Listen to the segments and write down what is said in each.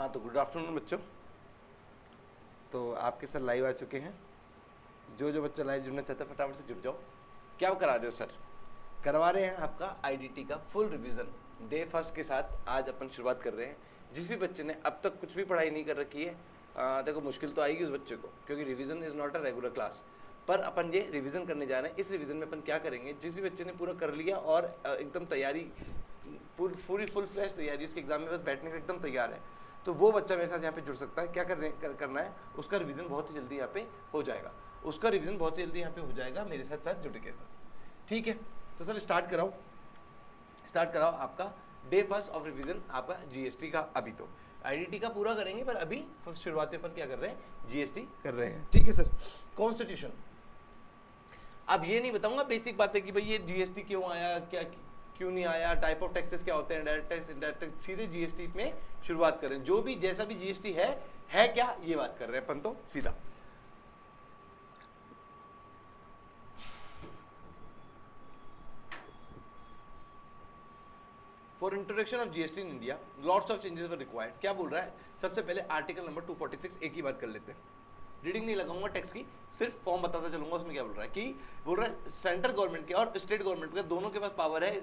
हाँ तो good afternoon बच्चों। तो आपके सर लाइव आ चुके हैं। जो जो बच्चा लाइव जुड़ना चाहता है फटाफट से जुड़ जाओ। क्या करा रहे हो सर? करवा रहे हैं आपका आईडीटी का फुल रिवीजन डे फर्स्ट के साथ। आज अपन शुरुआत कर रहे हैं। जिस भी बच्चे ने अब तक कुछ भी पढ़ाई नहीं कर रखी है, देखो मुश्किल तो आएगी उस बच्चे को, क्योंकि revision is not a regular class. पर अपन ये रिवीजन करने जा रहे हैं। इस रिवीजन में अपन क्या करेंगे, जिस भी बच्चे ने पूरा कर लिया और एकदम तैयारी पूरी फुल फ्लैश तैयारी, उसके एग्जाम में बस बैठने के एकदम तैयार है, तो वो बच्चा मेरे साथ यहाँ पे जुड़ सकता है। क्या करना है, उसका रिवीजन बहुत ही जल्दी यहाँ पे हो जाएगा। उसका रिवीजन बहुत ही जल्दी यहाँ पे हो जाएगा मेरे साथ साथ जुड़ के साथ। ठीक है, तो सर स्टार्ट कराओ आपका डे फर्स्ट ऑफ रिवीजन, आपका जीएसटी का। अभी तो आईडीटी का पूरा करेंगे, पर अभी शुरुआत में अपन क्या कर रहे हैं, जीएसटी कर रहे हैं। ठीक है सर। कॉन्स्टिट्यूशन, अब ये नहीं बताऊंगा बेसिक बातें कि भाई ये जीएसटी क्यों आया, क्या क्यों नहीं आया, टाइप ऑफ टैक्सेस क्या होते हैं, डायरेक्ट टैक्स, इनडायरेक्ट टैक्स। सीधे जीएसटी में शुरुआत करें। जो भी जैसा भी जीएसटी है क्या, ये बात कर रहे हैं अपन तो सीधा। For introduction of GST in India lots of changes were required. क्या बोल रहा है, सबसे पहले आर्टिकल नंबर 246 एक ही बात कर लेते हैं। रीडिंग नहीं लगाऊंगा टेक्स्ट की, सिर्फ फॉर्म बताता चलूंगा। उसमें क्या बोल रहा है कि सेंट्रल गवर्नमेंट के और स्टेट गवर्नमेंट के दोनों के पास पावर है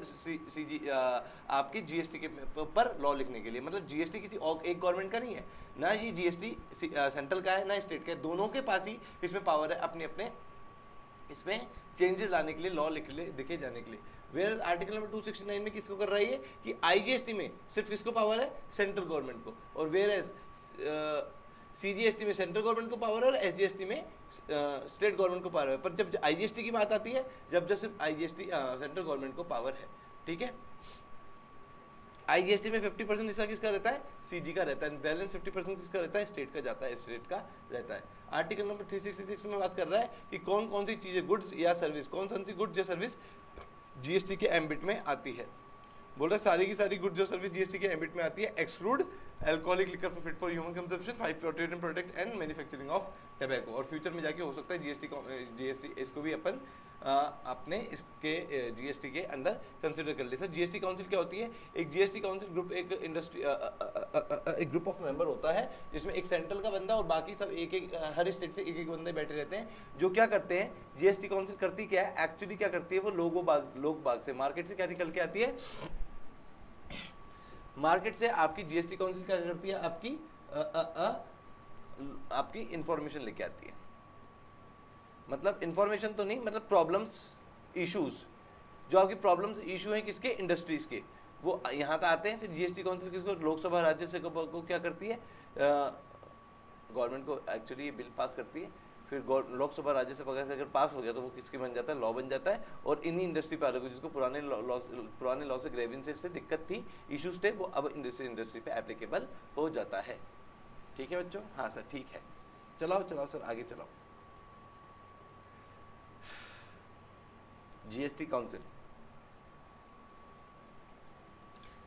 आपकी जीएसटी के पर लॉ लिखने के लिए। मतलब जीएसटी किसी एक गवर्नमेंट का नहीं है ना, ये जीएसटी सेंट्रल का है ना स्टेट का है, दोनों के पास ही इसमें पावर है अपने अपने इसमें चेंजेस लाने के लिए, लॉ लिखे जाने के लिए। वेयर आर्टिकल नंबर 269 में किसको कर रहा है ये, कि आईजीएसटी में सिर्फ किसको पावर है, सेंट्रल गवर्नमेंट को। और वेयर एज सीजीएसटी में सेंट्रल गवर्नमेंट को पावर है और एसजीएसटी में स्टेट गवर्नमेंट को पावर है। पर जब आईजीएसटी की बात आती है, जब सिर्फ आईजीएसटी सेंट्रल गवर्नमेंट को पावर है। ठीक है, आईजीएसटी में 50% हिस्सा किसका रहता है, सीजी का रहता है। बैलेंस 50% किसका रहता है, स्टेट का जाता है, स्टेट का रहता है। आर्टिकल नंबर 366 में बात कर रहा है कि कौन कौन सी चीजें, गुड्स या सर्विस, कौन सी गुड्स या सर्विस जीएसटी के एम्बिट में आती है। बोल रहा है सारी की सारी गुड्स और सर्विस जीएसटी के एम्बिट में आती है, exclude alcoholic liquor for fit for human consumption, 5 product and manufacturing of tobacco. और फ्यूचर में जाके हो सकता है जीएसटी इसको भी अपन अपने इसके जीएसटी के अंदर कंसिडर कर ले। सर जीएसटी काउंसिल क्या होती है, एक जीएसटी काउंसिल ग्रुप एक इंडस्ट्री एक ग्रुप ऑफ मेंबर होता है, जिसमें एक सेंट्रल का बंदा और बाकी सब एक हर स्टेट से एक बंदे बैठे रहते हैं, जो क्या करते हैं, जीएसटी काउंसिल करती क्या है, एक्चुअली क्या करती है, वो लोग बाग से, मार्केट से क्या निकल के आती है, मार्केट से आपकी जीएसटी काउंसिल क्या करती है, आपकी इंफॉर्मेशन लेके आती है। मतलब इंफॉर्मेशन तो नहीं, मतलब प्रॉब्लम्स, इश्यूज, जो आपकी प्रॉब्लम्स इशू हैं किसके, इंडस्ट्रीज के, वो यहाँ तक आते हैं। फिर जीएसटी काउंसिल किसको, लोकसभा राज्यसभा को क्या करती है, गवर्नमेंट को एक्चुअली ये बिल पास करती है। फिर लोकसभा राज्यसभा से अगर पास हो गया तो वो किसके बन जाता है, लॉ बन जाता है। और इन्हीं इंडस्ट्री पे आ रहे, जिसको पुराने लॉ से ग्रेवियंसेस से दिक्कत थी, इश्यूज थे, वो अब इंडस्ट्री पे एप्लीकेबल हो जाता है। ठीक है बच्चों, हाँ सर ठीक है, चलाओ सर आगे चलाओ। जीएसटी काउंसिल,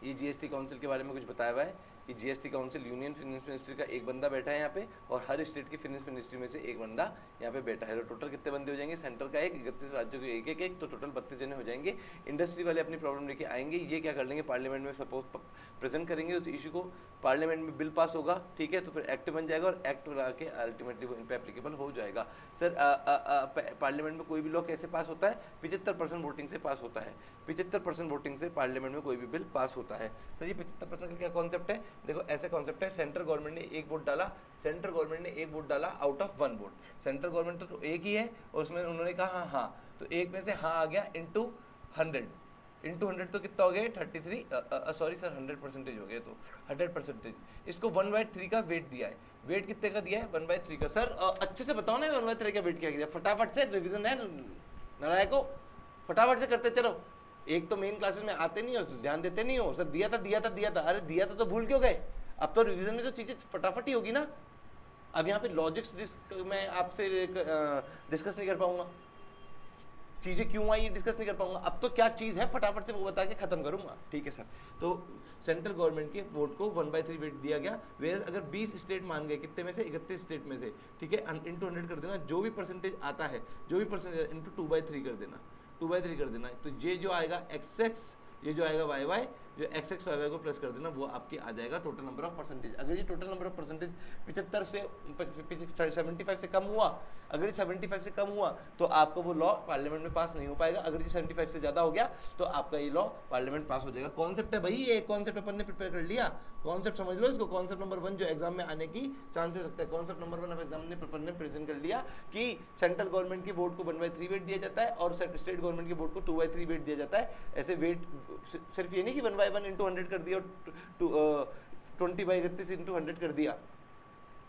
ये जीएसटी काउंसिल के बारे में कुछ बताया हुआ है कि GST council union finance ministry का एक बंदा बैठा है यहाँ पे, और हर स्टेट की फाइनेंस मिनिस्ट्री में से एक बंदा यहाँ पे बैठा है। तो टोटल कितने बंदे हो जाएंगे, सेंटर का 31 राज्यों के एक, तो टोटल 32 जने हो जाएंगे। इंडस्ट्री वाले अपनी प्रॉब्लम लेके आएंगे, ये क्या कर लेंगे, पार्लियामेंट में सपोज प्रेजेंट करेंगे उस इशू को, पार्लियामेंट में बिल पास होगा, ठीक है, तो फिर एक्ट बन जाएगा और एक्ट बना के अल्टीमेटली इन पर एप्लीकेबल हो जाएगा। सर पार्लियामेंट में कोई भी लॉ कैसे पास होता है, 75% वोटिंग से पास होता है। 75% वोटिंग से पार्लियामेंट में कोई भी बिल पास होता है। सर ये 75% का क्या कॉन्सेप्ट है, देखो ऐसा कॉन्सेप्ट है, सेंट्रल गवर्नमेंट ने एक वोट डाला, out of 1 vote. Central government तो एक ही है, और उसमें उन्होंने कहा हाँ, तो एक में से हाँ आ गया, इंटू 100 तो कितना हो गया, 33 सॉरी सर 100% हो गया, तो 100%। इसको 1/3 का वेट दिया है। वेट कितने का दिया है, 1/3 का। सर अच्छे से बताओ ना 1/3 का वेट क्या दिया, फटाफट से, रिविजन है नारायण को, फटाफट से करते चलो। एक तो मेन क्लासेस में आते नहीं हो, ध्यान देते नहीं हो। सर दिया था, अरे दिया था तो भूल क्यों गए, अब तो रिवीजन में तो चीजें फटाफट ही होगी ना। अब यहाँ पे लॉजिक्स मैं आपसे डिस्कस नहीं कर पाऊंगा, चीजें क्यों आई डिस्कस नहीं कर पाऊंगा। अब तो क्या चीज है फटाफट से वो बता के खत्म करूंगा। ठीक है सर, तो सेंट्रल गवर्नमेंट के वोट को 1/3 वेट दिया गया। वेयर अगर 20 स्टेट मान गए, कितने में से, 31 स्टेट में से, ठीक है, इंटू 100 कर देना, जो भी परसेंटेज आता है, जो भी परसेंटेज इंटू 2/3 कर देना, 2/3 कर देना। तो ये जो आएगा XX, ये जो आएगा YY, जो XXYY को प्लस कर देना, वो आपकी आ जाएगा टोटल नंबर ऑफ परसेंटेज। अगर ये टोटल नंबर ऑफ परसेंटेज 75 से 75 से कम हुआ, अगर ये 75 से कम हुआ तो आपका वो लॉ पार्लियामेंट में पास नहीं हो पाएगा। अगर ये 75 से ज़्यादा हो गया तो आपका ये लॉ पार्लियामेंट पास हो जाएगा। कॉन्सेप्ट है भाई, ये कॉन्सेप्ट अपन ने प्रिपेयर कर लिया, कॉन्सेप्ट समझ लो इसको। कॉन्सेप्ट नंबर 1 जो एग्जाम में आने की चांसेस रखता है, कॉन्सेप्ट नंबर 1 अब एग्जाम ने प्रेजेंट कर लिया कि सेंट्रल गवर्नमेंट के वोट को 1/3 वेट दिया जाता है और स्टेट गवर्नमेंट के वोट को 2/3 वेट दिया जाता है। ऐसे वेट सिर्फ ये नहीं कि 1/1 इंटू 100 कर दिया और 20/31 इंटू 100 कर दिया।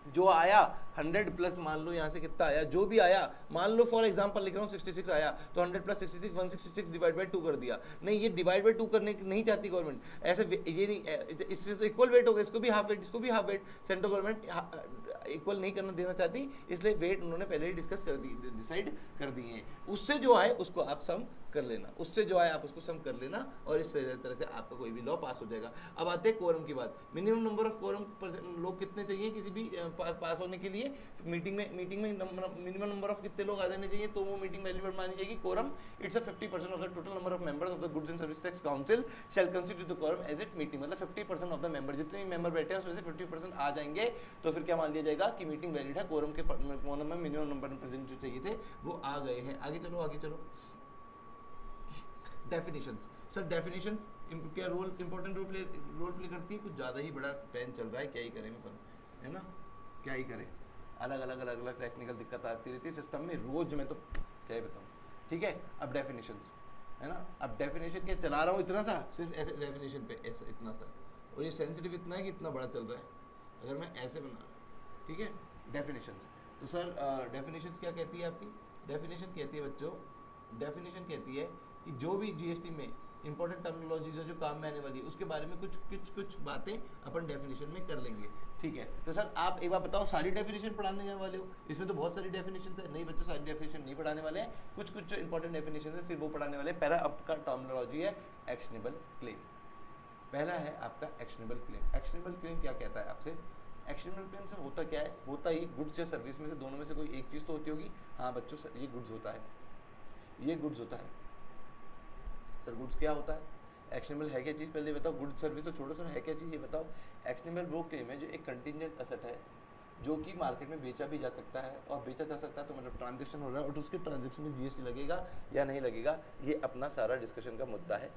जो आया 100 प्लस, मान लो यहाँ से कितना आया, जो भी आया, मान लो फॉर एग्जांपल लिख रहा हूँ 66 आया तो 100 प्लस 66 166 डिवाइड बाई 2 कर दिया। नहीं, ये डिवाइड बाई 2 करने नहीं चाहती गवर्नमेंट, ऐसे ये नहीं, इससे तो इक्वल वेट होगा, इसको भी हाफ वेट, इसको भी half weight. Central government equal नहीं करना देना चाहती, इसलिए वेट उन्होंने पहले ही डिस्कस कर दी, डिसाइड कर दिए हैं। उससे जो आए उसको आप सम कर लेना, उससे जो आए आप उसको सम कर लेना और इस तरह से आपका कोई भी लॉ पास हो जाएगा। अब आते हैं कोरम की बात। मिनिमम नंबर ऑफ कोरम लोग कितने चाहिए किसी भी पास होने के लिए? मीटिंग में मिनिमम नंबर ऑफ कितने लोग आ जाने चाहिए तो वो मीटिंग वैलिड मानी जाएगी? Quorum it's a 50% of the total number of members of the goods and service tax council shall constitute the quorum as it meeting. मतलब 50% ऑफ द मेंबर, जितने भी मेंबर बैठे हैं उसमें से 50% आ जाएंगे तो फिर क्या मान लिया जाएगा कि मीटिंग वैलिड है। कोरम के कोरम में मिनिमम नंबर प्रेजेंट जो चाहिए थे वो आ गए हैं। आगे चलो, आगे चलो। डेफिनेशंस। सर डेफिनेशंस क्या रोल इंपॉर्टेंट रोल प्ले करती है? कुछ ज़्यादा ही बड़ा पेन चल रहा है, क्या ही करें अपन, है ना, क्या ही करें। अलग अलग टेक्निकल दिक्कत आती रहती है सिस्टम में रोज, मैं तो क्या ही बताऊँ। ठीक है, अब डेफिनेशंस है ना। अब डेफिनेशन क्या चला रहा हूँ इतना सा, सिर्फ ऐसे डेफिनेशन पे ऐसा इतना सा, और ये सेंसिटिव इतना है कि इतना बड़ा चल रहा है अगर मैं ऐसे बना। ठीक है, डेफिनेशंस। तो सर डेफिनेशंस क्या कहती है आपकी? डेफिनेशन कहती है बच्चों, डेफिनेशन कहती है कि जो भी जीएसटी में इंपॉर्टेंट टर्मिनोलॉजीज है जो काम में आने वाली है उसके बारे में कुछ बातें अपन डेफिनेशन में कर लेंगे। ठीक है, तो सर आप एक बार बताओ, सारी डेफिनेशन पढ़ाने जाने वाले हो? इसमें तो बहुत सारी डेफिनेशन है। नहीं बच्चों, सारी डेफिनेशन नहीं पढ़ाने वाले हैं, कुछ जो इंपॉर्टेंट डेफिनेशन है सिर्फ वो पढ़ाने वाले हैं। पहला आपका टर्मिनोलॉजी है एक्शनेबल क्लेम। पहला है आपका एक्शनेबल क्लेम। एक्शनेबल क्लेम क्या कहता है आपसे? एक्शनेबल क्लेम सर होता क्या है? होता ही गुड्स या सर्विस में से दोनों में से कोई एक चीज़ तो होती होगी। हाँ बच्चों, सर ये गुड्स होता है, ये गुड्स होता है। सर गुड्स क्या होता है? एक्शनेबल है क्या चीज़? पहले बताओ, गुड्स सर्विस तो छोड़ो, सर है क्या चीज़ ये बताओ। एक्शनेबल वो क्लेम है जो एक कंटिंजेंट एसेट है जो कि मार्केट में बेचा भी जा सकता है, और बेचा जा सकता है तो मतलब ट्रांजेक्शन हो रहा है और उसके ट्रांजेक्शन में जीएसटी लगेगा या नहीं लगेगा, ये अपना सारा डिस्कशन का मुद्दा है।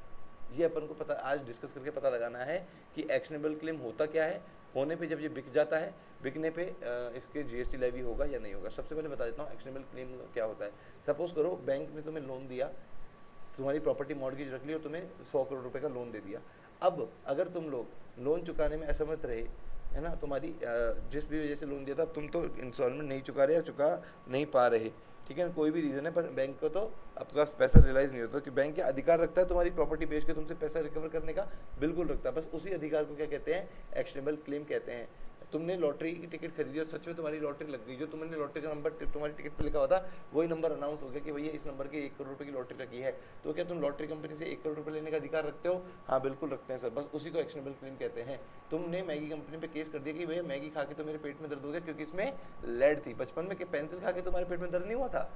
ये अपन को पता आज डिस्कस करके पता लगाना है कि एक्शनेबल क्लेम होता क्या है, होने पे जब ये बिक जाता है, बिकने पे इसके जीएसटी लेवी होगा या नहीं होगा। सबसे पहले बता देता हूँ एक्शनेबल क्लेम क्या होता है। सपोज करो बैंक में तुम्हें लोन दिया, तुम्हारी प्रॉपर्टी मॉर्गेज रख ली और तुम्हें 100 करोड़ रुपए का लोन दे दिया। अब अगर तुम लोग लोन चुकाने में असमर्थ रहे, है ना, तुम्हारी जिस भी वजह से लोन दिया था तुम तो इंस्टॉलमेंट नहीं चुका रहे या चुका नहीं पा रहे, ठीक है, कोई भी रीज़न है, पर बैंक को तो आपका पैसा रियलाइज़ नहीं होता कि बैंक क्या अधिकार रखता है तुम्हारी प्रॉपर्टी बेच के तुमसे पैसा रिकवर करने का? बिल्कुल रखता है। बस उसी अधिकार को क्या कहते हैं? एक्शनेबल क्लेम कहते हैं। तुमने लॉटरी की टिकट खरीदी और सच में तुम्हारी लॉटरी लग गई, जो तुमने लॉटरी का नंबर तुम्हारी टिकट पे लिखा हुआ था वही नंबर अनाउंस हो गया कि भैया इस नंबर के 1 करोड़ रुपए की लॉटरी लगी है, तो क्या तुम लॉटरी कंपनी से 1 करोड़ रुपए लेने का अधिकार रखते हो? हाँ बिल्कुल रखते हैं सर। बस उसी को एक्शनेबल क्लेम कहते हैं। तुमने मैगी कंपनी पे केस कर दिया कि भैया मैगी खा के तो मेरे पेट में दर्द हो गया क्योंकि इसमें लेड थी। बचपन में क्या पेंसिल खा के तुम्हारे पेट में दर्द नहीं हुआ था?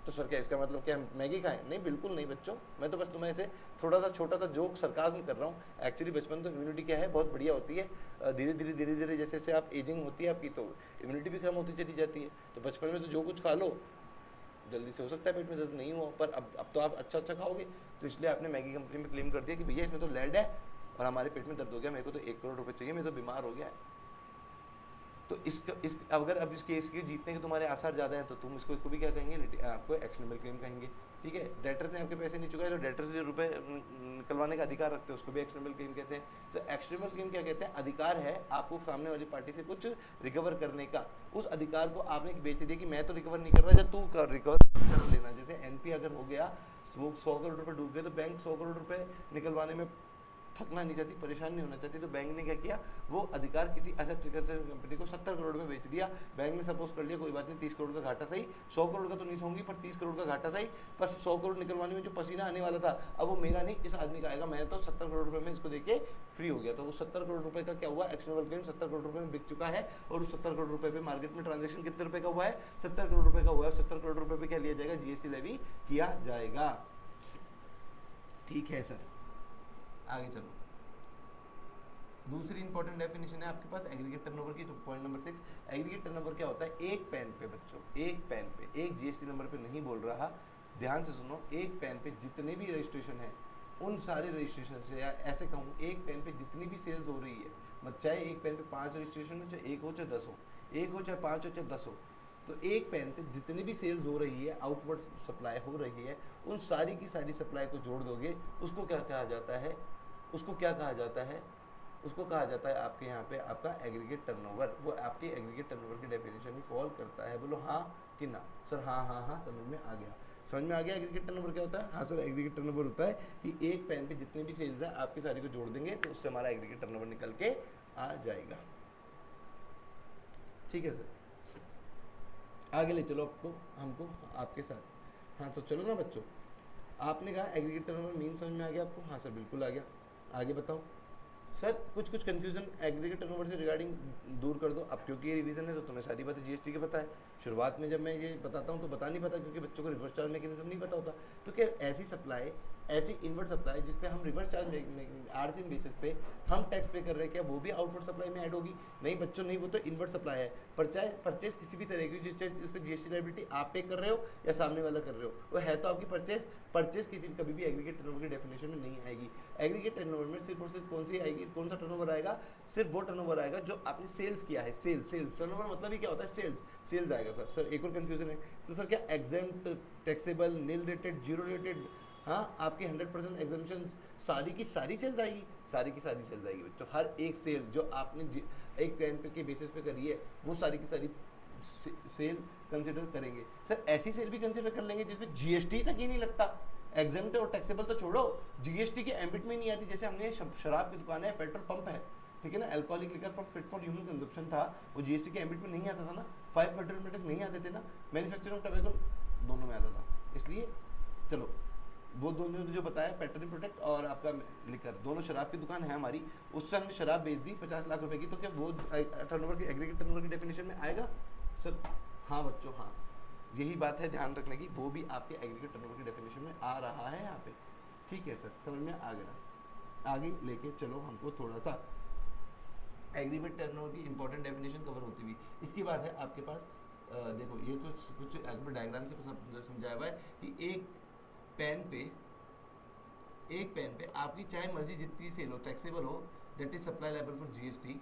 तो सर क्या इसका मतलब क्या मैगी खाएं? नहीं, बिल्कुल नहीं बच्चों, मैं तो बस तुम्हें ऐसे थोड़ा सा छोटा सा जोक सरकाज़्म कर रहा हूँ। एक्चुअली बचपन तो इम्यूनिटी क्या है, बहुत बढ़िया होती है। धीरे धीरे जैसे जैसे आप एजिंग होती है आपकी, तो इम्यूनिटी भी कम होती चली जाती है। तो बचपन में तो जो कुछ खा लो जल्दी से हो सकता है पेट में दर्द नहीं हुआ, पर अब तो आप अच्छा खाओगे। तो इसलिए आपने मैगी कंपनी में क्लेम कर दिया कि भैया इसमें तो लेड है और हमारे पेट में दर्द हो गया, मेरे को तो 1 करोड़ रुपये चाहिए, मैं तो बीमार हो गया है। तो अगर अब इस केस के जीतने के तुम्हारे आसार ज़्यादा हैं तो तुम इसको भी क्या कहेंगे? आपको एक्शनेबल क्लेम कहेंगे। ठीक है, डेटर्स ने आपके पैसे नहीं चुकाए तो डेटर से जो रुपए निकलवाने का अधिकार रखते हैं उसको भी एक्शनेबल क्लेम कहते हैं। तो एक्शनेबल क्लेम क्या कहते हैं? अधिकार है आपको सामने वाली पार्टी से कुछ रिकवर करने का। उस अधिकार को आपने बेच दिया कि मैं तो रिकवर नहीं कर रहा, जब तू रिकवर कर लेना। जैसे एनपी अगर हो गया, वो 100 करोड़ रुपये डूब गए, तो बैंक 100 करोड़ रुपये निकलवाने में थकना नहीं चाहती, परेशान नहीं होना चाहती, तो बैंक ने क्या किया, वो अधिकार किसी एसेट रिकवरी कंपनी को 70 करोड़ में बेच दिया। बैंक ने सपोज कर लिया कोई बात नहीं, 30 करोड़ का घाटा सही, 100 करोड़ का तो नहीं होंगी पर 30 करोड़ का घाटा सही, पर 100 करोड़ निकलवाने में जो पसीना आने वाला था अब वो मेरा नहीं, इस आदमी का आएगा। मैंने तो 70 करोड़ रुपये में इसको देके फ्री हो गया। तो उस 70 करोड़ रुपये का क्या हुआ? एक्शनेबल क्लेम 70 करोड़ रुपये में बिक चुका है, और उस 70 करोड़ रुपये पे मार्केट में ट्रांजेक्शन कितने रुपये का हुआ है? 70 करोड़ रुपये का हुआ है। 70 करोड़ रुपये पे क्या लिया जाएगा? जीएसटी लेवी किया जाएगा। ठीक है सर, आगे चलो, दूसरी इंपॉर्टेंट डेफिनेशन है आपके पास एग्रीगेट टर्नओवर की, तो पॉइंट नंबर 6, एग्रीगेट टर्नओवर क्या होता है? एक पेन पे बच्चों, एक पेन पे, एक जीएसटी नंबर पे नहीं बोल रहा, ध्यान से सुनो, एक पेन पे जितने भी रजिस्ट्रेशन है उन सारे रजिस्ट्रेशन से, या ऐसे कहूँ एक पेन पे जितनी भी सेल्स हो रही है, मतलब चाहे एक पेन पे 5 रजिस्ट्रेशन हो, चाहे 1 हो चाहे 10 हो, 1 हो चाहे 5 हो चाहे 10 हो, तो एक पेन से जितनी भी सेल्स हो रही है, आउटवर्ड सप्लाई हो रही है, उन सारी की सारी सप्लाई को जोड़ दोगे, उसको क्या कहा जाता है? उसको क्या कहा जाता है? उसको कहा जाता है आपके यहाँ पे आपका एग्रीगेट टर्नओवर। वो आपके एग्रीगेट टर्नओवर की डेफिनेशन में फॉल करता है। बोलो हाँ कि ना? सर हाँ हाँ हाँ, समझ में आ गया, समझ में आ गया। एग्रीगेट टर्नओवर क्या होता है? हाँ सर, एग्रीगेट टर्नओवर होता है कि एक पेन पे जितने भी सेल्स है आपकी सारी को जोड़ देंगे तो उससे हमारा एग्रीगेट टर्नओवर निकल के आ जाएगा। ठीक है सर, आगे ले चलो आपको, हमको आपके साथ। हाँ तो चलो ना बच्चों, आपने कहा एग्रीगेट टर्नओवर मीन समझ में आ गया आपको? हाँ सर बिल्कुल आ गया। आगे बताओ सर, कुछ कन्फ्यूजन एग्रीगेट टर्नओवर से रिगार्डिंग दूर कर दो। अब क्योंकि ये रिवीजन है तो तुम्हें सारी बातें जीएसटी के पता है। शुरुआत में जब मैं ये बताता हूँ तो बता नहीं पाता, क्योंकि बच्चों को रिवर्स चार्ज मैकेनिज्म नहीं पता होता। तो क्या ऐसी सप्लाई, ऐसी इनवर्ट सप्लाई जिस पे हम रिवर्स चार्ज आरसीएम बेसिस पे हम टैक्स पे कर रहे हैं, क्या वो भी आउटवर्ड सप्लाई में ऐड होगी? नहीं बच्चों नहीं, वो तो इनवर्ट सप्लाई है। परचेज किसी भी तरह की जिस पे जीएसटी लायबिलिटी आप पे कर रहे हो या सामने वाला कर रहे हो, वो है तो आपकी परचेज किसी कभी भी एग्रीगेट टर्नओवर की डेफिनेशन में नहीं आएगी। एग्रीगेट टर्नओवर में सिर्फ और सिर्फ कौन सी आएगी, कौन सा टर्नओवर आएगा? सिर्फ वो टर्नओवर आएगा जो आपने सेल्स किया है। सेल्स टर्नओवर मतलब ही क्या होता है? सेल्स आएगा सर एक और कंफ्यूजन है तो सर क्या exempt, taxable, nil rated, zero rated, हाँ आपकी 100% एग्जामिशन सारी की सारी सेल्स आएगी? सारी की सारी सेल्स आएगी बच्चों। हर एक सेल जो आपने एक पेन पे के बेसिस पे करी है वो सारी की सारी सेल कंसिडर करेंगे। सर ऐसी सेल भी कंसिडर कर लेंगे जिसमें जीएसटी तक ही नहीं लगता। एग्जाम्प्ट और टैक्सेबल तो छोड़ो, जीएसटी के एम्बिट में नहीं आती। जैसे हमने शराब की दुकान है, पेट्रोल पंप है, ठीक है ना, alcoholic liquor for fit for human consumption था, वो जीएसटी के एम्बिट में नहीं आता था ना। 5 पेट्रोल मीटर नहीं आते थे ना। मैन्युफैक्चरिंग टबैको दोनों में आता था। इसलिए चलो वो दोनों जो बताया, पेट्रोलियम प्रोडक्ट और आपका लिकर, दोनों शराब की दुकान है हमारी, उससे हमने शराब बेच दी 50 लाख रुपए की, तो क्या वो टर्नओवर की, एग्रीगेट टर्नओवर की डेफिनेशन में आएगा? सर हाँ बच्चों हाँ, यही बात है ध्यान रखने की, वो भी आपके एग्रीगेट टर्नओवर की डेफिनेशन में आ रहा है यहाँ पे। ठीक है सर, समझ में आ गया। आगे लेके चलो हमको थोड़ा सा एग्रीगेट टर्नओवर की इंपॉर्टेंट डेफिनेशन कवर होती हुई। इसके बाद है आपके पास देखो, ये तो कुछ डायग्राम से समझाया हुआ है कि एक पेन पे आपकी चाहे मर्जी जितनी सेल हो, टैक्सेबल हो, that is supply liable for GST,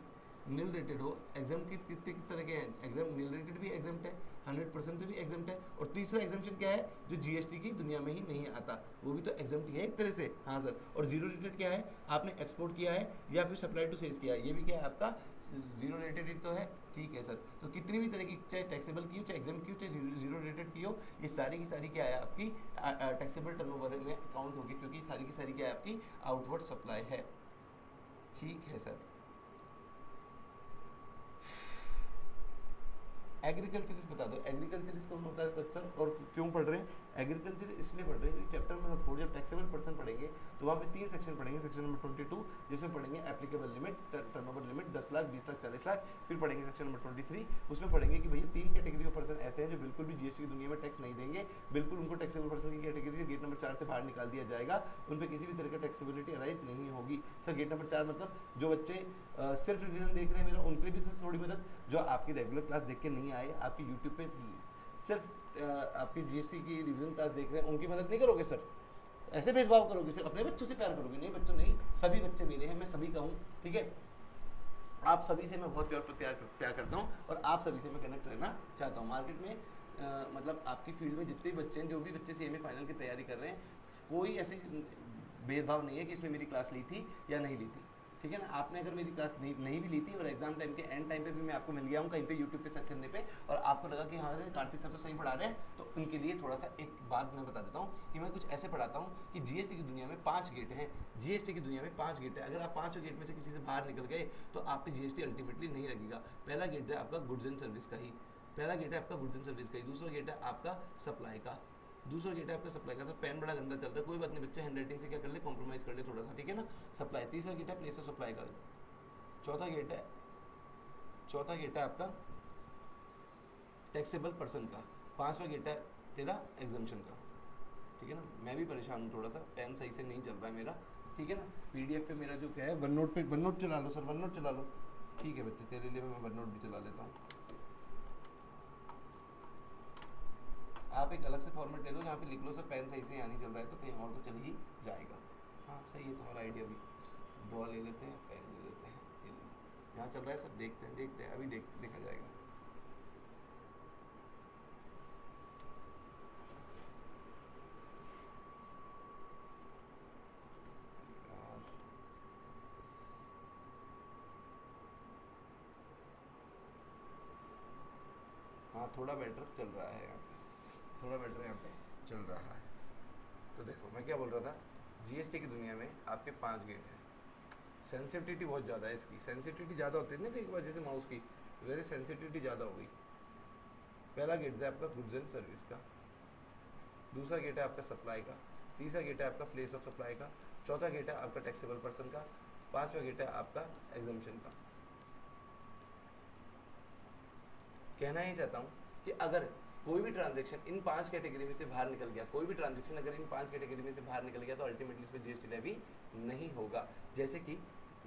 nil rated हो, एग्जाम कितने तरह के हैं? एग्जाम नील रेटेड भी एग्जाम्प्ट है, 100% भी एग्जाम्प्ट है, और तीसरा एग्जाम्पशन क्या है जो जीएसटी की दुनिया में ही नहीं आता, वो भी तो एग्जाम्प्ट ही है एक तरह से। हाँ सर, और जीरो रेटेड क्या है? आपने एक्सपोर्ट किया है या फिर सप्लाई टू सेल्स किया है, ये भी क्या है आपका जीरो रेटेड ही तो है। ठीक है सर, तो कितनी भी तरह की, चाहे टैक्सेबल की हो, चाहे एग्जाम की हो, चाहे जीरो रेटेड की हो, ये सारी की सारी क्या है आपकी टैक्सेबल टर्नओवर में काउंट होगी, क्योंकि सारी की सारी क्या है आपकी आउटवर्ड सप्लाई है। ठीक है सर, एग्रीकल्चरिस्ट बता दो, एग्रीकल्चरिस्ट कौन होता है बच्चा और क्यों पढ़ रहे हैं? एग्रीकल्चर इसलिए पढ़ रहे हैं क्योंकि चैप्टर नंबर 4 जब टैक्सेबल पर्सन पढ़ेंगे तो वहाँ पे 3 सेक्शन पढ़ेंगे। सेक्शन नंबर 22 जिसमें पढ़ेंगे applicable limit, turnover limit 10 lakh, 20 lakh, 40 lakh. फिर पढ़ेंगे सेक्शन नंबर 23, उसमें पढ़ेंगे कि भैया 3 कैटेगरी ऑफ पर्सन ऐसे हैं जो बिल्कुल भी जीएसटी की दुनिया में टैक्स नहीं देंगे, बिल्कुल उनको टैक्सेबल पर्सन की कैटेगरी से गेट नंबर 4 से बाहर निकाल दिया जाएगा, उन पर किसी भी तरह का टैक्सेबिलिटी अराइज नहीं होगी। सर गेट नंबर 4 मतलब जो बच्चे सिर्फ रिविजन देख रहे हैं मेरा, उनके लिए भी सर थोड़ी मदद, जो आपकी रेगुलर क्लास देख के नहीं आए, आपकी यूट्यूब पे सिर्फ आपकी जीएसटी की रिवीजन क्लास देख रहे हैं, उनकी मदद नहीं करोगे सर? ऐसे भेदभाव करोगे? सिर्फ अपने बच्चों से प्यार करोगे? नहीं बच्चों नहीं, सभी बच्चे मेरे हैं, मैं सभी का हूँ, ठीक है। आप सभी से मैं बहुत प्यार करता हूँ और आप सभी से मैं कनेक्ट रहना चाहता हूँ। मार्केट में मतलब आपकी फील्ड में जितने भी बच्चे हैं, जो भी बच्चे सीएमए फाइनल की तैयारी कर रहे हैं, कोई ऐसी भेदभाव नहीं है कि इसने मेरी क्लास ली थी या नहीं ली थी, ठीक है ना। आपने अगर मेरी क्लास नहीं भी ली थी और एग्जाम टाइम के एंड टाइम पे भी मैं आपको मिल गया हूँ कहीं पे यूट्यूब पे सर्च करने पे, और आपको लगा कि हाँ कार्तिक सर तो सही पढ़ा रहे हैं, तो उनके लिए थोड़ा सा एक बात मैं बता देता हूँ कि मैं कुछ ऐसे पढ़ाता हूँ कि जीएसटी की दुनिया में 5 गेट हैं। जीएसटी की दुनिया में 5 गेट है। अगर आप 5 गेट में से किसी से बाहर निकल गए तो आपकी जीएसटी अल्टीमेटली नहीं लगेगा। पहला गेट है आपका गुड्स एंड सर्विस का ही, पहला गेट है आपका गुड्स एंड सर्विस का ही। दूसरा गेट है आपका सप्लाई का, दूसरा गेट है आपका सप्लाई का। सर पेन बड़ा गंदा चल रहा है, कोई बात नहीं बच्चे, हैंड राइटिंग से क्या कर ले, कॉम्प्रोमाइज़ कर ले थोड़ा सा, ठीक है ना। सप्लाई। तीसरा गेट है प्लेस ऑफ सप्लाई का। चौथा गेट है आपका टैक्सेबल पर्सन का। पांचवा गेट है तेरा एग्जाम्पशन का, ठीक है ना। मैं भी परेशान हूँ थोड़ा सा, पेन सही से नहीं चल रहा है मेरा, ठीक है ना। पीडीएफ पे मेरा जो क्या है वन नोट चला लो सर, वन नोट चला लो। ठीक है बच्चे, तेरे लिए मैं वन नोट भी चला लेता हूँ। आप एक अलग से फॉर्मेट ले लो जहाँ पे लिख लो सर पेन सही से यहाँ नहीं चल रहा है, तो कहीं और तो चल ही जाएगा। हाँ सही है तुम्हारा आइडिया भी। ड्रॉ ले लेते हैं, पेन ले लेते हैं, ये लो। यहाँ चल रहा है सर, देखते हैं अभी देखा जाएगा। हाँ थोड़ा बेटर चल रहा है यहाँ पे, थोड़ा बेटर यहाँ पे चल रहा है। तो देखो मैं क्या बोल रहा था, जीएसटी की दुनिया में आपके 5 गेट हैं। सेंसिटिविटी बहुत ज़्यादा है इसकी, सेंसिटिविटी ज़्यादा होती है ना कई बार, जैसे माउस की वैसे सेंसिटिविटी ज़्यादा हो गई। पहला गेट है आपका गुड्स एंड सर्विस का, दूसरा गेट है आपका सप्लाई का, तीसरा गेट है आपका प्लेस ऑफ सप्लाई का, चौथा गेट है आपका टैक्सेबल पर्सन का, पांचवा गेट है आपका एग्जम्पशन का। कहना ही चाहता हूँ कि अगर कोई भी ट्रांजैक्शन इन 5 कैटेगरी में से बाहर निकल गया, कोई भी ट्रांजैक्शन अगर इन 5 कैटेगरी में से बाहर निकल गया तो अल्टीमेटली इस पर जीएसटी लेवी नहीं होगा। जैसे कि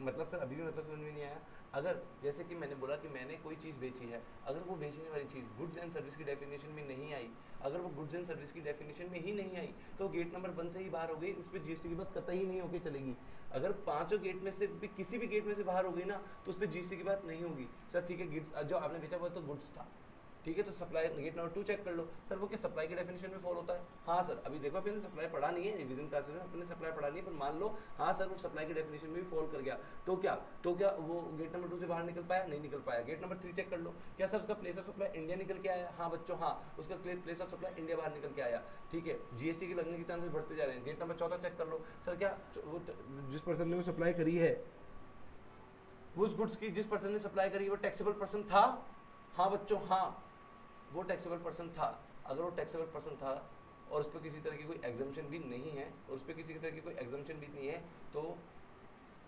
मतलब सर अभी भी मतलब समझ में नहीं आया। अगर जैसे कि मैंने बोला कि मैंने कोई चीज़ बेची है, अगर वो बेचने वाली चीज़ गुड्स एंड सर्विस की डेफिनेशन में नहीं आई, अगर वो गुड्स एंड सर्विस की डेफिनेशन में ही नहीं आई तो गेट नंबर 1 से ही बाहर हो गई, उस पर जीएसटी की बात कतई नहीं होकर चलेगी। अगर पांचों गेट में से भी किसी भी गेट में से बाहर हो गई ना तो उस पर जीएसटी की बात नहीं होगी। सर ठीक है, गिड्स जो आपने बेचा वो तो गुड्स था, ठीक है, तो सप्लाई गेट नंबर 2 चेक कर लो। सर वो क्या सप्लाई के डेफिनेशन में फॉल होता है? हाँ सर, अभी देखो अपने सप्लाई पढ़ा नहीं है, रिवीजन क्लासेस में अपने सप्लाई पढ़ा नहीं है, पर मान लो हाँ सर वो सप्लाई के डेफिनेशन में भी फॉल कर गया, तो क्या वो गेट नंबर 2 से बाहर निकल पाया? नहीं निकल पाया। गेट नंबर 3 चेक कर लो, क्या सर उसका प्लेस ऑफ सप्लाई इंडिया निकल के आया? हाँ बच्चों हाँ, उसका प्लेस ऑफ सप्लाई इंडिया बाहर निकल के आया, ठीक है। जीएसटी के लगने के चांसेस बढ़ते जा रहे हैं। गेट नंबर 14 चेक कर लो, सर क्या वो जिस पर्सन ने वो सप्लाई करी है, वो उस गुड्स की जिस पर्सन ने सप्लाई करी वो टैक्सेबल पर्सन था? हाँ बच्चों हाँ, वो टैक्सेबल पर्सन था। अगर वो टैक्सेबल पर्सन था और उस पर किसी तरह की कोई एग्जम्पशन भी नहीं है, और उस पर किसी तरह की कोई एग्जम्पशन भी नहीं है, तो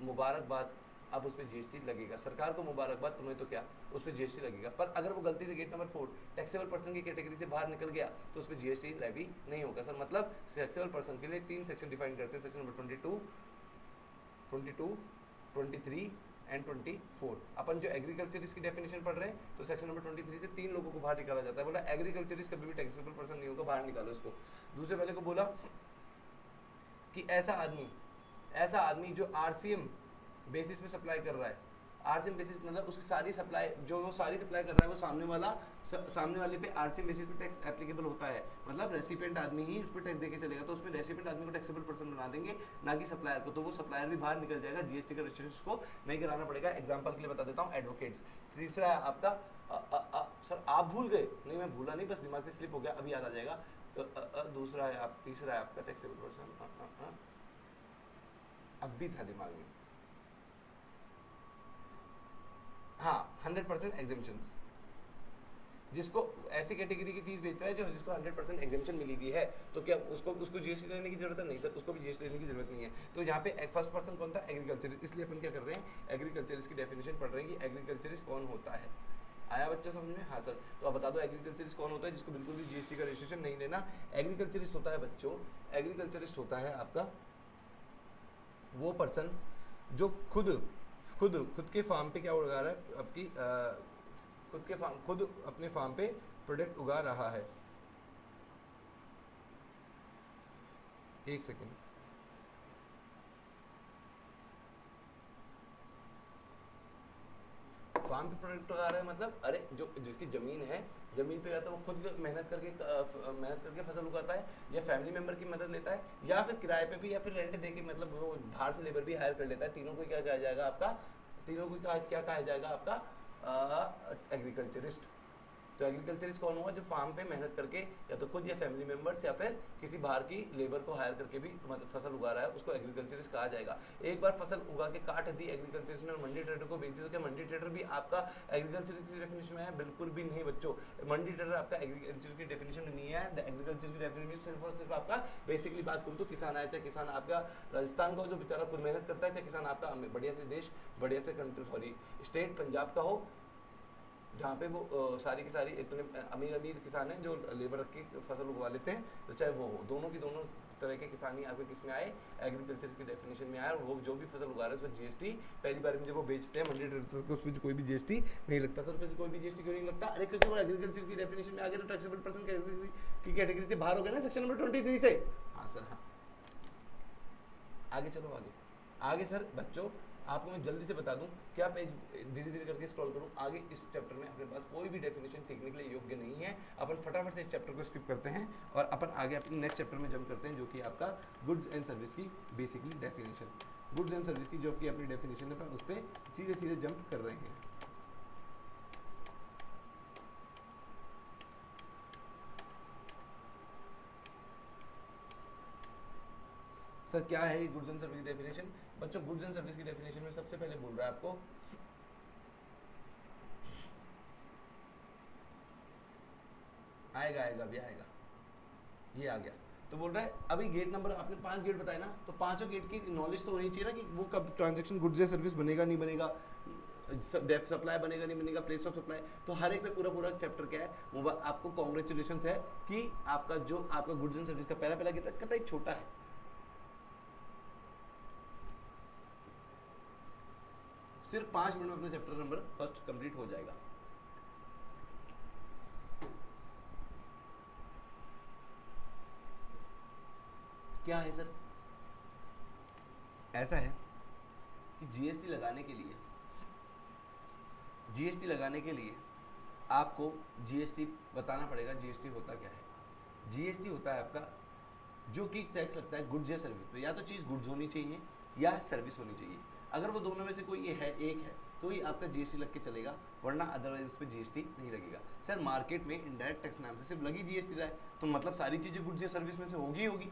मुबारकबाद, अब उस पर जीएसटी लगेगा। सरकार को मुबारकबाद, तुम्हें तो क्या, उस पर जीएसटी लगेगा। पर अगर वो गलती से गेट नंबर 4 टैक्सेबल पर्सन की कैटेगरी से बाहर निकल गया तो उस पर जीएसटी लेवी नहीं होगा। सर मतलब टैक्सेबल पर्सन के लिए 3 सेक्शन डिफाइन करते हैं, सेक्शन नंबर 22, 23 एंड 24। अपन जो एग्रीकल्चरिस्ट की डेफिनेशन पढ़ रहे हैं तो सेक्शन नंबर 23 से 3 लोगों को बाहर निकाला जाता है। बोला एग्रीकल्चरिस्ट कभी भी टैक्सेबल पर्सन नहीं होगा, बाहर निकालो इसको। दूसरे वाले को बोला कि ऐसा आदमी जो आरसीएम बेसिस पे सप्लाई कर रहा है, आरसीएम बेसिस मतलब उसकी सारी सप्लाई जो वो सारी सप्लाई कर रहा है वो सामने वाले पे आरसीएम बेसिस पे टैक्स एप्लीकेबल होता है, मतलब रेसिपिएंट आदमी ही उस पर टैक्स देके चलेगा, तो उसमें रेसिपिएंट आदमी को टैक्सेबल पर्सन बना देंगे, ना कि सप्लायर को। तो वो सप्लायर भी बाहर निकल जाएगा, जीएसटी का रजिस्ट्रेशन को नहीं कराना पड़ेगा। एग्जाम्पल के लिए बता देता हूँ, एडवोकेट्स। तीसरा है आपका सर आप भूल गए? नहीं मैं भूला नहीं, बस दिमाग से स्लिप हो गया, अभी याद आ जाएगा। तो तीसरा है आपका टैक्सेबल पर्सन, अब भी था दिमाग में, हाँ 100% एग्जेम्पशंस। जिसको ऐसी कैटेगरी की चीज़ बेच रहा है जो जिसको 100% एग्जेम्पशन मिली हुई है, तो क्या उसको जीएसटी लेने की जरूरत है? नहीं सर, उसको भी जीएसटी लेने की जरूरत नहीं है। तो यहाँ पे फर्स्ट पर्सन कौन था? एग्रीकल्चरिस्ट। इसलिए अपन क्या कर रहे हैं, एग्रीकल्चरिस्ट की डेफिनेशन पढ़ रहे हैं कि एग्रीकल्चरिस्ट कौन होता है। आया बच्चा समझ में? हाँ सर, तो आप बता दो एग्रीकल्चरिस्ट कौन होता है जिसको बिल्कुल भी जीएसटी का रजिस्ट्रेशन नहीं लेना। एग्रीकल्चरिस्ट होता है बच्चों, एग्रीकल्चरिस्ट होता है आपका वो पर्सन जो खुद के फार्म पे क्या उगा रहा है, आपकी खुद अपने फार्म पे प्रोडक्ट उगा रहा है। एक सेकेंड, फार्म पे प्रोडक्ट उगा रहा है मतलब अरे जो जिसकी ज़मीन है, ज़मीन पे या तो वो खुद मेहनत करके फसल उगाता है, या फैमिली मेम्बर की मदद लेता है, या फिर किराए पे भी, या फिर रेंट दे के, मतलब वो बाहर से लेबर भी हायर कर लेता है। तीनों को क्या कहा जाएगा आपका? क्या कहा जाएगा आपका? एग्रीकल्चरिस्ट। तो एग्रीकल्चरिस्ट कौन हुआ? जो फार्म पे मेहनत करके या तो खुद या फैमिली मेंबर्स या फिर किसी बाहर की लेबर को हायर करके भी फसल उगा रहा है, उसको एग्रीकल्चरिस्ट कहा जाएगा। एक बार फसल उगा के काट दी एग्रीकल्चरिस्ट ने और मंडी ट्रेडर को बेच दी, तो क्या मंडी ट्रेडर भी आपका एग्रीकल्चर की डेफिनेशन में है? बिल्कुल भी नहीं बच्चों, मंडी ट्रेडर आपका एग्रीकल्चर की डेफिनेशन में नहीं है। एग्रीकल्चर की डेफिनेशन सिर्फ और सिर्फ आपका बेसिकली बात करूँ तो किसान आया, चाहे किसान आपका राजस्थान का हो जो बेचारा खुद मेहनत करता है, चाहे किसान आपका बढ़िया से कंट्री स्टेट पंजाब का हो, जहाँ पे वो सारी की सारी इतने अमीर किसान हैं जो लेबर रख के फसल उगवा लेते हैं, तो चाहे वो हो, दोनों की दोनों तरह के किसानी आपके किस में आए, एग्रीकल्चर की डेफिनेशन में आया। और वो जो भी फसल उगा रहे हैं उस पर जीएसटी पहली बार में जब वो बेचते हैं मंडी ट्रेडर्स को, उस पर कोई भी जीएसटी नहीं लगता। सर उस पर कोई भी जीएसटी क्यों नहीं लगता? अरे क्योंकि वो एग्रीकल्चर की डेफिनेशन में आ गया, तो टैक्सेबल पर्सन की कैटेगरी से बाहर हो गया ना सेक्शन नंबर 23 से। हाँ सर हाँ, आगे चलो आगे सर बच्चों आपको मैं जल्दी से बता दूं, क्या पेज धीरे धीरे करके स्क्रॉल करूं आगे। इस चैप्टर में अपने पास कोई भी डेफिनेशन सीखने के लिए योग्य नहीं है। अपन फटाफट से इस चैप्टर को स्किप करते हैं और अपन आगे अपने नेक्स्ट चैप्टर में जंप करते हैं, जो कि आपका गुड्स एंड सर्विस की basically definition. Goods and service की जो आपकी अपनी डेफिनेशन है उस पर सीधे जंप कर रहे हैं। सर क्या है गुड्स एंड सर्विस की डेफिनेशन? बच्चों गुड्स एंड सर्विस की डेफिनेशन में सबसे पहले बोल रहा है आपको आएगा भी आएगा, ये आ गया। तो बोल रहा है अभी गेट नंबर आपने 5 गेट बताए ना, तो पांचों गेट की नॉलेज तो होनी चाहिए ना कि वो कब ट्रांजैक्शन गुड्स या सर्विस बनेगा नहीं बनेगा, डेप्थ सप्लाई बनेगा नहीं बनेगा, प्लेस ऑफ सप्लाई। तो हर एक पे पूरा चैप्टर क्या है वो आपको कॉन्ग्रेचुलेशन है कि आपका जो आपका गुड्स एंड सर्विस का पहला गेट कतई छोटा है। सिर्फ 5 मिनट में अपना चैप्टर नंबर फर्स्ट कंप्लीट हो जाएगा। क्या है सर? ऐसा है कि जीएसटी लगाने के लिए आपको जीएसटी बताना पड़ेगा। जीएसटी होता क्या है? जीएसटी होता है आपका जो कि टैक्स लगता है गुड्स या सर्विस पे। या तो चीज़ गुड्स होनी चाहिए या सर्विस होनी चाहिए। अगर वो दोनों में से कोई ये है एक है तो ही आपका जीएसटी लग के चलेगा, वरना अदरवाइज उस पर जीएसटी नहीं लगेगा। सर मार्केट में इनडायरेक्ट टैक्स नाम से सिर्फ लगी जीएसटी रहा है, तो मतलब सारी चीज़ें गुड्स या सर्विस में से होगी।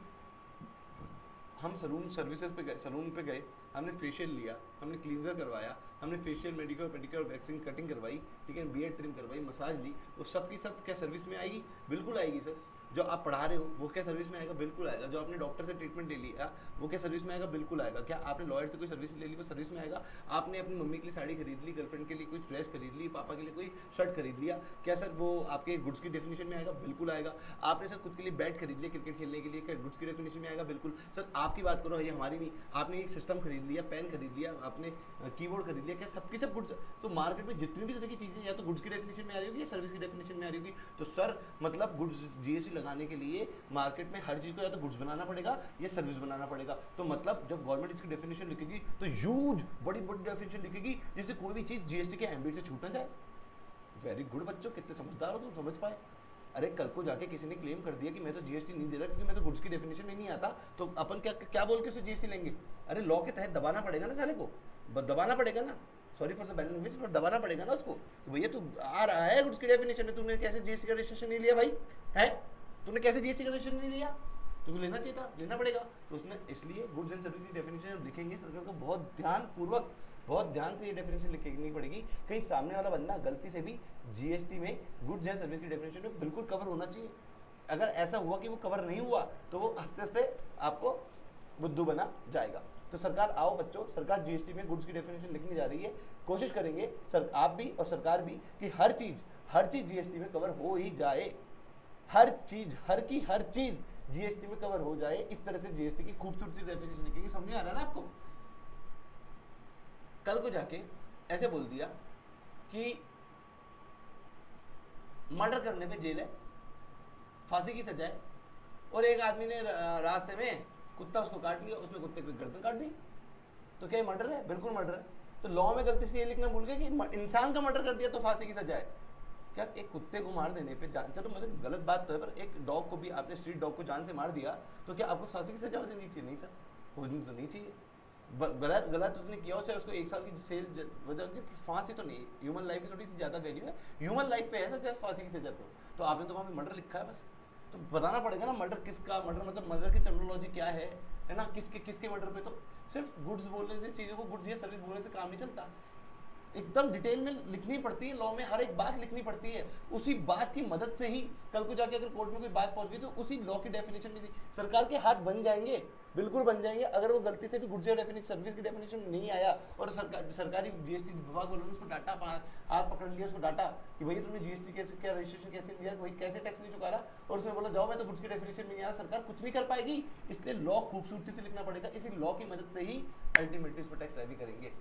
हम सलून पे गए, हमने फेशियल लिया, हमने क्लींजर करवाया, हमने facial manicure pedicure waxing cutting करवाई, ठीक है, बियर्ड ट्रिम करवाई, मसाज ली, वो सब की सब क्या सर्विस में आएगी? बिल्कुल आएगी सर। जो आप पढ़ा रहे हो वो क्या सर्विस में आएगा? बिल्कुल आएगा। जो आपने डॉक्टर से ट्रीटमेंट ले लिया वो क्या सर्विस में आएगा? बिल्कुल आएगा। क्या आपने लॉयर से कोई सर्विस ले ली वो सर्विस में आएगा? आपने अपनी मम्मी के लिए साड़ी खरीद ली, गर्लफ्रेंड के लिए कोई ड्रेस खरीद ली, पापा के लिए कोई शर्ट खरीद लिया, क्या सर वो आपके गुड्स की डेफिनेशन में आएगा? बिल्कुल आएगा। आपने सर खुद के लिए बैट खरीद लिया क्रिकेट खेलने के लिए, क्या गुड्स की डेफिनेशन में आएगा? बिल्कुल। सर आपकी बात करो, ये हमारी नहीं। आपने एक सिस्टम खरीद लिया, पेन खरीद लिया, आपने कीबोर्ड खरीद लिया, क्या सबकी सब गुड्स? तो मार्केट में जितनी भी तरह की चीज़ें या तो गुड्स की डेफिनेशन में आ रही होगी या सर्विस की डेफिनेशन में आ रही होगी। तो सर मतलब गुड्स जीएसटी लगाने के लिए मार्केट में हर चीज़ को या तो गुड्स बनाना पड़ेगा या सर्विस बनाना पड़ेगा। तो मतलब जब गवर्नमेंट इसकी डेफिनेशन लिखेगी तो ह्यूज बड़ी डेफिनेशन लिखेगी जिससे कोई भी चीज़ जीएसटी के एम्बिट से छूट ना जाए। वेरी गुड बच्चों, कितने समझदार हो तुम, समझ पाए। अरे कल को जाके किसी ने क्लेम कर दिया कि मैं तो जीएसटी नहीं दे रहा क्योंकि मैं तो गुड्स की डेफिनेशन में नहीं आता, तो अपन क्या बोल के उसे जीएसटी लेंगे? अरे लॉ के तहत दबाना पड़ेगा ना साले को, दबाना पड़ेगा ना, sorry for the bad language, पर दबाना पड़ेगा ना उसको कि भैया तू आ रहा है गुड्स की डेफिनेशन में, तूने कैसे जीएसटी का रजिस्ट्रेशन नहीं लिया भाई? है तूने कैसे जीएसटी का रजिस्ट्रेशन नहीं लिया? तो लेना चाहिए था, लेना पड़ेगा। तो उसमें इसलिए गुड्स एंड सर्विस की डेफिनेशन जब लिखेंगे सरकार को बहुत ध्यान से ये डेफिनेशन लिखनी पड़ेगी। कहीं सामने वाला बंदा गलती से भी जीएसटी में गुड्स एंड सर्विस की डेफिनेशन में बिल्कुल कवर होना चाहिए। अगर ऐसा हुआ कि वो कवर नहीं हुआ तो वो हंसते हंसते आपको बुद्धू बना जाएगा। तो सरकार आओ बच्चों, सरकार जीएसटी में गुड्स की डेफिनेशन लिखने जा रही है। कोशिश करेंगे सर आप भी और सरकार भी कि हर चीज़ जीएसटी में कवर हो ही जाए। हर चीज़ जीएसटी में कवर हो जाए। इस तरह से जीएसटी की खूबसूरत सी डेफिनेशन लिखेंगे। समझ आ रहा है ना आपको? कल को जाके ऐसे बोल दिया कि मर्डर करने पे जेल है, फांसी की सजा है, और एक आदमी ने रास्ते में कुत्ता उसको काट लिया, उसमें कुत्ते की गर्दन काट दी, तो क्या ये मर्डर है? बिल्कुल मर्डर है। तो लॉ में गलती से ये लिखना भूल गए कि इंसान का मर्डर कर दिया तो फांसी की सजा है। क्या एक कुत्ते को मार देने पे जान, चलो मतलब गलत बात तो है, पर एक डॉग को भी आपने स्ट्रीट डॉग को जान से मार दिया तो क्या आपको फांसी की सजा होनी चाहिए? नहीं सर, होनी तो नहीं चाहिए। गलत उसने किया हो, चाहे उसको 1 साल की जेल वजह, फांसी तो नहीं। ह्यूमन लाइफ की थोड़ी सी ज़्यादा वैल्यू है ह्यूमन लाइफ पे है सर, फांसी की सजा। तो आपने तो वहाँ पे मर्डर लिखा है बस, तो बताना पड़ेगा ना मर्डर किसका, मर्डर मतलब मर्डर की टर्मिनोलॉजी क्या है ना, किसके मर्डर पे। तो सिर्फ गुड्स बोलने से, चीज़ों को गुड्स या सर्विस बोलने से काम नहीं चलता, एकदम डिटेल में लिखनी पड़ती है। लॉ में हर एक बात लिखनी पड़ती है। उसी बात की मदद से ही कल को जाके अगर कोर्ट में कोई बात पहुंच गई तो उसी लॉ की डेफिनेशन में सरकार के हाथ बन जाएंगे। बिल्कुल बन जाएंगे। अगर वो गलती से भी गुड्स या डेफिनेशन सर्विस की डेफिनेशन नहीं आया और सरकारी जीएसटी विभाग वालों ने उसको डाटा हाथ पकड़ लिया, उसको डाटा कि भैया तुमने जीएसटी कैसे क्या रजिस्ट्रेशन कैसे लिया, भाई कैसे टैक्स नहीं चुका रहा, और उसने बोला जाओ मैं तो गुड्स की डेफिनेशन में नहीं आया, सरकार कुछ नहीं कर पाएगी। इसलिए लॉ खूबसूरती से लिखना पड़ेगा, इसी लॉ की मदद से ही अल्टीमेटली इस पर टैक्स लेवी करेंगे।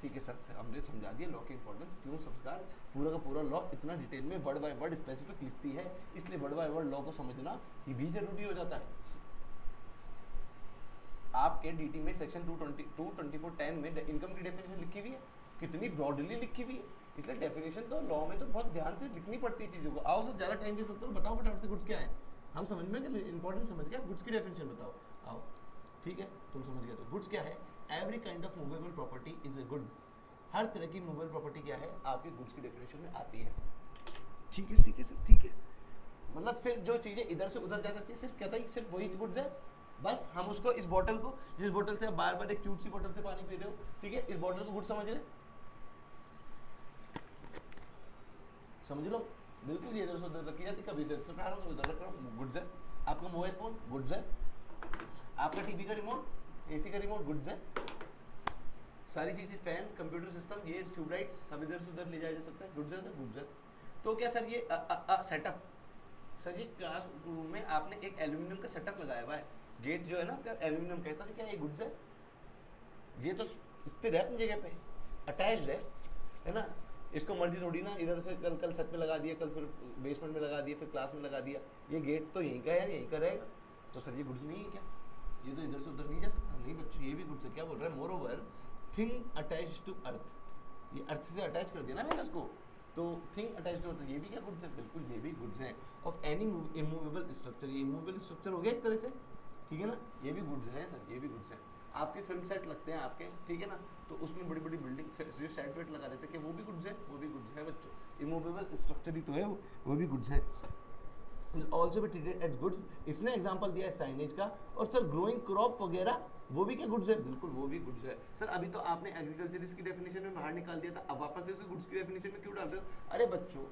ठीक है सर, हमने समझा दिया लॉ की इंपॉर्टेंस, क्यों सरकार पूरा का पूरा लॉ इतना डिटेल में वर्ड बाय वर्ड स्पेसिफिक लिखती है, इसलिए वर्ड बाय वर्ड लॉ को समझना ये भी जरूरी हो जाता है। आपके डीटी में सेक्शन 224(10) में इनकम की डेफिनेशन लिखी हुई है, कितनी ब्रॉडली लिखी हुई है, इसलिए डेफिनेशन तो लॉ में तो बहुत ध्यान से लिखनी पड़ती है चीज़ों को। आओ सर ज़्यादा टाइम वेस्ट मत करो, बताओ फटाफट से गुड्स क्या है, हम समझ में गए, इंपॉर्टेंट समझ गए, गुड्स की डेफिनेशन बताओ। आओ ठीक है, तुम समझ गए तो गुड्स क्या है, every kind of movable property is a good. हर तरह की मूवेबल प्रॉपर्टी क्या है आपकी गुड्स की डेफिनेशन में आती है। ठीक है, ठीक है सर, ठीक है, मतलब सिर्फ जो चीज़ें इधर से उधर जा सकती है, सिर्फ कहता ही सिर्फ वही गुड्स है, बस हम उसको इस बोतल को, जिस बोतल से आप बार बार एक क्यूट सी बोतल से पानी पी रहे हो, ठीक है, इस बोतल को गुड समझ ले, समझ लो, बिल्कुल ये इधर से उधर रखी जाती, कभी इधर से उठा रहा हूँ, उधर रख रहा हूँ, गुड्स है। आपका मोबाइल फोन गुड्स है, आपका टीवी का रिमोट, एसी का रिमोट गुड्स है, सारी चीजें, फैन, कंप्यूटर सिस्टम, ये ट्यूबलाइट्स सब इधर से उधर ले जाया जा सकता है, गुड्स है सर, गुड्स है। तो क्या सर ये सेटअप, सर ये क्लास रूम में आपने एक एल्यूमिनियम का सेटअप लगाया हुआ है, गेट जो है ना आपका एल्यूमिनियम का, सर क्या ये गुड्स है? ये तो स्थिर है अपनी जगह पे, अटैच्ड है ना, इसको मर्जी थोड़ी ना इधर से कल छत पे लगा दिया, कल फिर बेसमेंट में लगा दिया, फिर क्लास में लगा दिया, ये गेट तो यहीं का है, यहीं का रहेगा, तो सर ये गुड्स नहीं है क्या? ये तो इधर से उधर नहीं जा सकता। नहीं बच्चों, ये भी गुड्स है। क्या बोल रहा है? Moreover thing attach to earth, ये अर्थ से अटैच कर दिया ना मैंने उसको, तो थिंग अटैच टू अर्थ, ये भी क्या गुड्स है? बिल्कुल ये भी गुड्स है। ऑफ एनी इमूवेबल स्ट्रक्चर, ये इमूवेबल स्ट्रक्चर हो गया एक तरह से, ठीक है ना, ये भी गुड्स हैं सर, ये भी गुड्स हैं। आपके फिल्म सेट लगते हैं आपके, ठीक है ना, तो उसमें बड़ी बड़ी बिल्डिंग जो सेट वेट लगा देते हैं, कि वो भी गुड्स है, वो भी गुड्स है बच्चों, इमूवेबल स्ट्रक्चर ही तो है वो भी गुड्स है। ऑल्सो भी ट्रीटेड एज गुड्स, इसने एग्जाम्पल दिया है साइनेज का। और सर ग्रोइंग क्रॉप वगैरह वो भी क्या गुड्स है? बिल्कुल वो भी गुड्स है सर। अभी तो आपने एग्रीकल्चर की डेफिनेशन में बाहर निकाल दिया था, अब वापस से उसको गुड्स की डेफिनेशन में क्यों डाल रहे हो? अरे बच्चों,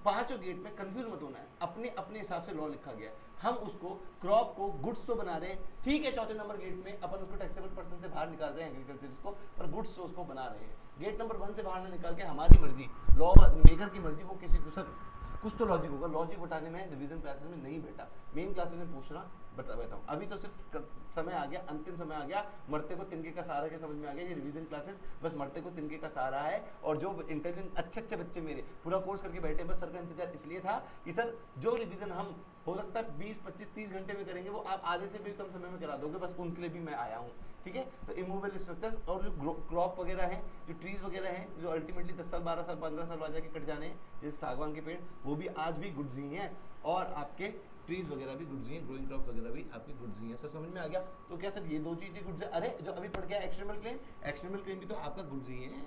पांचों गेट में कंफ्यूज मत होना है, अपने अपने हिसाब से लॉ लिखा गया है, हम उसको क्रॉप को गुड्स तो बना रहे हैं, ठीक है, चौथे नंबर गेट में अपन उसको टैक्सेबल पर्सन से बाहर निकाल रहे हैं एग्रीकल्चर को, पर गुड्स तो उसको बना रहे हैं। गेट नंबर 1 से बाहर ना निकाल के हमारी मर्जी, लॉ मेकर की मर्जी, वो किसी को सर कुछ तो लॉजिक होगा, लॉजिक बताने में रिवीजन क्लासेस में नहीं बैठा, मेन क्लासेस में पूछना बैठा हूँ। अभी तो सिर्फ समय आ गया, अंतिम समय आ गया, मरते को तिनके का सहारा के समझ में आ गया, ये रिवीजन क्लासेस बस मरते को तिनके का सहारा है। और जो इंटेलिजेंट अच्छे बच्चे मेरे पूरा कोर्स करके बैठे, बस सर का इंतजार इसलिए था कि सर जो रिवीजन हम हो सकता है 20, 25, 30 घंटे में करेंगे, वो आप आधे से भी कम समय में करा दोगे, बस उनके लिए भी मैं आया हूँ, ठीक है। तो इमूवेबल स्ट्रक्चर्स और जो क्रॉप वगैरह हैं, जो ट्रीज वगैरह हैं, जो अल्टीमेटली 10 साल 12 साल 15 साल बाद जाके कट जाने हैं, जैसे सागवान के पेड़, वो भी आज भी गुड्स ही हैं, और आपके ट्रीज वगैरह भी गुड्स ही हैं, ग्रोइंग क्रॉप वगैरह भी आपकी गुड्स ही हैं। सर समझ में आ गया? तो क्या सर ये दो चीजें गुड्स है? अरे जो अभी पढ़ गया एक्सटर्नल क्लेम, एक्सटर्नल क्लेम भी तो आपका गुड्स ही है,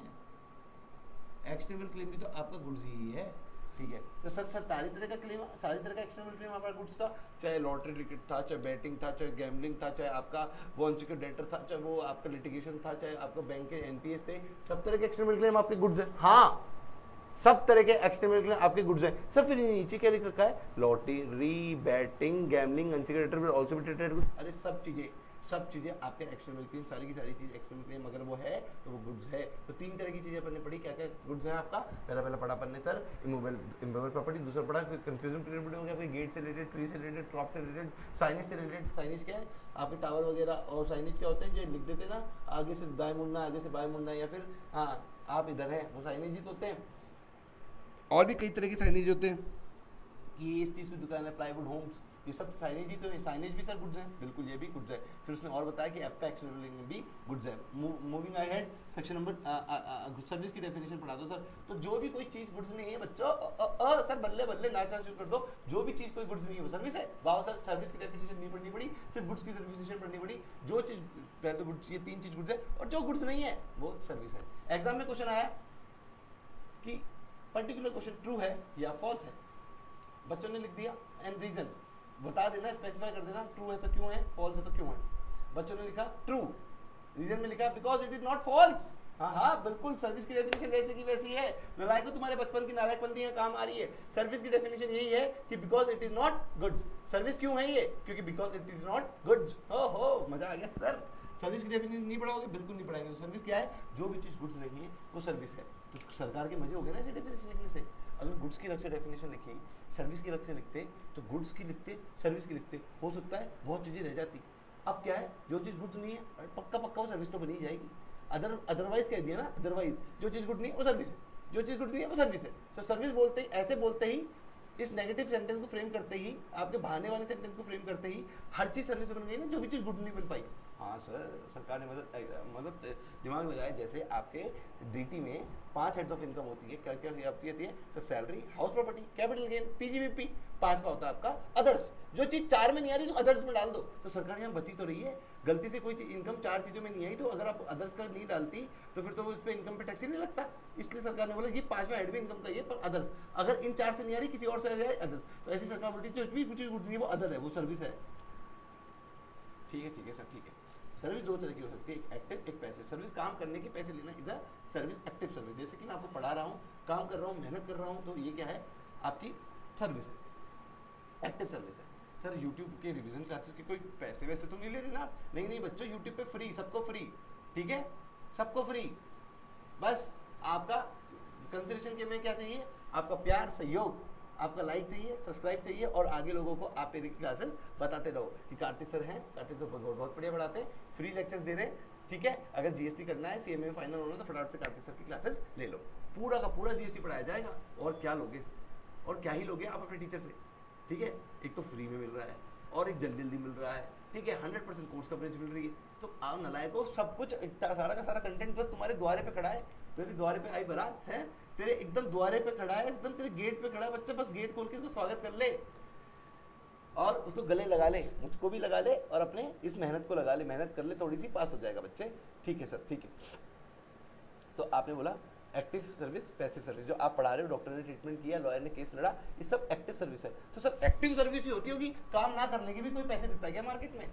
एक्सटर्नल क्लेम भी तो आपका गुड्स ही है, ठीक है। तो सर सारी तरह का क्लेम, सारी तरह का एक्सटर्नल क्लेम आपका गुड्स था, चाहे लॉटरी टिकट था, चाहे बैटिंग था, चाहे गैम्बलिंग था, चाहे आपका वो अनसिक्योर्ड डेटर था, चाहे वो आपका लिटिगेशन था, चाहे आपका बैंक के एनपीएस थे, सब तरह के एक्सटर्नल क्लेम आपके गुड्स है। हाँ, सब तरह के एक्सटर्नल क्लेम आपके गुड्स हैं। सर फिर नीचे क्या लिख रखा है? Lottery, batting, gambling, unsecured debtor will also be treated goods. अरे सब चीजें आपके एक्सटर्नल क्लेम, सारी की सारी चीज एक्सटर्नल क्लेम अगर वो है तो वो गुड्स है। तो 3 तरह की चीजें अपन ने पढ़ी, क्या क्या गुड्स है आपका? पहला पढ़ा अपन ने सर इमूवेबल प्रॉपर्टी, दूसरा पढ़ा कंफ्यूजन क्रिएट हो गया आपके गेट से रिलेटेड, ट्री से रिलेटेड, क्रॉप से रिलेटेड, साइनेज से रिलेटेड। साइनेज क्या है? आपके टावर वगैरह, और साइनेज क्या होते हैं जो लिख देते ना, आगे से दाएं मुड़ना, आगे से बाएं मुड़ना, या फिर हाँ आप इधर हैं, वो साइनेज ही तो होते हैं। और भी कई तरह के साइनेज होते हैं, ये इस चीज़ की दुकान है, प्लाईवुड होम्स, ये सब साइनेज ही तो है। साइनेज भी सर गुड्स हैं, बिल्कुल ये भी गुड्स है। फिर उसने और बताया कि ऐप का एक्सटर्नल भी गुड्स है। Moving ahead, section number service की डेफिनेशन पढ़ा दो सर। तो जो भी कोई चीज़ गुड्स नहीं है बच्चों, सर बल्ले बल्ले नाचना शुरू कर दो, जो भी चीज़ कोई गुड्स नहीं है वो सर्विस है। वाह सर, सर्विस की डेफिनेशन नहीं पढ़नी पड़ी, सिर्फ गुड्स की डेफिनेशन पढ़नी पड़ी। जो चीज़ पहले तो गुड्स, ये 3 चीज़ गुड्स है, और जो गुड्स नहीं है वो सर्विस है। एग्जाम में क्वेश्चन आया कि पर्टिकुलर क्वेश्चन ट्रू है या फॉल्स है, बच्चों ने लिख दिया एंड रीजन बता देना, स्पेसिफाई कर देना, ट्रू है तो क्यों है, फॉल्स है तो क्यों है। बच्चों ने लिखा ट्रू, रीजन में लिखा because it is not false. हाँ हाँ बिल्कुल, सर्विस की डेफिनेशन वैसे की वैसी है। नालायको, तुम्हारे बचपन की नालायकपंती यहाँ काम आ रही है। सर्विस की डेफिनेशन यही है कि because it is not goods. Service क्यों है ये? क्योंकि because it is not goods. हो मजा आ गया सर। सर्विस की डेफिनेशन नहीं पढ़ाओगे? बिल्कुल नहीं पढ़ाएंगे। तो सर्विस क्या है? जो भी चीज़ गुड्स नहीं है वो सर्विस है। तो सरकार के मजे हो गए ना ऐसे डेफिनेशन लिखने से। अगर गुड्स की अलग से डेफिनेशन लिखी, सर्विस की अलग से लिखते, तो गुड्स की लिखते, सर्विस की लिखते, हो सकता है बहुत चीज़ें रह जाती। अब क्या है, जो चीज़ गुड्स नहीं है पक्का पक्का वो सर्विस तो बनी ही जाएगी। अदरवाइज कह दिया ना, अदरवाइज जो चीज़ गुड नहीं है वो सर्विस है, जो चीज़ गुड नहीं है वो सर्विस है। तो सर्विस बोलते ही, ऐसे बोलते ही, इस नेगेटिव सेंटेंस को फ्रेम करते ही, आपके बहाने वाले सेंटेंस को फ्रेम करते ही हर चीज़ सर्विस बन गई ना, जो भी चीज़ गुड नहीं बन पाई। हाँ सर, सरकार ने मतलब दिमाग लगाया। जैसे आपके डीटी में 5 हेड्स ऑफ इनकम होती है, क्या क्या होती है? Sir salary, house property, capital gain, PGBP. 5वां होता है आपका अदर्स। जो चीज़ 4 में नहीं आ रही उसको अदर्स में डाल दो। तो सरकार यहाँ बची तो रही है। गलती से कोई इनकम 4 चीज़ों में नहीं आई, तो अगर आप अदर्स का नहीं डालती तो फिर तो वो इस पर इनकम पे टैक्स ही नहीं लगता। इसलिए सरकार ने बोला ये 5वां हेड भी इनकम का ही है, पर अदर्स। अगर इन 4 से नहीं आ रही, किसी और से आ जाए अदर्स, तो ऐसी सरकार बोलती है जो भी कुछ गुड नहीं है वो अदर है, वो सर्विस है। ठीक है सर, ठीक है। सर्विस 2 तरह की हो सकती है, एक एक्टिव, एक पैसिव। सर्विस काम करने के पैसे लेना is a service. Active service, जैसे कि मैं आपको पढ़ा रहा हूँ, काम कर रहा हूँ, मेहनत कर रहा हूँ, तो ये क्या है? आपकी सर्विस है, एक्टिव सर्विस है। सर यूट्यूब के रिवीजन क्लासेस के कोई पैसे वैसे तो नहीं ले रहे ना? नहीं बच्चों, यूट्यूब पे फ्री, सबको फ्री। ठीक है, सबको फ्री। बस आपका कंसिडरेशन के में क्या चाहिए? आपका प्यार, सहयोग, आपका लाइक चाहिए, सब्सक्राइब चाहिए, और आगे लोगों को आप मेरी क्लासेस बताते रहो कि कार्तिक सर हैं, कार्तिक सर बहुत बढ़िया पढ़ाते हैं, फ्री लेक्चर्स दे रहे हैं। ठीक है, अगर जीएसटी करना है, सीएमए में फाइनल होना है, तो फटाफट से कार्तिक सर की क्लासेस ले लो। पूरा का पूरा जीएसटी पढ़ाया जाएगा। और क्या लोगे? और क्या ही लोगे आप अपने टीचर से? ठीक है, एक तो फ्री में मिल रहा है और एक जल्दी जल्दी मिल रहा है। ठीक है, 100% कोर्स कवरेज मिल रही है। तो आओ नलायको, सब कुछ सारा का सारा कंटेंट बस तुम्हारे द्वारे पे खड़ा है। तेरे द्वारे पे आई बारात है, तेरे एकदम द्वारे पे खड़ा है, एकदम तेरे गेट पे खड़ा है। बच्चा बस गेट खोल के इसको स्वागत कर ले और उसको गले लगा ले, मुझको भी लगा ले, और अपने इस मेहनत को लगा ले। मेहनत कर ले थोड़ी सी, पास हो जाएगा बच्चे। ठीक है सर, ठीक है। तो आपने बोला एक्टिव सर्विस, पैसिव सर्विस। जो आप पढ़ा रहे हो, डॉक्टर ने ट्रीटमेंट किया, लॉयर ने केस लड़ा, ये सब एक्टिव सर्विस है। तो सर एक्टिव सर्विस ही होती होगी, काम ना करने के भी कोई पैसे देता है क्या मार्केट में?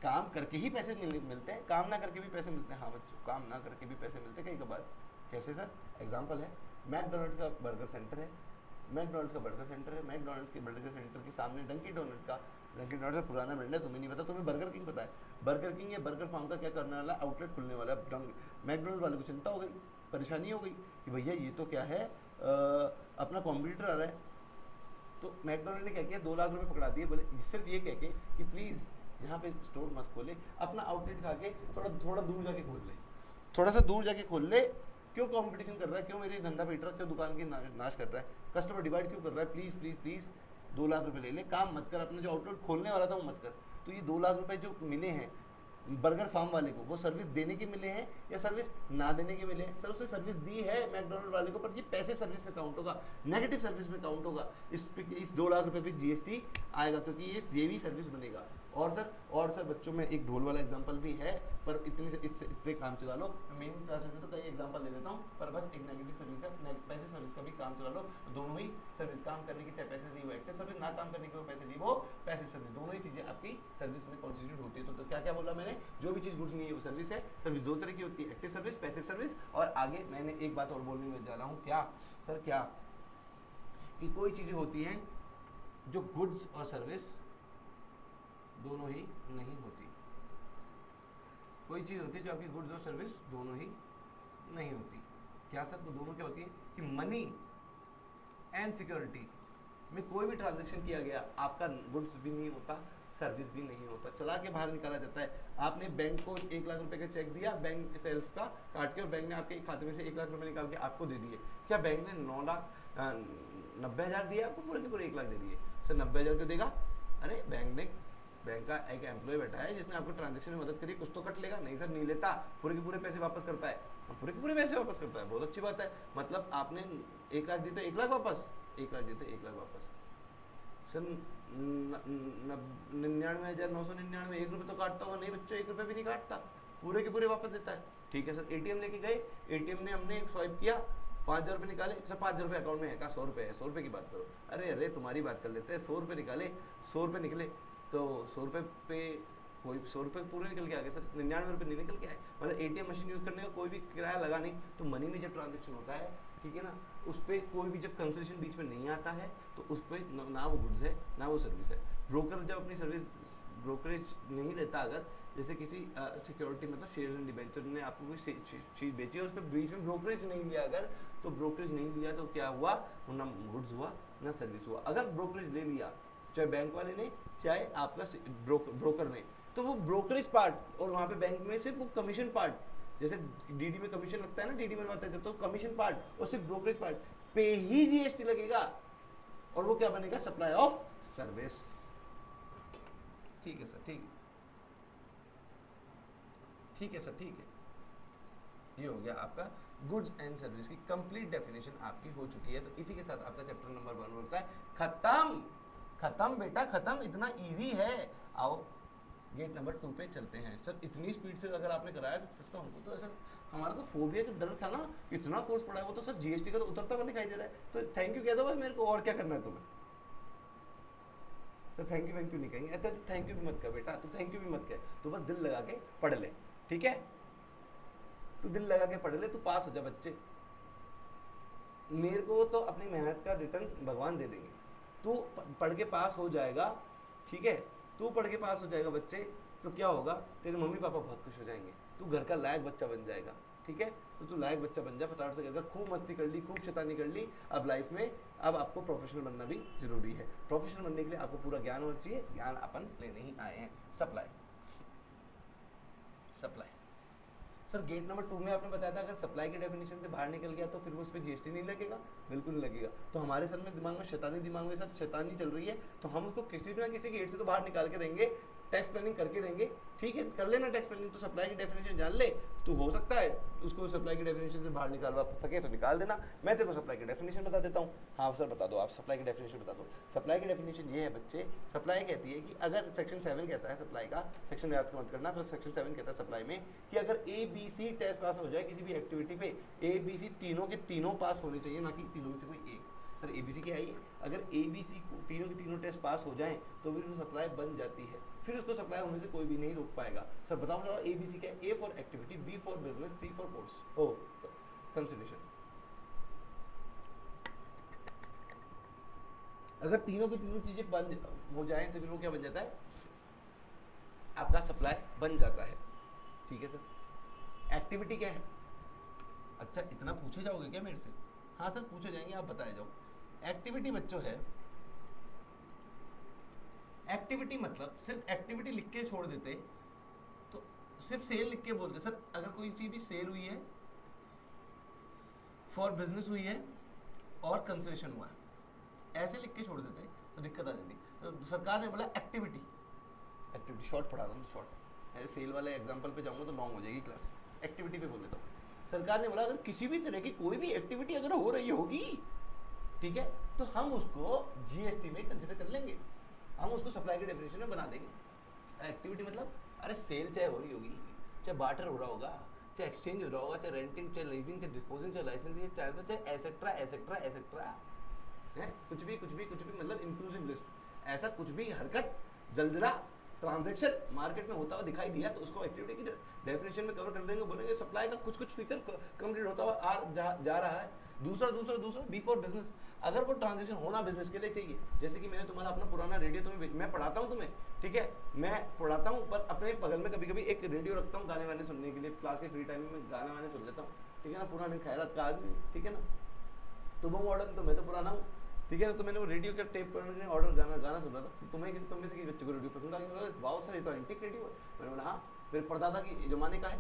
काम करके ही पैसे मिलते हैं, काम ना करके भी पैसे मिलते हैं। हाँ बच्चों, काम ना करके भी पैसे मिलते हैं कई कबार। कैसे सर? एग्जाम्पल है, मैकडोनल्ड्स का बर्गर सेंटर है, मैकडोनल्ड्स का बर्गर सेंटर है, मैकडोनल्ड्स के बर्गर सेंटर के सामने डंकी डोनट का, डंकी डोनट का पुराना ब्रांड है, तुम्हें नहीं पता, तुम्हें बर्गर किंग पता है। बर्गर किंग या बर्गर फार्म का क्या करने वाला? आउटलेट खुलने वाला है। मैकडोनल्ड वालों को चिंता हो गई, परेशानी हो गई कि भैया ये तो क्या है, अपना कॉम्पिटिटर आ रहा है। तो मैकडोनल्ड ने क्या किया, 2 लाख रुपए पकड़ा दिए। बोले सिर्फ ये कह के कि प्लीज़ यहाँ पे स्टोर मत खोले, अपना आउटलेट खा के थोड़ा दूर जाके खोल ले, थोड़ा सा दूर जाके खोल ले। क्यों कंपटीशन कर रहा है? क्यों मेरी धंधा पीट रहा है? क्यों दुकान की नाश कर रहा है? कस्टमर डिवाइड क्यों कर रहा है? प्लीज़ प्लीज़ प्लीज़ 2 लाख रुपए ले ले, काम मत कर, अपना जो आउटलेट खोलने वाला था वो मत कर। तो ये 2 लाख रुपए जो मिले हैं बर्गर फार्म वाले को, वो सर्विस देने के मिले हैं या सर्विस ना देने के मिले हैं? सर उसने सर्विस दी है मैकडोनल्ड वाले को, पर ये पैसिव सर्विस में काउंट होगा, नेगेटिव सर्विस में काउंट होगा। इस 2 लाख रुपए पे जीएसटी आएगा, क्योंकि ये भी सर्विस बनेगा। और सर बच्चों में एक ढोल वाला एग्जांपल भी है, पर इतने काम चला लो। मेन क्लास में तो कई एग्जांपल दे देता हूँ, पर बस एक नेगेटिव सर्विस का, पैसिव सर्विस का भी काम चला लो। दोनों ही सर्विस, काम करने की चाहे पैसे दी वो एक्टिव सर्विस, ना काम करने के वो पैसे दी वो पैसिव सर्विस, दोनों ही चीज़ें आपकी सर्विस में कॉन्स्टिट्यूट होती है। तो क्या क्या बोला मैंने? जो भी चीज़ गुड्स नहीं है वो सर्विस है। सर्विस 2 तरह की होती है, एक्टिव सर्विस, पैसिव सर्विस। और आगे मैंने एक बात और बोलने में जा रहा हूँ, क्या सर? क्या कि कोई चीज़ें होती हैं जो गुड्स और सर्विस दोनों ही नहीं होती। कोई चीज़ होती है जो आपकी गुड्स और सर्विस दोनों ही नहीं होती। क्या सर? तो दोनों क्या होती है कि मनी एंड सिक्योरिटी में कोई भी ट्रांजैक्शन किया गया, आपका गुड्स भी नहीं होता, सर्विस भी नहीं होता, चला के बाहर निकाला जाता है। आपने बैंक को 1 लाख रुपए का चेक दिया, बैंक सेल्फ का काट के, और बैंक ने आपके खाते में से 1 लाख रुपए निकाल के आपको दे दिए। क्या बैंक ने 9,90,000 दिया आपको? पूरे के पूरे 1 लाख दे दिए। सर 90,000 क्यों देगा? अरे बैंक का एक एम्प्लॉय बैठा है जिसने आपको ट्रांजैक्शन में मदद करी, कुछ तो कट लेगा। नहीं सर, नहीं लेता, पूरे के पूरे पैसे वापस करता है। पूरे के पूरे पैसे वापस करता है, बहुत अच्छी बात है। मतलब आपने 1 लाख दिए तो 1 लाख वापस, 1 लाख दिए तो 1 लाख वापस। सर 99,999 1 रुपये तो काटता होगा? नहीं बच्चों, 1 रुपये भी नहीं काटता, पूरे के पूरे वापस देता है। ठीक है सर, एटीएम लेके गए, एटीएम ने हमने स्वाइप किया, 5,000 रुपये निकाले। सर 5,000 रुपये अकाउंट में है, कहा 100 रुपये है, 100 रुपये की बात करो। अरे तुम्हारी बात कर लेते हैं। 100 रुपये निकाले, 100 रुपये निकले, तो 100 रुपये पे कोई 100 रुपये पूरे निकल के आ गए सर, 99 रुपये नहीं निकल के आए, मतलब एटीएम मशीन यूज़ करने का कोई भी किराया लगा नहीं। तो मनी में जब ट्रांजेक्शन होता है, ठीक है ना, उस पर कोई भी जब कंसेशन बीच में नहीं आता है तो उस पर ना वो गुड्स है ना वो सर्विस है। ब्रोकर जब अपनी सर्विस ब्रोकरेज नहीं लेता, अगर जैसे किसी सिक्योरिटी मतलब शेयर एंड डिबेंचर ने आपको कोई चीज़ बेची है, उस पर बीच में ब्रोकरेज नहीं लिया, अगर तो ब्रोकरेज नहीं लिया तो क्या हुआ, ना गुड्स हुआ ना सर्विस हुआ। अगर ब्रोकरेज ले लिया, चाहे बैंक वाले ने चाहे आपका ब्रोकर ने, तो वो ब्रोकरेज पार्ट और वहाँ पे बैंक में सिर्फ वो कमीशन पार्ट, जैसे डीडी में कमीशन लगता है ना, डीडी बनवाते हैं तो कमीशन पार्ट और सिर्फ ब्रोकरेज पार्ट पे ही जीएसटी लगेगा, और वो क्या बनेगा, सप्लाई ऑफ सर्विस। ठीक है सर, ठीक है सर, ठीक है। ये हो गया आपका गुड्स एंड सर्विस की कंप्लीट डेफिनेशन आपकी हो चुकी है। तो इसी के साथ आपका चैप्टर नंबर 1 होता है खत्म। खत्म बेटा खत्म, इतना इजी है। आओ गेट नंबर 2 पे चलते हैं। सर इतनी स्पीड से अगर आपने कराया तो फिर तो हमको तो ऐसा, हमारा तो फोबिया जो डर था ना, इतना कोर्स पढ़ा है वो तो सर जीएसटी का तो उतरता हुआ दिखाई दे रहा है। तो थैंक यू कह दो बस मेरे को, और क्या करना है तुम्हें। सर थैंक यू नहीं कहेंगे, अच्छा थैंक यू भी मत कर बेटा, तू थैंक यू भी मत कर, तू बस दिल लगा के पढ़ ले, ठीक है, तू दिल लगा के पढ़ ले, तू पास हो जा बच्चे। मेरे को तो अपनी मेहनत का रिटर्न भगवान दे देंगे। तू पढ़ के पास हो जाएगा, ठीक है, तू पढ़ के पास हो जाएगा बच्चे, तो क्या होगा, तेरे मम्मी पापा बहुत खुश हो जाएंगे, तू घर का लायक बच्चा बन जाएगा, ठीक है। तो तू लायक बच्चा बन जा, फटाफट से घर का खूब मस्ती कर ली, खूब शैतानी कर ली। अब लाइफ में अब आपको प्रोफेशनल बनना भी जरूरी है। प्रोफेशनल बनने के लिए आपको पूरा ज्ञान होना चाहिए, ज्ञान अपन लेने ही आए हैं। सप्लाई सर गेट नंबर 2 में आपने बताया था अगर सप्लाई की डेफिनेशन से बाहर निकल गया तो फिर वो उस पर जीएसटी नहीं लगेगा, बिल्कुल नहीं लगेगा। तो हमारे सर में दिमाग में सर शैतानी चल रही है, तो हम उसको किसी भी ना किसी गेट से तो बाहर निकाल के रहेंगे, टैक्स प्लानिंग करके रहेंगे, ठीक है, कर लेना टैक्स प्लानिंग। तो सप्लाई की डेफिनेशन जान ले, तो हो सकता है उसको सप्लाई की डेफिनेशन से बाहर निकालवा सके तो निकाल देना। मैं तेरे को सप्लाई की डेफिनेशन बता देता हूँ। हाँ सर बता दो, आप सप्लाई की डेफिनेशन बता दो। सप्लाई की डेफिनेशन ये है बच्चे, सप्लाई कहती है कि अगर सेक्शन 7 कहता है सप्लाई का, सेक्शन याद मत करना, तो सेक्शन 7 कहता है सप्लाई में कि अगर ABC टेस्ट पास हो जाए किसी भी एक्टिविटी पे, ABC तीनों के तीनों पास होने चाहिए, ना कि तीनों में से कोई एक। सर ABC क्या है ये, अगर ABC तीनों के तीनों टेस्ट पास हो जाएं तो फिर उसको सप्लाई बन जाती है, फिर उसको सप्लाई होने से कोई भी नहीं रोक पाएगा। सर बताओ जरा ABC क्या है। A for activity, B for business, C for course, ओ कंसिडरेशन। अगर तीनों की तीनों चीजें बंद हो जाएं तो फिर वो क्या बन जाता है, आपका सप्लाई बन जाता है, ठीक है सर। एक्टिविटी क्या है, अच्छा इतना पूछे जाओगे क्या मेरे से। हाँ सर पूछे जाएंगे, आप बताए जाओ। एक्टिविटी बच्चों है, एक्टिविटी मतलब सिर्फ एक्टिविटी लिख के छोड़ देते तो सिर्फ सेल लिख के बोलते। सर अगर कोई चीज भी सेल हुई है, फॉर बिजनेस हुई है और कंसेशन हुआ है, ऐसे लिख के छोड़ देते तो दिक्कत आ जाती। तो सरकार ने बोला एक्टिविटी, एक्टिविटी शॉर्ट पढ़ा रहा हूँ, शॉर्ट ऐसे सेल वाले एग्जाम्पल पे जाऊंगा तो लॉन्ग हो जाएगी क्लास, एक्टिविटी पे बोल देता हूँ। सरकार ने बोला अगर किसी भी तरह की कोई भी एक्टिविटी अगर हो रही होगी, ठीक है, तो हम उसको जीएसटी में कंसिडर कर लेंगे, हम उसको सप्लाई की डेफिनेशन में बना देंगे। एक्टिविटी मतलब अरे सेल चाहे हो रही होगी, चाहे बार्टर हो रहा होगा, चाहे एक्सचेंज हो रहा होगा, चाहे रेंटिंग, चाहे लीजिंग, चाहे डिस्पोजिंग, चाहे लाइसेंसिंग, चाहे एसेट्रा एसेट्रा एसेट्रा है, कुछ भी मतलब इंक्लूसिव लिस्ट, ऐसा कुछ भी हरकत जलजला ट्रांजैक्शन मार्केट में होता हुआ दिखाई दिया तो उसको एक्टिविटी की डेफिनेशन में कवर कर देंगे। बोलेंगे सप्लाई का कुछ फीचर कंप्लीट होता हुआ जा रहा है। दूसरा बी फॉर बिजनेस, अगर वो ट्रांजैक्शन होना बिजनेस के लिए चाहिए, जैसे कि मैंने तुम्हारा अपना पुराना रेडियो तुम्हें मैं पढ़ाता हूँ तुम्हें, ठीक है, मैं पढ़ाता हूँ पर अपने बगल में कभी कभी एक रेडियो रखता हूँ गाने वाने सुनने के लिए, क्लास के फ्री टाइम में मैं गाने वाने सुन लेता हूँ, ठीक है ना, पुराने खैरात का आदमी, ठीक है ना, तुम मॉडर्न तो मैं तो पुराना हूँ, ठीक है ना। तो मैंने वो रेडियो के टेप पर ऑर्डर गाना सुन रहा था, तो तुम में से किसी बच्चे को रेडियो पसंद आ गया, वाओ सर ये तो एंटीक रेडियो है। मैंने बोला हाँ मेरे परदादा की जमाने का है,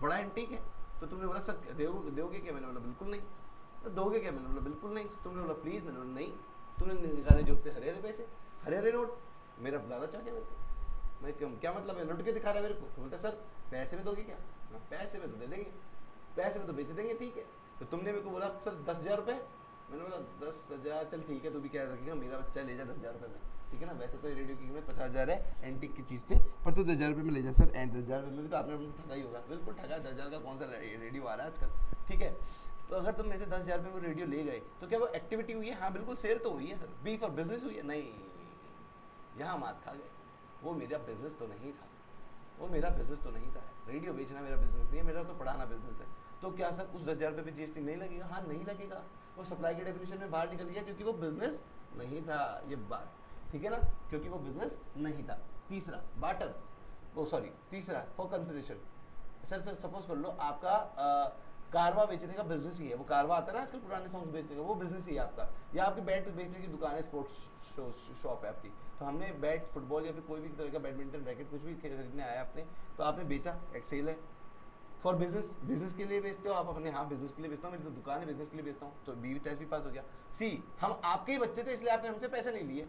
बड़ा एंटीक है। तो तुमने बोला सर दोगे क्या, मैंने बोला बिल्कुल नहीं। तो दोगे क्या, मैंने बोला बिल्कुल नहीं। तुमने बोला प्लीज़, मैंने बोला नहीं। तुमने निकाले जोब से हरे पैसे, हरे नोट, मेरा बुलाना चाह गया मेरे को। मैं क्या मतलब है, नोट के दिखा रहा है मेरे को। तो बोलता सर पैसे में दोगे क्या, पैसे में तो दे देंगे, पैसे में तो बेच देंगे, ठीक है। तो तुमने मेरे को बोला सर 10,000 रुपये, मैंने बोला 10,000 चल ठीक है, तू भी क्या रखेगा, मेरा बच्चा ले जा 10,000 रुपये में, ठीक है ना। वैसे तो रेडियो की कीमत 50,000 है एंटीक की चीज़ से, पर तो 10,000 रुपये में ले जा सर। 10,000 रुपये में भी तो आपने ठगा ही होगा, बिल्कुल ठगा। 10,000 का कौन सा रेडियो आ रहा है आजकल, ठीक है। तो अगर तुम मेरे से 10,000 रुपये में रेडियो ले गए तो क्या वो एक्टिविटी हुई है, हाँ बिल्कुल सेल तो हुई है सर। बी फॉर बिजनेस हुई है, नहीं, यहाँ मात खा गए, वो मेरा बिजनेस तो नहीं था, वो मेरा बिजनेस तो नहीं था, रेडियो बेचना मेरा बिजनेस नहीं है, मेरा तो पढ़ाना बिजनेस है। तो क्या सर उस 10,000 रुपये पे जीएसटी नहीं लगेगा? हाँ नहीं लगेगा, वो सप्लाई के डेफिनेशन में बाहर निकल गया क्योंकि वो बिजनेस नहीं था, ये बात ठीक है ना, क्योंकि वो बिजनेस नहीं था। तीसरा बाटर, वो सॉरी तीसरा फॉर कंसिडरेशन। सर सपोज कर लो आपका कारवा बेचने का बिजनेस ही है, वो कारवा आता है ना आजकल पुराने सॉन्ग्स बेचने का, वो बिजनेस ही है आपका, या आपकी बैट बेचने की दुकान है, स्पोर्ट्स शॉप है आपकी, तो हमने बैट फुटबॉल या फिर कोई भी तरह का बैडमिंटन रैकेट कुछ भी खरीदने आया आपने, तो आपने बेचा, एक सेल है फॉर बिजनेस, बिजनेस के लिए बेचते हो आप अपने, हाँ बिजनेस के लिए बेचता हूँ, मेरी तो दुकान है बिजनेस के लिए बेचता हूँ, तो बी टेस्ट भी पास हो गया। सी हम आपके ही बच्चे थे इसलिए आपने हमसे पैसे नहीं लिए,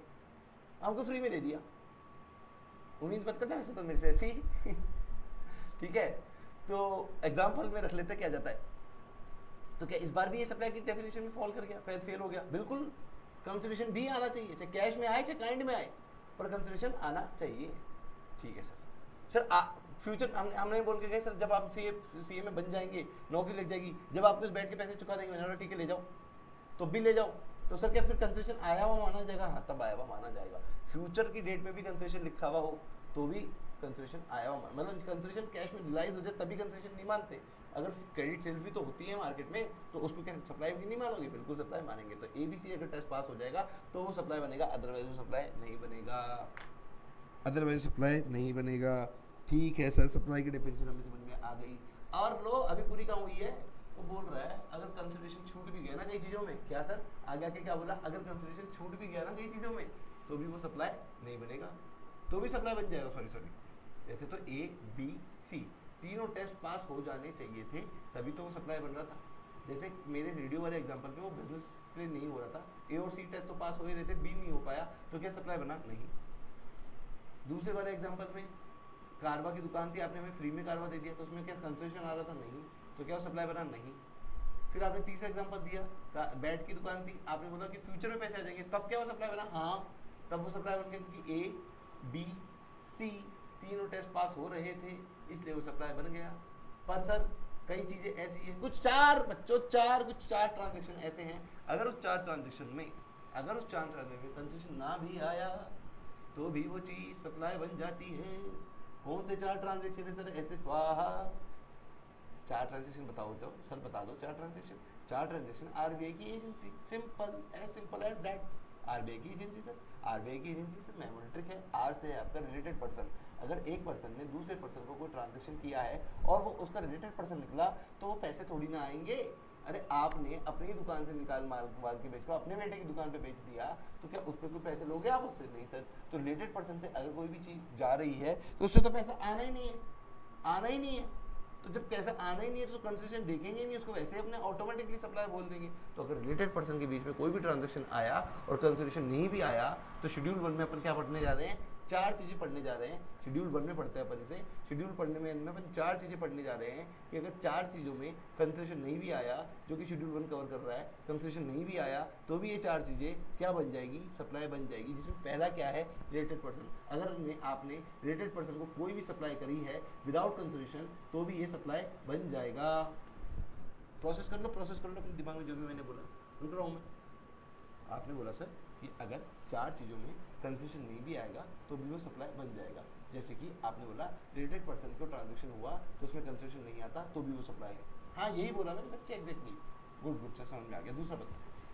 हमको फ्री में दे दिया, उम्मीद मत करना वैसे तो मेरे से ऐसी ठीक है। तो एग्जाम्पल में रख लेते क्या जाता है, तो क्या इस बार भी ये सप्लाई की डेफिनेशन में फॉल कर गया, फेल हो गया? बिल्कुल, कंसिडरेशन भी आना चाहिए, चाहे कैश में आए चाहे काइंड में आए, पर कंसिडरेशन आना चाहिए। ठीक है सर फ्यूचर हमने बोल के गए सर जब आप सीए में बन जाएंगे, नौकरी लग जाएगी, जब आप उस बैठ के पैसे चुका देंगे, मैंने बोला ठीक है ले जाओ, तो भी ले जाओ, तो सर क्या फिर कंसेशन आया हुआ माना जाएगा? हाँ तब आया हुआ माना जाएगा। फ्यूचर की डेट में भी कंसेशन लिखा हुआ हो तो भी कंसेशन आया हुआ, मतलब कंसेशन कैश में रिलाइज हो जाए तभी कंसेशन नहीं मानते। अगर क्रेडिट सेल्स भी तो होती है मार्केट में, तो उसको क्या सप्लाई भी नहीं मानोगे? बिल्कुल सप्लाई मानेंगे। तो ABC अगर टेस्ट पास हो जाएगा तो वो सप्लाई बनेगा, अदरवाइज वो सप्लाई नहीं बनेगा, अदरवाइज सप्लाई नहीं बनेगा। ठीक है सर, सप्लाई की डेफिनेशन हमें समझ में आ गई। और लो अभी पूरी काम हुई है, वो बोल रहा है अगर कंसिडरेशन छूट भी गया ना कई चीज़ों में, क्या सर आगे आके क्या बोला, अगर कंसिडरेशन छूट भी गया ना कई चीज़ों में तो भी वो सप्लाई नहीं बनेगा, तो भी सप्लाई बन जाएगा। सॉरी ऐसे तो ABC तीनों टेस्ट पास हो जाने चाहिए थे तभी तो वो सप्लाई बन रहा था। जैसे मेरे रेडियो वाले एग्जांपल पे वो बिजनेस के लिए नहीं हो रहा था, A और C टेस्ट तो पास हो ही रहे थे, B नहीं हो पाया, तो क्या सप्लाई बना? नहीं। दूसरे वाले एग्जांपल में कारवा की दुकान थी, आपने हमें फ्री में कारवा दे दिया, तो उसमें क्या कंसेशन आ रहा था? नहीं, तो क्या वो सप्लाई बना? नहीं। फिर आपने तीसरा एग्जांपल दिया, बैट की दुकान थी, आपने बोला कि फ्यूचर में पैसे आ जाएंगे, तब क्या वो सप्लाई बना? हाँ, तब वो सप्लाई बन गया क्योंकि A B C तीनों टेस्ट पास हो रहे थे, इसलिए वो सप्लाई बन गया। पर सर कई चीज़ें ऐसी हैं, कुछ चार ट्रांजेक्शन ऐसे हैं, अगर उस चार ट्रांजेक्शन में कंसेशन ना भी आया तो भी वो चीज़ सप्लाई बन जाती है। कौन से चार ट्रांजेक्शन है सर? ऐसे स्वाहा, चार ट्रांजेक्शन बताओ तो सर, बता दो चार ट्रांजेक्शन RBI की agency, simple as that. RBI की एजेंसी सर, मेमोरी ट्रिक है, R से है आपका रिलेटेड पर्सन। अगर एक पर्सन ने दूसरे पर्सन को कोई ट्रांजेक्शन किया है और वो उसका रिलेटेड पर्सन निकला तो वो पैसे थोड़ी ना आएंगे। अरे आपने अपनी दुकान से निकाल माल के बेच को अपने बेटे की दुकान पे बेच दिया, तो क्या उस पर कोई पैसे लोगे आप उससे? नहीं सर। तो रिलेटेड पर्सन से अगर कोई भी चीज़ जा रही है तो उससे तो पैसा आना ही नहीं है। तो जब पैसा आना ही नहीं है तो कंसेशन देखेंगे नहीं, उसको वैसे अपने ऑटोमेटिकली सप्लाई बोल देंगे। तो अगर रिलेटेड पर्सन के बीच में कोई भी ट्रांजेक्शन आया और कंसेशन नहीं भी आया तो शेड्यूल 1 में अपन क्या पढ़ने जा रहे हैं? चार चीज़ें पढ़ने जा रहे हैं। शेड्यूल 1 में पढ़ते हैं अपन इसे, शेड्यूल पढ़ने में अपन चार चीज़ें पढ़ने जा रहे हैं कि अगर चार चीज़ों में कंसेशन नहीं भी आया, जो कि शेड्यूल 1 कवर कर रहा है, कंसेशन नहीं भी आया तो भी ये चार चीज़ें क्या बन जाएगी? सप्लाई बन जाएगी। जिसमें पहला क्या है? Related person. अगर आपने रिलेटेड पर्सन को कोई भी सप्लाई करी है विदाउट कंसेशन तो भी ये सप्लाई बन जाएगा। प्रोसेस कर लो अपने दिमाग में जो भी मैंने बोला, रुक रहा हूँ मैं। आपने बोला सर कि अगर चार चीज़ों में कंसेशन नहीं भी आएगा तो भी वो सप्लाई बन जाएगा। जैसे कि आपने बोला रिलेटेड पर्सन को ट्रांजेक्शन हुआ तो उसमें कंसेशन नहीं आता तो भी वो सप्लाई है। हाँ यही बोला मैंने बच्चे, एग्जैक्टली, गुड से समझ में आ गया।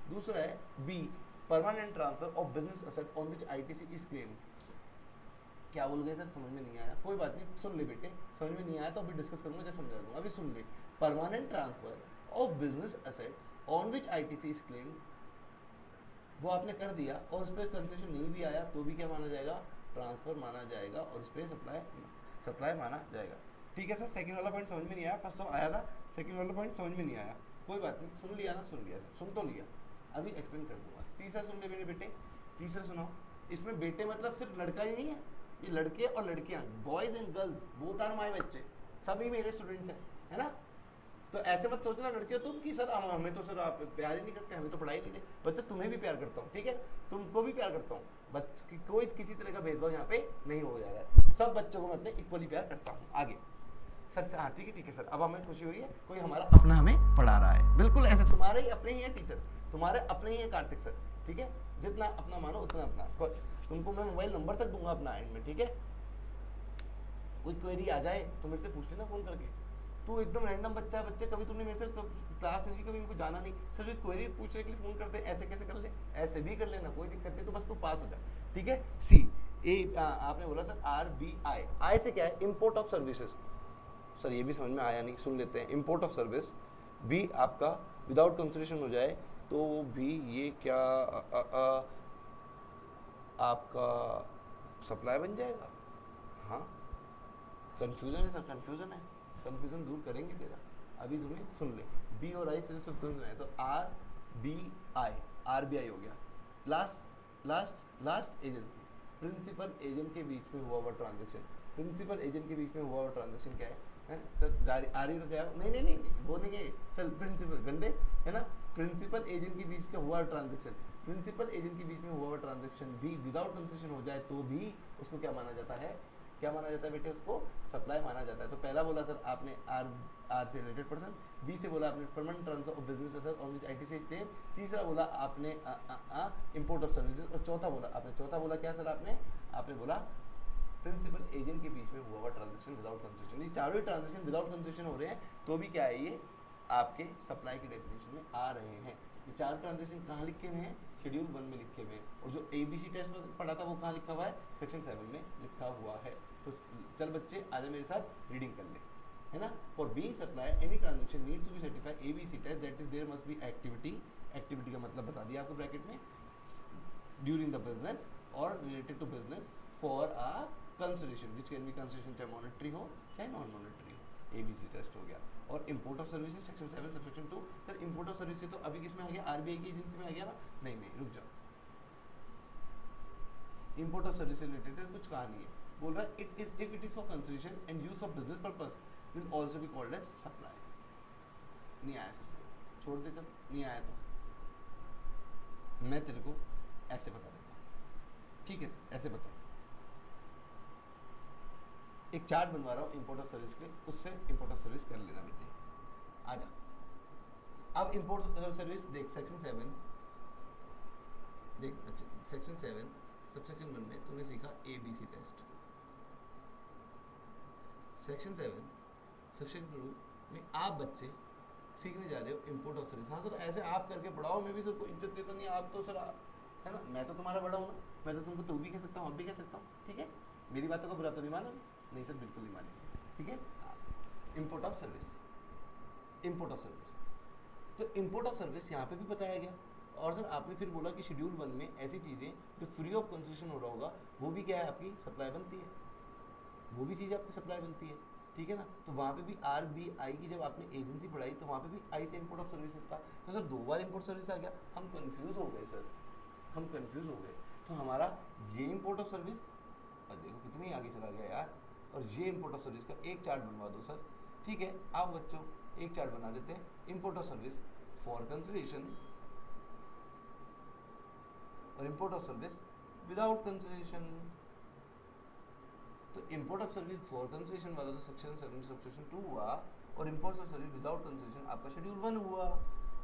दूसरा है B, permanent transfer of business asset on which ITC is claimed. क्या बोल गए सर? समझ में नहीं आया, कोई बात नहीं, सुन ले बेटे, समझ में नहीं आया तो अभी डिस्कस करूंगा जब समझा दूंगा। अभी सुन ले, permanent transfer of business asset on which ITC is claimed, वो आपने कर दिया और उस पर कंसेशन नहीं भी आया तो भी क्या माना जाएगा? ट्रांसफर माना जाएगा और उस पर सप्लाई माना जाएगा। ठीक है सर, सेकंड वाला पॉइंट समझ में नहीं आया, फर्स्ट तो आया था, सेकंड वाला पॉइंट समझ में नहीं आया, कोई बात नहीं, सुन लिया सर, सुन तो लिया, अभी एक्सप्लेन कर दूंगा। तीसरा सुन ले मेरे बेटे, तीसरा सुनाओ। इसमें बेटे मतलब सिर्फ लड़का ही नहीं है, ये लड़के और लड़कियाँ, boys and girls both are my बच्चे, सभी मेरे स्टूडेंट्स हैं, है ना। तो ऐसे मत सोचना लड़के तुम कि सर हमें तो सर आप प्यार ही नहीं करते, हमें तो पढ़ाई नहीं दे। बच्चा तुम्हें भी प्यार करता हूँ, ठीक है, तुमको भी प्यार करता हूँ। कोई किसी तरह का भेदभाव यहाँ पे नहीं हो जा रहा है, सब बच्चों को मैं अपने इक्वली प्यार करता हूँ। आगे सर से, हाँ ठीक है सर, अब हमें खुशी हो रही है, कोई हमारा अपना हमें पढ़ा रहा है। बिल्कुल ऐसे तुम्हारे ही अपने ही है टीचर, तुम्हारे अपने ही है कार्तिक सर, ठीक है, जितना अपना मानो उतना अपना। तुमको मैं मोबाइल नंबर तक दूंगा अपना एंड में, ठीक है, कोई क्वेरी आ जाए तो मेरे से पूछ लेना फ़ोन करके। तू एकदम रैंडम बच्चा है, बच्चे कभी तुमने मेरे से क्लास नहीं ली, कभी इनको जाना नहीं, सिर्फ एक क्वेरी पूछने के लिए फ़ोन करते हैं, ऐसे कैसे कर ले, ऐसे भी कर लेना, कोई दिक्कत नहीं, तो बस तू पास हो जा, ठीक है। सी आपने बोला सर RBI, आई से क्या है, इम्पोर्ट ऑफ सर्विसेज। सर ये भी समझ में आया नहीं, सुन लेते हैं। इम्पोर्ट ऑफ सर्विस भी आपका विदाउट कंसिडरेशन हो जाए तो भी ये क्या आपका सप्लाई बन जाएगा। हाँ, कंफ्यूजन है सर, कंफ्यूजन है, कंफ्यूजन दूर करेंगे तेरा, अभी तुम्हें सुन ले। बी और आई से सुन रहे हैं तो RBI हो गया। लास्ट एजेंसी, प्रिंसिपल एजेंट के बीच में हुआ हुआ ट्रांजेक्शन। प्रिंसिपल एजेंट के बीच में हुआ हुआ ट्रांजेक्शन क्या है सर, जारी आ रही तो जाए, नहीं वो नहीं है, चल प्रिंसिपल गंदे है ना। प्रिंसिपल एजेंट के बीच का हुआ ट्रांजेक्शन, प्रिंसिपल एजेंट के बीच में हुआ हुआ ट्रांजेक्शन भी विदाउट कंसेशन हो जाए तो भी उसको क्या माना जाता है, क्या माना जाता है बेटे, उसको सप्लाई माना जाता है। तो पहला बोला सर आपने आर से रिलेटेड पर्सन, बी से बोला आपने permanent transfer of business assets on which ITC claim, तीसरा बोला आपने इंपोर्ट ऑफ सर्विसेज, और चौथा बोला क्या सर आपने बोला प्रिंसिपल एजेंट के बीच में हुआ हुआ ट्रांजेक्शन विदाउट कंसेशन। ये चारों ही ट्रांजेक्शन विदाउट कंसेशन हो रहे हैं तो भी क्या है, ये आपके सप्लाई की डेफिनेशन में आ रहे हैं। ये चार ट्रांजेक्शन कहाँ लिखे हुए हैं, शेड्यूल 1 में लिखे हुए हैं, और जो ABC टेस्ट में पढ़ा था वो कहाँ लिखा हुआ है, सेक्शन 7 में लिखा हुआ है। तो चल बच्चे आजा मेरे साथ रीडिंग कर ले, है ना। For being supply any transaction needs to be certify ABC test, that is there must be activity का मतलब बता दिया आपको ब्रैकेट में, ड्यूरिंग द बिजनेस और related to business for a consideration which can be consideration, चाहे monetary हो चाहे नॉन मॉनेटरी हो। ABC टेस्ट हो गया। और import of services section 7 subsection 2। Sir import of services तो अभी किसमें आ गया, RBI की एजेंसी में आ गया ना, नहीं रुक जाओ, इंपोर्ट ऑफ सर्विसेज रिलेटेड कुछ कहा नहीं है, बोल रहा है it is if it is for consideration and use for business purpose will also be called as supply. नहीं आया सर, छोड़ दे, चल नहीं आया तो मैं तेरे को ऐसे बता देता हूँ, ठीक है सर, ऐसे बताओ। एक चार्ट बनवा रहा हूँ इंपोर्ट ऑफ सर्विस के, उससे इंपोर्ट ऑफ सर्विस कर लेना बेटे, आजा। अब इंपोर्ट ऑफ सर्विस देख, सेक्शन 7 देख बच्चे, सेक्शन 7 सबसेक्शन 1 में तूने सीखा ABC टेस्ट, सेक्शन 7 सबसेक्शन 2 में आप बच्चे सीखने जा रहे हो इंपोर्ट ऑफ सर्विस। हाँ सर ऐसे आप करके पढ़ाओ, मैं भी सर को इज्जत देता नहीं, आप तो सर है ना, मैं तो तुम्हारा बड़ा हूँ ना, मैं तो तुमको तू भी कह सकता हूँ, हम भी कह सकता हूँ, ठीक है। मेरी बातों को बुरा तो नहीं मानोगे, नहीं सर बिल्कुल नहीं मानेंगे, ठीक है। Import of service, import of service, तो इंपोर्ट ऑफ सर्विस यहाँ पे भी बताया गया। और सर आपने फिर बोला कि शेड्यूल 1 में ऐसी चीज़ें जो फ्री ऑफ कंसेशन हो रहा होगा वो भी क्या है, आपकी सप्लाई बनती है, वो भी चीज़ आपकी सप्लाई बनती है, ठीक है ना। तो वहाँ पे भी RBI की जब आपने एजेंसी पढ़ाई तो वहाँ पे भी आई से इंपोर्ट ऑफ सर्विसेज था, तो सर 2 बार इंपोर्ट सर्विस आ गया, हम कंफ्यूज हो गए सर, हम कंफ्यूज हो गए। तो हमारा ये इंपोर्ट ऑफ सर्विस, और देखो कितनी आगे चला गया यार, और ये इंपोर्ट ऑफ सर्विस का एक चार्ट बनवा दो सर, ठीक है। आप बच्चों एक चार्ट बना देते हैं, import of service for consideration और import of service without consideration. तो import of service for consideration वाला तो सेक्शन 7 सबसेक्शन 2 हुआ, और import of service without consideration आपका शेड्यूल 1 हुआ।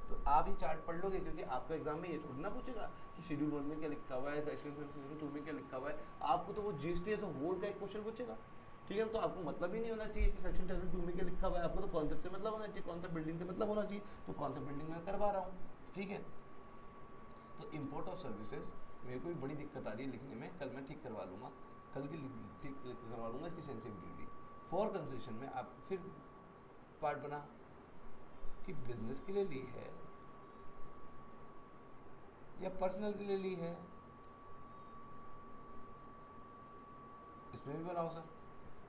तो आप ये चार्ट पढ़ लोगे, क्योंकि आपका एग्जाम में ये थोड़ी ना पूछेगा कि शेड्यूल 1 में क्या लिखा हुआ है, सेक्शन 2 में क्या लिखा हुआ है। आपको तो वो GST एज अ होल का एक क्वेश्चन पूछेगा, ठीक है। तो आपको मतलब ही नहीं होना चाहिए कि सेक्शन 2 में क्या लिखा हुआ है, आपको तो कॉन्सेप्ट से मतलब होना चाहिए, कॉन्सेप्ट बिल्डिंग से मतलब होना चाहिए। तो कॉन्सेप्ट बिल्डिंग में करवा रहा हूँ, ठीक है। तो इंपोर्ट ऑफ सर्विसेज मेरे को भी बड़ी दिक्कत आ रही है लिखने में, कल मैं ठीक करवा लूँगा, कल की ठीक करवा लूँगा इसकी सेंसिटिविटी। फॉर कंसेशन में आप फिर पार्ट बना कि बिजनेस के लिए ली है या पर्सनल के लिए ली है, इसमें भी बनाओ सर,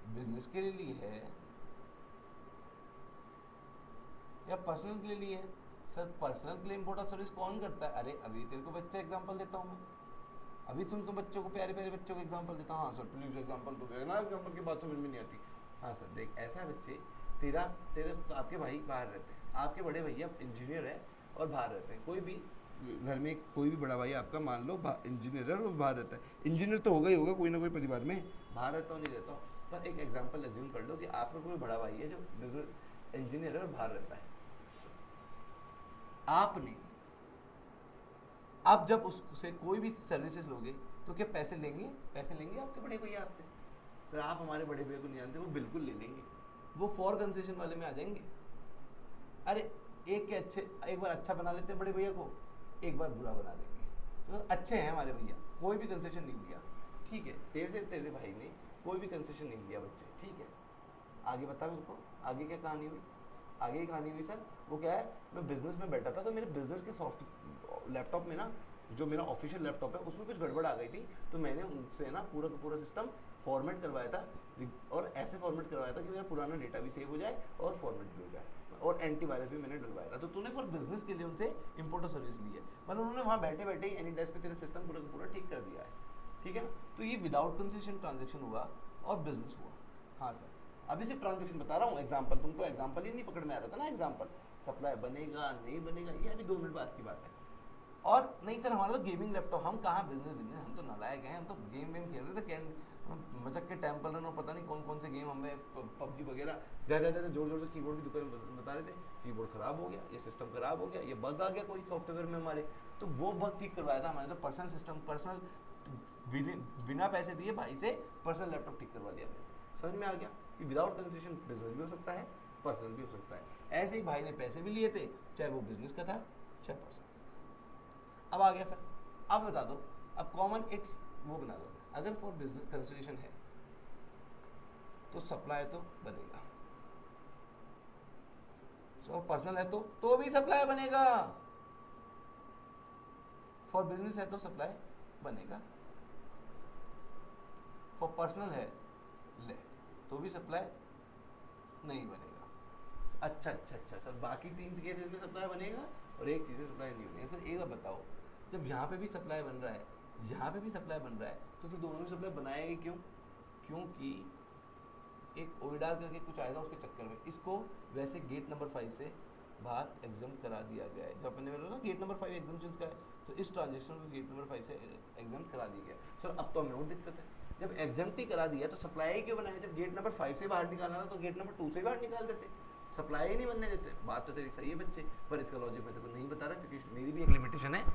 बिजनेस के लिए ली है या पर्सनल के लिए ली है। सर पर्सनल के लिए इंपोर्ट ऑफ सर्विस कौन करता है, अरे अभी तेरे को बच्चा एग्जांपल देता हूँ मैं, अभी सुन बच्चों को, प्यारे प्यारे बच्चों को एग्जांपल देता हूँ। हाँ सर प्लीज एग्जांपल तो देना, एग्जांपल की बात समझ में नहीं आती। हाँ सर देख, ऐसा है बच्चे, तेरे तो आपके भाई बाहर रहते हैं, आपके बड़े भैया इंजीनियर हैं और बाहर रहते हैं, कोई भी घर में कोई भी बड़ा भाई आपका मान लो इंजीनियर है और बाहर रहता है, इंजीनियर तो होगा ही होगा कोई ना कोई परिवार में, बाहर रहता हो नहीं रहता हो, पर एक एग्जांपल एज्यूम कर लो कि आपका कोई बड़ा भाई है जो बिजनेस इंजीनियर है और बाहर रहता है। आपने अब जब उससे कोई भी सर्विसेज लोगे तो क्या पैसे लेंगे आपके बड़े भैया आपसे? सर आप हमारे बड़े भैया को नहीं जानते, वो बिल्कुल ले लेंगे, वो फॉर कंसेशन वाले में आ जाएंगे। अरे एक बार अच्छा बना लेते हैं बड़े भैया को, एक बार बुरा बना देंगे। तो अच्छे हैं हमारे भैया, कोई भी कंसेशन नहीं लिया, ठीक है, तेरे भाई ने कोई भी कंसेशन नहीं लिया बच्चे, ठीक है। आगे बता मेरे को, आगे क्या कहानी हुई? आगे की कहानी हुई सर, वो क्या है, मैं बिजनेस में बैठा था, तो मेरे बिजनेस के सॉफ्ट लैपटॉप में ना, जो मेरा ऑफिशियल लैपटॉप है उसमें कुछ गड़बड़ आ गई थी, तो मैंने उनसे ना पूरा का पूरा सिस्टम फॉर्मेट करवाया था, और ऐसे फॉर्मेट करवाया था कि मेरा पुराना डेटा भी सेव हो जाए और फॉर्मेट भी हो जाए, और एंटीवायरस भी मैंने डलवाया था। तो तूने फॉर बिजनेस के लिए उनसे इंपोर्ट सर्विस ली है, मतलब उन्होंने वहाँ बैठे बैठे ही एनी डेस्क पे तेरे सिस्टम पूरा का पूरा ठीक कर दिया है, ठीक है ना। तो ये विदाउट कंसेशन ट्रांजेक्शन हुआ और बिजनेस हुआ। हाँ सर, अभी सिर्फ ट्रांजेक्शन बता रहा हूँ, एग्जाम्पल, तुमको एग्जाम्पल ही नहीं पकड़ में आ रहा था ना, एग्जाम्पल सप्लाई बनेगा नहीं बनेगा, ये अभी 2 मिनट बाद की बात है। और नहीं सर हमारा तो गेमिंग लैपटॉप, हम कहाँ बिजनेस, हम तो नालायक हैं, हम तो गेम वेम खेल रहे थे, मचक के टेम्पल रन और पता नहीं कौन कौन से गेम, हमें पबजी वगैरह ज़्यादा जोर जोर से कीबोर्ड की दुकान बता रहे थे, कीबोर्ड ख़राब हो गया, ये सिस्टम ख़राब हो गया, ये बग आ गया कोई सॉफ्टवेयर में हमारे, तो वो बग ठीक करवाया था हमारे, तो पर्सनल सिस्टम, पर्सनल बिना पैसे दिए भाई से पर्सनल लैपटॉप ठीक करवा दिया मैंने। समझ में आ गया कि विदाउट कंसेशन बिजनेस भी हो सकता है, पर्सनल भी हो सकता है। ऐसे ही भाई ने पैसे भी लिए थे, चाहे वो बिजनेस का था चाहे पर्सनल। अब आ गया सर, अब बता दो, अब कॉमन एक वो बना दो, अगर फॉर बिजनेस कंसिडरेशन है तो सप्लाई तो बनेगा, सो पर्सनल है तो भी सप्लाई बनेगा, फॉर बिजनेस है तो सप्लाई बनेगा, फॉर पर्सनल है ले तो भी सप्लाई नहीं बनेगा। अच्छा अच्छा अच्छा सर, बाकी 3 केसेस में सप्लाई बनेगा और एक चीज़ में सप्लाई नहीं बनेगा। सर एक बार बताओ, जब यहाँ पे भी सप्लाई बन रहा है, यहाँ पे भी सप्लाई बन रहा है, तो फिर दोनों में सप्लाई बनाएगी क्यों? क्योंकि एक ओइडार करके कुछ आएगा उसके चक्कर में, इसको वैसे गेट नंबर 5 से बाहर एग्जाम करा दिया गया है। जब मैंने बोला ना गेट नंबर 5 एग्जाम्पशंस का है, तो इस ट्रांजेक्शन को गेट नंबर 5 से एग्जाम करा दिया गया। सर अब तो हमें और दिक्कत है, जब एग्जाम्प्ट ही करा दिया तो सप्लाई क्यों बनाया? जब गेट नंबर 5 से बाहर निकालना था तो गेट नंबर 2 से बाहर निकाल देते, सप्लाई ही नहीं बनने देते। बात तो तेरी सही है बच्चे, पर इसका लॉजिक मैं तेरे को नहीं बता रहा, क्योंकि मेरी भी एक लिमिटेशन है,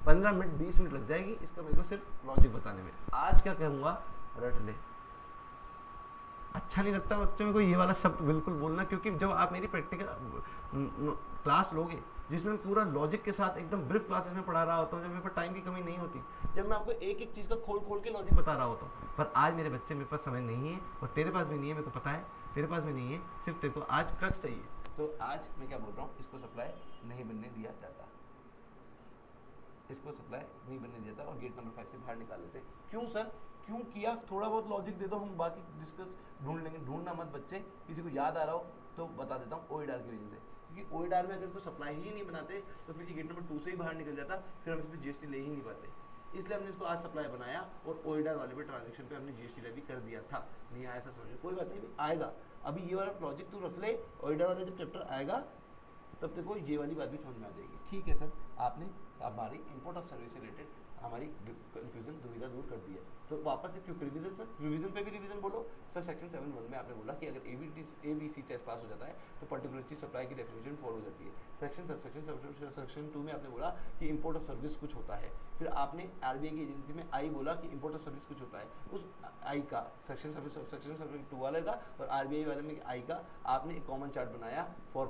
15 मिनट 20 मिनट लग जाएगी इसका मेरे को सिर्फ लॉजिक बताने में। आज क्या कहूँगा, रट ले। अच्छा नहीं लगता बच्चों में को ये वाला शब्द बिल्कुल बोलना, क्योंकि जब आप मेरी प्रैक्टिकल क्लास लोगे जिसमें पूरा लॉजिक के साथ एकदम ब्रीफ क्लासेस में पढ़ा रहा होता हूँ, जब मेरे पास टाइम की कमी नहीं होती, जब मैं आपको एक एक चीज़ का खोल खोल के लॉजिक बता रहा होता हूँ, पर आज मेरे बच्चे मेरे पास समय नहीं है, और तेरे पास भी नहीं है, मेरे को पता है तेरे पास भी नहीं है, सिर्फ तेरे को आज क्रक्स चाहिए। तो आज मैं क्या बोल रहा हूँ, इसको सप्लाई नहीं बनने दिया जाता, इसको सप्लाई नहीं बनने दिया जाता और गेट नंबर 5 से बाहर निकाल देते। क्यों सर, क्यों किया? थोड़ा बहुत लॉजिक दे दो, हम बाकी डिस्कस ढूंढ लेंगे। ढूंढना मत बच्चे, किसी को याद आ रहा हो तो बता देता हूँ, ओइडार की वजह से, क्योंकि ओइडार में अगर इसको सप्लाई ही नहीं बनाते तो फिर ये गेट नंबर 2 से ही बाहर निकल जाता, फिर हम इसमें जीएसटी ले ही नहीं पाते। इसलिए हमने इसको आज सप्लाई बनाया और ओइडार वाले पे ट्रांजेक्शन पे हमने जीएसटी लेवी कर दिया था। नहीं आया ऐसा समझो, कोई बात नहीं, आएगा। अभी ये वाला प्रोजेक्ट तू रख ले, ओइडार वाला जब चैप्टर आएगा तब तक ये वाली बात भी समझ में आ जाएगी। ठीक है सर, आपने हमारी इंपोर्ट ऑफ सर्विस से रिलेटेड हमारी कंफ्यूजन दुविधा दूर कर दी है। तो वापस से क्यों रिवीजन सर, रिवीजन पे भी रिवीजन बोलो सर। सेक्शन 7(1) में आपने बोला कि अगर ABC टेस्ट पास हो जाता है तो पर्टिकुलर चीज सप्लाई की डेफिनेशन फॉलो हो जाती है। सेक्शन 2 में आपने बोला कि इंपोर्ट ऑफ सर्विस कुछ होता है, फिर आपने RBI की एजेंसी में आई बोला कि इंपोर्ट ऑफ सर्विस कुछ होता है, उस आई का सेक्शन 2 वाले का और RBI वाले में आई का आपने एक कॉमन चार्ट बनाया फॉर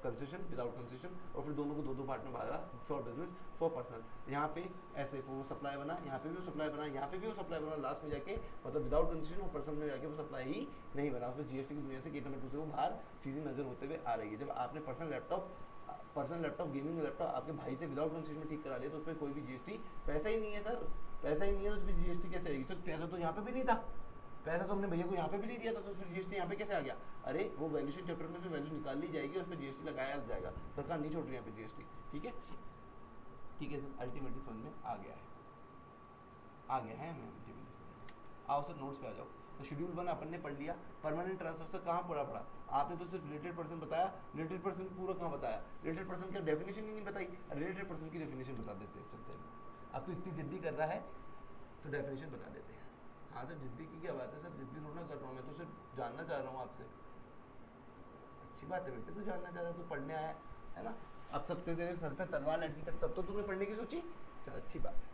कंसेशन, विदाउट कंसेशन, और फिर दोनों को 2-2 पार्ट में बांटा, फॉर बिजनेस, फॉर पर्सनल। यहाँ पे ऐसे वो सप्लाई बना, यहाँ पे भी वो सप्लाई बना, यहाँ पे भी वो सप्लाई बना, लास्ट में जाके मतलब विदाउट कंसेशन और पर्सनल में जाके वो सप्लाई ही नहीं बना। उसमें जीएसटी की दुनिया से गेट नंबर 2 से वो बाहर चीज़ें नजर होते हुए आ रही है। जब आपने पर्सनल लैपटॉप गेमिंग लैपटॉप आपके भाई से विदाउट कंसेशन में ठीक करा लिया तो उस पर कोई भी जीएसटी, पैसा ही नहीं है सर, पैसा ही नहीं है तो उस पर जीएसटी कैसे आएगी सर? पैसा तो यहाँ पे भी नहीं था, पैसा तो हमने भैया को यहाँ पे भी नहीं दिया था, तो फिर जीएसटी यहाँ पे कैसे आ गया? अरे वो वैल्यूएशन चैप्टर में से वैल्यू निकाल ली जाएगी, उस पर जीएसटी लगाया जाएगा, सरकार नहीं छोड़ रही यहाँ पे जीएसटी। ठीक है, ठीक है सर, अल्टीमेटली समझ में आ गया है, मैं अल्टीमेटली समझ में। आओ सर नोट्स पे आ जाओ। तो शेड्यूल 1 अपन ने पढ़ लिया, परमानेंट ट्रांसफर सर कहाँ पढ़ा आपने तो सिर्फ रिलेटेड पर्सन बताया, रिलेटेड पर्सन पूरा कहाँ बताया? रिलेटेड पर्सन की डेफिनेशन ही नहीं बताई, रिलेटेड पर्सन की डेफिनेशन बता देते हैं चलते हैं। अब तो इतनी जिद्दी कर रहा है तो डेफिनेशन बता देते हैं। हाँ सर, जिद्दी की क्या बात है सर, जिद्दी थोड़ा कर रहा हूँ मैं, तो सिर्फ जानना चाह रहा हूँ आपसे। अच्छी बात है बेटे, तो जानना चाह रहा है, तो पढ़ने आया है ना। अब सब तेरे सर पे तलवार लटकी तब तो तुमने पढ़ने की सोची, चल अच्छी बात है।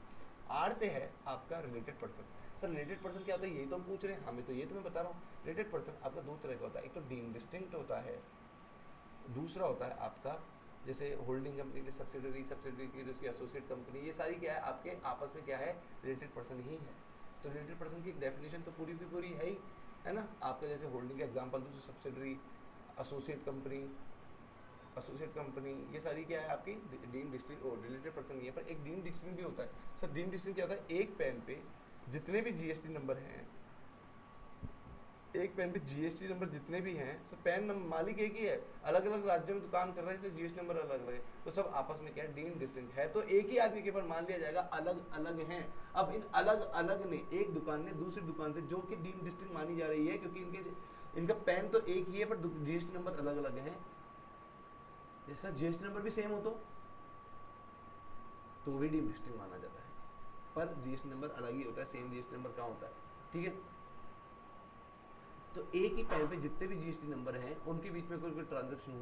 आर से है आपका related person. Sir related person क्या होता है, यही तो हम पूछ रहे हैं, हमें तो ये तो मैं बता रहा हूँ। रिलेटेड पर्सन आपका दो तरह का होता है, एक तो डीम्ड डिस्टिंक्ट होता है, दूसरा होता है आपका जैसे होल्डिंग कंपनी की सब्सिडरी, सब्सिडरी की उसकी एसोसिएट कंपनी, ये सारी क्या है आपके आपस में क्या है, रिलेटेड पर्सन ही है। तो रिलेटेड पर्सन की एक डेफिनेशन तो पूरी की पूरी है ही, है ना। आपका जैसे होल्डिंग का एग्जांपल दूसरी सब्सिडरी, एसोसिएट कंपनी, ये सारी क्या है आपकी डीम्ड डिस्ट्रिक्ट और रिलेटेड पर्सन नहीं है। पर एक डीम्ड डिस्ट्रिक्ट भी होता है। सर डीम्ड डिस्ट्रिक्ट क्या होता है, एक पेन पे जितने भी जीएसटी नंबर हैं, एक पेन पे जीएसटी नंबर जितने भी हैं, सब पेन मालिक एक ही है, अलग अलग राज्यों में दुकान कर रहे हैं, इसलिए जीएसटी नंबर अलग अलग है, तो सब आपस में क्या है, डीम्ड डिस्टिंक्ट है। तो एक ही आदमी के पर मान लिया जाएगा अलग अलग हैं। अब इन अलग अलग ने एक दुकान ने दूसरी दुकान से, जो कि डीम्ड डिस्टिंक्ट मानी जा रही है क्योंकि इनका पेन तो एक ही है पर जीएसटी नंबर अलग अलग है। जैसा जीएसटी नंबर भी सेम हो तो भी डीम्ड डिस्टिंक्ट माना जाता है, पर जीएसटी नंबर अलग ही होता है, सेम जीएसटी नंबर कहाँ होता है, ठीक है। तो एक ही पेन पे जितने भी जीएसटी नंबर हैं उनके बीच में कोई ट्रांजैक्शन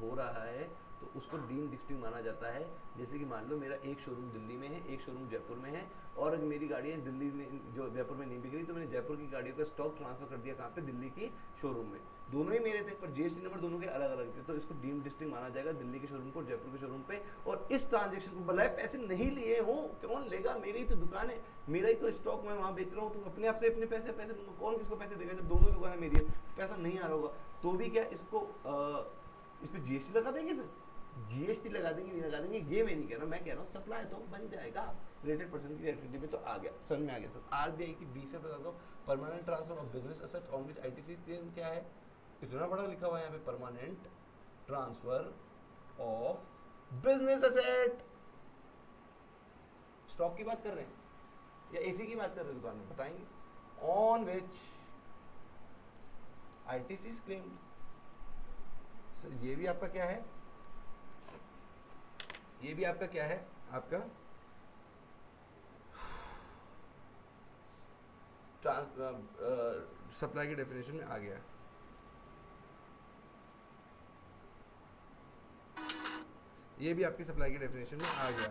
हो रहा है तो उसको डीम्ड डिस्टिंक्ट माना जाता है। जैसे कि मान लो मेरा एक शोरूम दिल्ली में है, एक शोरूम जयपुर में है, और अगर मेरी गाड़ियाँ दिल्ली में जो जयपुर में नहीं बिक रही तो मैंने जयपुर की गाड़ियों का स्टॉक ट्रांसफर कर दिया कहाँ पे, दिल्ली की शोरूम में। दोनों ही मेरे थे पर जीएसटी नंबर दोनों के अलग अलग थे, तो इसको डीम्ड डिस्टिंक्ट माना जाएगा दिल्ली के शोरूम को और जयपुर के शोरूम पे। और इस ट्रांजेक्शन को भले पैसे नहीं लिए हो, कौन लेगा, मेरी ही तो दुकान है, मेरा ही तो स्टॉक मैं वहाँ बेच रहा हूँ, तो अपने आप से अपने पैसे दूंगा, कौन किसको पैसे देगा जब दोनों दुकानें मेरी है, पैसा नहीं आ रहा होगा तो भी क्या इसको इस पर जीएसटी लगा देंगे। सर जीएसटी लगा देंगे नहीं लगा देंगे ये मैं नहीं कह रहा, मैं कह रहा हूँ सप्लाई तो बन जाएगा रिलेटेड पर्सन की एक्टिविटी में। तो आ गया समझ में आ गया सर। आरबीआई की बी से बता दो, permanent transfer of business asset on which ITC claim क्या है, इतना बड़ा लिखा हुआ है यहाँ पे, permanent transfer of business asset. Stock की बात कर रहे हैं या एसी की बात कर रहे हैं दुकान में, बताएंगे। On which ITC claim, sir ये भी आपका क्या है, ये भी आपका क्या है, आपका सप्लाई की डेफिनेशन में आ गया। ये भी आपकी सप्लाई की डेफिनेशन में आ गया।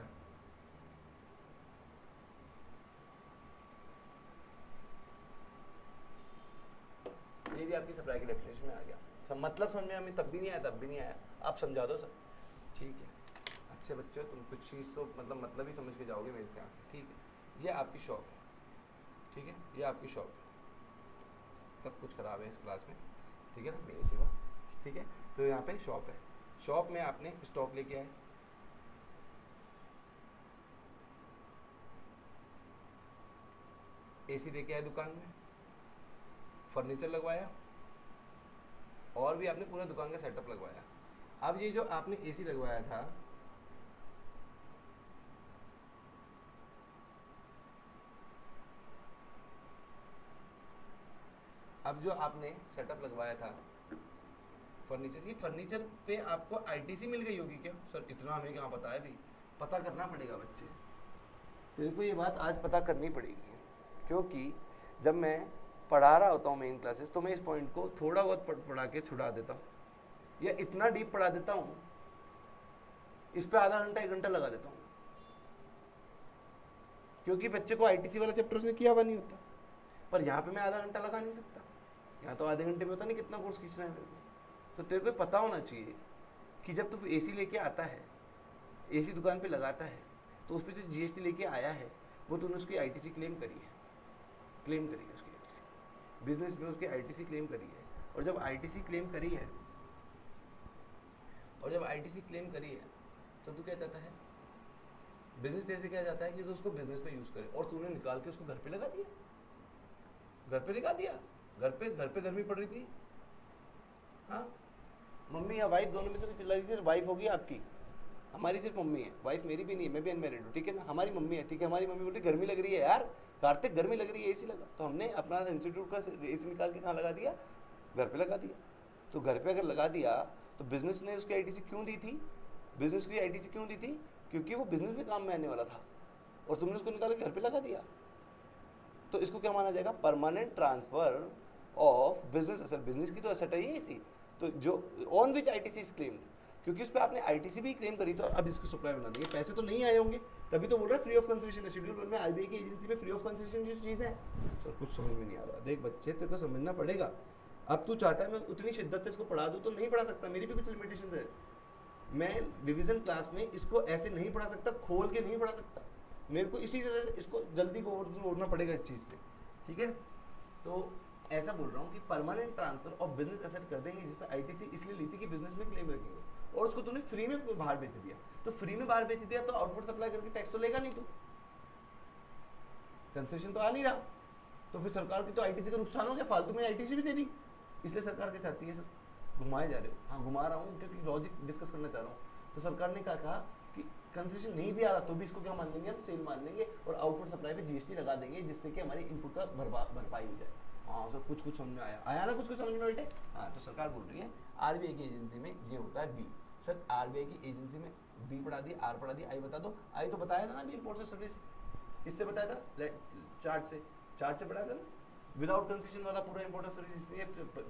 ये भी आपकी सप्लाई की डेफिनेशन में आ गया। सब मतलब समझ में हमें तब भी नहीं आया, तब भी नहीं आया, आप समझा दो सर, ठीक है। अच्छे बच्चों तुम कुछ चीज़ तो मतलब ही समझ के जाओगे मेरे से यहाँ से, ठीक है। ये आपकी शॉप है, ठीक है, ये आपकी शॉप है, सब कुछ खराब है इस क्लास में, ठीक है ना, मेरी सिवा, ठीक है। तो यहाँ पे शॉप है, शॉप में आपने स्टॉक लेके आए, एसी लेके आए दुकान में, फर्नीचर लगवाया, और भी आपने पूरा दुकान का सेटअप लगवाया। अब ये जो आपने एसी लगवाया था, अब जो आपने सेटअप लगवाया था फर्नीचर, ये फर्नीचर पे आपको आईटीसी मिल गई होगी क्या? सर इतना हमें कहाँ पता है, भी पता करना पड़ेगा बच्चे, तेरे को ये बात आज पता करनी पड़ेगी, क्योंकि जब मैं पढ़ा रहा होता हूँ मेन क्लासेस तो मैं इस पॉइंट को थोड़ा बहुत पढ़ा के छुड़ा देता हूँ, या इतना डीप पढ़ा देता हूँ, इस पे आधा घंटा 1 घंटा लगा देता हूँ, क्योंकि बच्चे को आईटीसी वाला चैप्टर उसने किया हुआ नहीं होता। पर यहाँ पे मैं आधा घंटा लगा नहीं सकता, यहाँ तो आधे घंटे में होता नहीं कितना कोर्स खींचना है मेरे को। तो तेरे को पता होना चाहिए कि जब तू एसी लेके आता है, एसी दुकान पे लगाता है, तो उस पर जो जीएसटी लेके आया है वो तूने उसकी आईटीसी क्लेम करी है, क्लेम करी है उसकी आईटीसी, बिजनेस में उसकी आईटीसी क्लेम करी है। और जब आईटीसी क्लेम करी है, तो तू क्या चाहता है, बिजनेस तेरे से क्या चाहता है कि तो उसको बिजनेस में यूज़ करे, और तूने निकाल के उसको घर पे लगा दिया, घर पे लगा दिया, घर पे गर्मी पड़ रही थी, हाँ, मम्मी या वाइफ दोनों में से चिल्ला रही थी, वाइफ होगी आपकी, हमारी सिर्फ मम्मी है, वाइफ मेरी भी नहीं है, मैं भी अनमैरिड हूँ, ठीक है ना, हमारी मम्मी है, ठीक है, हमारी मम्मी बोली गर्मी लग रही है यार कार्तिक, गर्मी लग रही है, एसी लगा, तो हमने अपना इंस्टीट्यूट का एसी निकाल के कहाँ लगा दिया, घर पे लगा दिया। तो घर पे अगर लगा दिया तो बिजनेस ने उसकी आईटीसी क्यों दी थी, बिजनेस की आईटीसी क्यों दी थी, क्योंकि वो बिजनेस में काम में आने वाला था, और तुमने उसको निकाल के घर पे लगा दिया। तो इसको क्या माना जाएगा, permanent transfer of business asset, business की तो एसेट है ये एसी, तो जो on which ITC is claimed, क्योंकि उस पर आपने आईटीसी भी क्लेम करी, तो अब इसको सप्लाई बना देंगे, पैसे तो नहीं आए होंगे, तभी तो बोल रहा है फ्री ऑफ कंसेशन है। शेड्यूल 1 में आरबीआई की एजेंसी में फ्री ऑफ कंसेशन जो चीज़ है, तो कुछ समझ में नहीं आ रहा। देख बच्चे, तेरे को समझना पड़ेगा। अब तू चाहता है मैं उतनी शिद्दत से इसको पढ़ा दूँ, तो नहीं पढ़ा सकता, मेरी भी कुछ लिमिटेशन है। मैं रिवीजन क्लास में इसको ऐसे नहीं पढ़ा सकता, खोल के नहीं पढ़ा सकता, मेरे को इसी तरह से इसको जल्दी को जोड़ना पड़ेगा इस चीज़ से, ठीक है। तो ऐसा बोल रहा हूँ कि permanent transfer of business asset कर देंगे, जिसमें आईटीसी इसलिए ली थी कि बिजनेस में क्लेम रखेंगे, और उसको तूने फ्री में बाहर बेच दिया। तो फ्री में बाहर बेच दिया तो आउटपुट सप्लाई करके टैक्स तो लेगा नहीं, तू कंसेशन तो आ नहीं रहा, तो फिर सरकार की तो आईटीसी का नुकसान हो गया, फालतू में आईटीसी भी दे दी। इसलिए सरकार क्या चाहती है, सर घुमाए जा रहे हो, हाँ घुमा रहा हूँ क्योंकि लॉजिक डिस्कस करना चाह रहा हूँ। तो सरकार ने क्या कहा कि कंसेशन नहीं भी आ रहा तो भी इसको क्या मान लेंगे, हम सेल मान लेंगे और आउटपुट सप्लाई पे जीएसटी लगा देंगे, जिससे कि हमारी इनपुट का भरपाई हो जाए। हाँ सर, कुछ समझ में आया ना, कुछ समझ में बेटे। हाँ, तो सरकार बोल रही है आरबीआई की एजेंसी में ये होता है बी। सर आरबीआई की एजेंसी में बी पढ़ा दिया, आर पढ़ा दिया, आई बता दो। आई तो बताया था ना अभी, इम्पोर्ट सर्विस किससे बताया था, चार्ट से बताया था ना। विदाउट कंसेशन वाला पूरा इम्पोर्ट सर्विस, इसलिए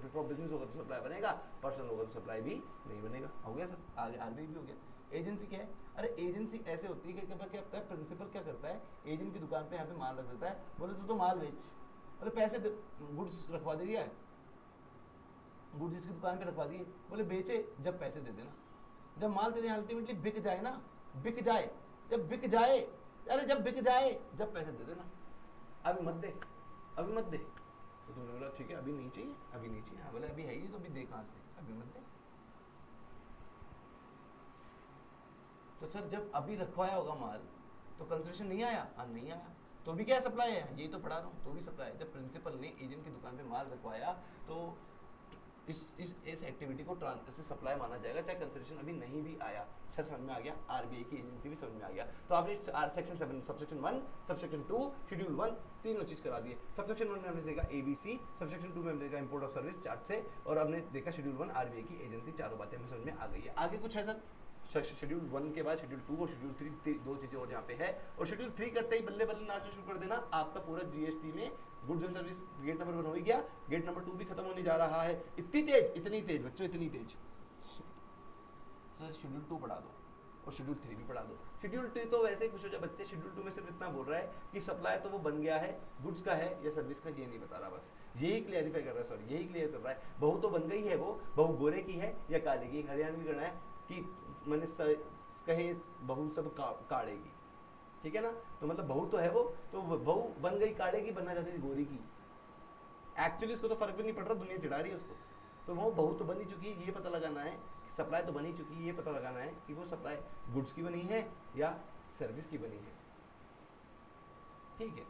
फॉर बिजनेस होगा तो सप्लाई बनेगा, पर्सनल होगा तो सप्लाई भी नहीं बनेगा। हो गया सर, आगे आरबीआई भी हो गया। एजेंसी क्या है, अरे एजेंसी ऐसे होती है कि क्या होता है, प्रिंसिपल क्या करता है, एजेंट की दुकान पे यहाँ पे माल रख देता है, बोले तू तो माल बेच, बोले पैसे गुड्स रखवा दे दिया है, गुड्स इसकी दुकान पे रखवा दिए, बोले बेचे जब पैसे दे देना, जब माल तेरे अल्टीमेटली बिक जाए ना, बिक जाए, जब बिक जाए, अरे जब बिक जाए जब पैसे दे देना, अभी मत दे, अभी मत दे। तो तुमने बोला ठीक है अभी नहीं चाहिए, अभी नहीं चाहिए। हाँ बोले अभी है ही तो अभी दे कहाँ से, अभी मत दे। तो सर जब अभी रखवाया होगा माल तो कंसेशन नहीं आया, हाँ नहीं आया, तो भी क्या सप्लाई है, यही तो पढ़ा रहा हूँ, तो भी सप्लाई है। जब प्रिंसिपल ने एजेंट की दुकान पे माल रखवाया तो इस एक्टिविटी को सप्लाई माना जाएगा, चाहे कंसेशन अभी नहीं भी आया। सर समझ में आ गया, आरबीआई की एजेंसी भी समझ में आ गया। तो आपने सेक्शन 7 सबसेक्शन 1 सबसेक्शन 2 शेड्यूल 1 तीनों चीज करा दिए। सबसेक्शन 1 में हमने देखा एबीसी, सबसेक्शन 2 में हमने देखा इंपोर्ट ऑफ सर्विस चार्ट से, और हमने देखा शेड्यूल 1 आरबीआई की एजेंसी। चारों बातें हमें समझ में आ गई है। आगे कुछ है सर, शेड्यूल 1 के बाद शेड्यूल 2 और शेड्यूल 3 दो चीजें और यहाँ पे है, और शेड्यूल 3 करते ही बल्ले बल्ले नाचना शुरू कर देना। आपका पूरा जीएसटी में goods and service gate number 1 हो ही गया, गेट नंबर 2 भी खत्म होने जा रहा है। इतनी तेज बच्चों, इतनी तेज। सर शेड्यूल 2 पढ़ा दो और शेड्यूल 3 भी पढ़ा दो। शेड्यूल 3 तो वैसे ही खुश हो जाए बच्चे, शेड्यूल 2 में सिर्फ इतना बोल रहा है कि सप्लाई तो वो बन गया है, गुड्स का है या सर्विस का ये नहीं बता रहा, बस यही क्लियरिफाई कर रहा है, सॉरी यही क्लियर कर रहा है। बहू तो बन गई है, वो बहू गोरे की है या काले की, हरियाणवी करना है कि मैंने कहे बहू सब काड़ेगी, ठीक है ना। तो मतलब बहू तो है वो, तो बहू बन गई काले की, बनना चाहती थी गोरी की। एक्चुअली उसको तो फर्क भी नहीं पड़ रहा, दुनिया चिढ़ा रही है उसको। तो वो बहू तो बनी चुकी है, ये पता लगाना है कि सप्लाई तो बनी चुकी है, ये पता लगाना है कि वो सप्लाई गुड्स की बनी है या सर्विस की बनी है, ठीक है।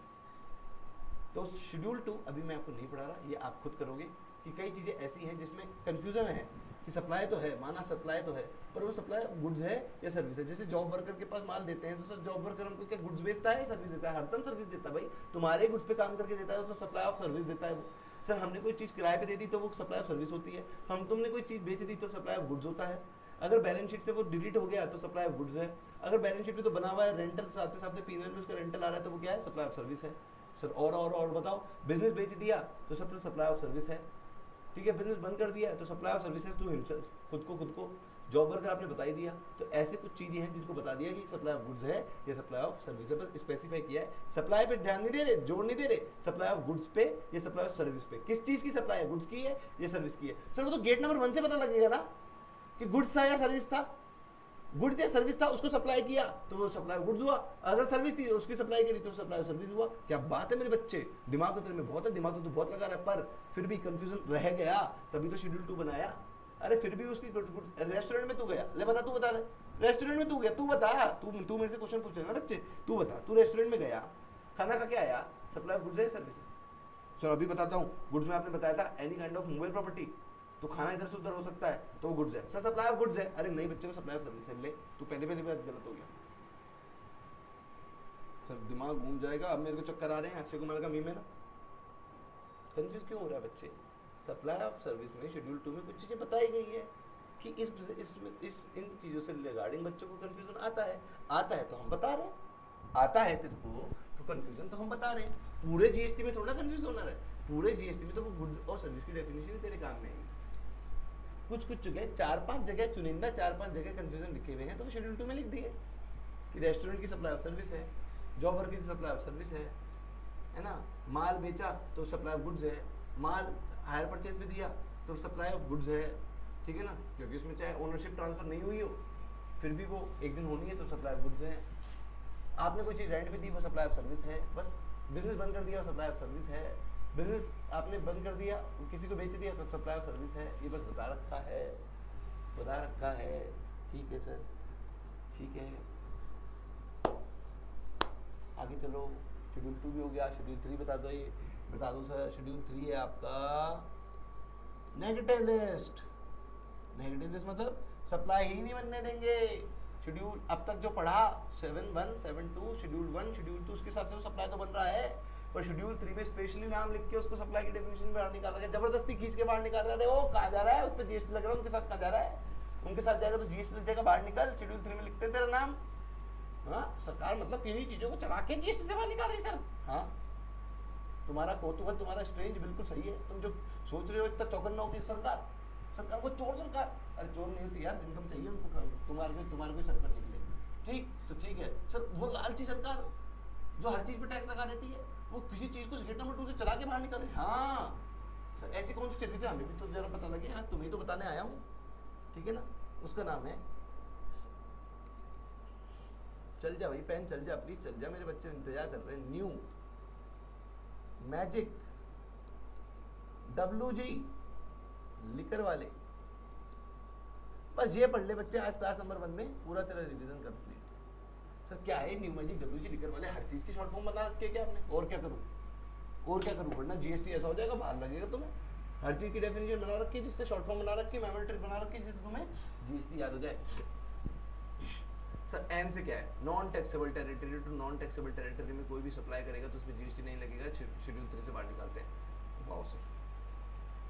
तो शेड्यूल 2 अभी मैं आपको नहीं पढ़ा रहा, ये आप खुद करोगे कि कई चीज़ें ऐसी हैं जिसमें कंफ्यूजन है कि सप्लाई तो है, माना सप्लाई तो है, पर वो सप्लाई गुड्स है या सर्विस है। जैसे जॉब वर्कर के पास माल देते हैं तो सर जॉब वर्कर हमको क्या गुड्स बेचता है या सर्विस देता है? हरदम सर्विस देता है भाई, तुम्हारे गुड्स पे काम करके देता है, तो सप्लाई ऑफ सर्विस देता है वो। सर हमने कोई चीज़ किराए पे दे दी तो वो सप्लाई ऑफ सर्विस होती है, हम तुमने कोई चीज़ बेच दी तो सप्लाई ऑफ गुड्स होता है। अगर बैलेंस शीट से वो डिलीट हो गया तो सप्लाई ऑफ गुड्स है। अगर बैलेंस शीट में तो बना हुआ है रेंटल, साथ में पीनल में उसका रेंटल आ रहा है तो वो क्या है? सप्लाई ऑफ सर्विस है। सर और बताओ, बिजनेस बेच दिया तो सब सप्लाई ऑफ सर्विस है, ठीक है। बिजनेस बंद कर दिया तो supply of services to himself, खुद को जॉब वर्कर आपने बता ही दिया। तो ऐसे कुछ चीज़ें हैं जिनको बता दिया कि सप्लाई ऑफ गुड्स है या सप्लाई ऑफ सर्विस है, बस स्पेसिफाई किया है। सप्लाई पे ध्यान नहीं दे रहे, जोर नहीं दे रहे, सप्लाई ऑफ गुड्स पे या सप्लाई ऑफ सर्विस पे। किस चीज़ की सप्लाई है, गुड्स की है या सर्विस की है? सर वो तो गेट नंबर 1 से पता लगेगा ना कि गुड्स था या सर्विस था। गुड्स या सर्विस था, उसको सप्लाई किया तो वो सप्लाई गुड्स हुआ। अगर सर्विस थी उसकी सप्लाई करी तो सप्लाई सर्विस हुआ। क्या बात है मेरे बच्चे, दिमाग तो तेरे में बहुत है, दिमाग तो तू बहुत लगा रहा है, पर फिर भी कंफ्यूजन रह गया, तभी तो शेड्यूल 2 बनाया। अरे फिर भी उसकी रेस्टोरेंट में तू गया, ले बता, तू बता दे, रेस्टोरेंट में तू गया, तू बता, तू मेरे से क्वेश्चन पूछ रहे ना बच्चे, तू बता, तू रेस्टोरेंट में गया, खाना खा के आया, सप्लाई गुड्स है सर्विस है? सर अभी बताता हूँ, गुड्स में आपने बताया था any kind of movable property, तो खाना इधर से उधर हो सकता है तो वो गुड्स है। सर सप्लाई ऑफ गुड्स है, अरे नहीं बच्चे को सप्लाई ऑफ सर्विस है, ले तू पहले बात गलत हो गया। सर दिमाग घूम जाएगा, अब मेरे को चक्कर आ रहे हैं, अक्षय कुमार का मीम है ना। कंफ्यूज क्यों हो रहा है बच्चे? सप्लाई ऑफ सर्विस में शेड्यूल 2 में कुछ चीज़ें बताई गई है कि इन चीज़ों से रिगार्डिंग बच्चों को कंफ्यूजन आता है तो हम बता रहे हैं, आता है तेरे को तो कंफ्यूजन तो हम बता रहे हैं। पूरे जीएसटी में थोड़ा कंफ्यूज होना है, पूरे जीएसटी में तो वो गुड्स और सर्विस की डेफिनेशन तेरे काम में आएगी। कुछ जगह 4-5 जगह चुनिंदा 4-5 जगह कंफ्यूजन लिखे हुए हैं, तो शेड्यूल 2 में लिख दिए कि रेस्टोरेंट की सप्लाई ऑफ सर्विस है, जॉब वर्कर की सप्लाई ऑफ सर्विस है ना, माल बेचा तो सप्लाई ऑफ गुड्स है, माल हायर परचेज भी दिया तो सप्लाई ऑफ गुड्स है, ठीक है ना, क्योंकि उसमें चाहे ओनरशिप ट्रांसफर नहीं हुई हो फिर भी वो एक दिन होनी है तो सप्लाई ऑफ गुड्स है। आपने कोई चीज़ रेंट पे दी वो सप्लाई ऑफ सर्विस है। बस बिजनेस बंद कर दिया वो सप्लाई ऑफ सर्विस है। बिजनेस आपने बंद कर दिया, किसी को बेच दिया तो सप्लाई ऑफ सर्विस है। ये बस बता रखा है, बता रखा है। ठीक है सर, ठीक है, आगे चलो। शेड्यूल 2 भी हो गया, शेड्यूल 3 बता दो। ये बता दो सर, शेड्यूल 3 है आपका नेगेटिव लिस्ट। नेगेटिव लिस्ट मतलब सप्लाई ही नहीं बनने देंगे। शेड्यूल अब तक जो पढ़ा 7-1, 7-2, शेड्यूल 1, शेड्यूल 2 उसके हिसाब से सप्लाई तो बन रहा है, पर शेड्यूल 3 में स्पेशली नाम लिख के उसको सप्लाई की डेफिनेशन बाहर निकाल रहा है, जबरदस्ती खींच के बाहर निकाल रहा है। वो कहाँ जा रहा है, उस पर जीएसटी लग रहा है, उनके साथ कहाँ जा रहा है, उनके साथ जाएगा तो जीएसटी लग जाएगा, बाहर निकल। शेड्यूल 3 में लिखते हैं तेरा नाम। हाँ, सरकार मतलब किन्हीं चीजों को चला के जीएसटी से बाहर निकाल रही है सर। हाँ, तुम्हारा कौतूहल, तुम्हारा स्ट्रेंज बिल्कुल सही है। तुम जो सोच रहे हो इतना चौकन्ना हो कि सरकार को चोर सरकार, अरे चोर नहीं होती यार, इनकम चाहिए उनको, तुम्हारे कोई सरकार निकले। ठीक तो ठीक है सर, वो लालची सरकार जो हर चीज पे टैक्स लगा देती है, वो किसी चीज को गेट नंबर 2 से चला के बाहर निकाल रही है। हाँ सर, ऐसी कौन सी सर्विस है, हमें भी तो जरा पता लगे। हाँ, तुम्हें तो बताने आया हूँ, ठीक है ना। उसका नाम है, चल जा भाई पेन, चल जा प्लीज, चल जा, मेरे बच्चे इंतजार कर रहे हैं। न्यू मैजिक WG लिकर वाले। बस ये पढ़ ले बच्चे, आज क्लास नंबर 1 में पूरा तेरा रिवीजन कंप्लीट। सर क्या है न्यू मैजिक WG लिकर वाले? हर चीज की शॉर्ट फॉर्म बना रखे क्या आपने? और क्या करूं, और क्या करूं, वरना जीएसटी ऐसा हो जाएगा बाहर लगेगा तुम्हें। हर चीज की डेफिनेशन बना रखी है, जिससे शॉर्ट फॉर्म बना रखी है, मेमोरी ट्रिक बना रखी है, जिससे तुम्हें जीएसटी याद हो जाए। सर एन से क्या है? Non taxable territory to non taxable territory में कोई भी सप्लाई करेगा तो उसमें जीएसटी नहीं लगेगा, शेड्यूल 3 से बाहर निकालते हैं। वाओ सर,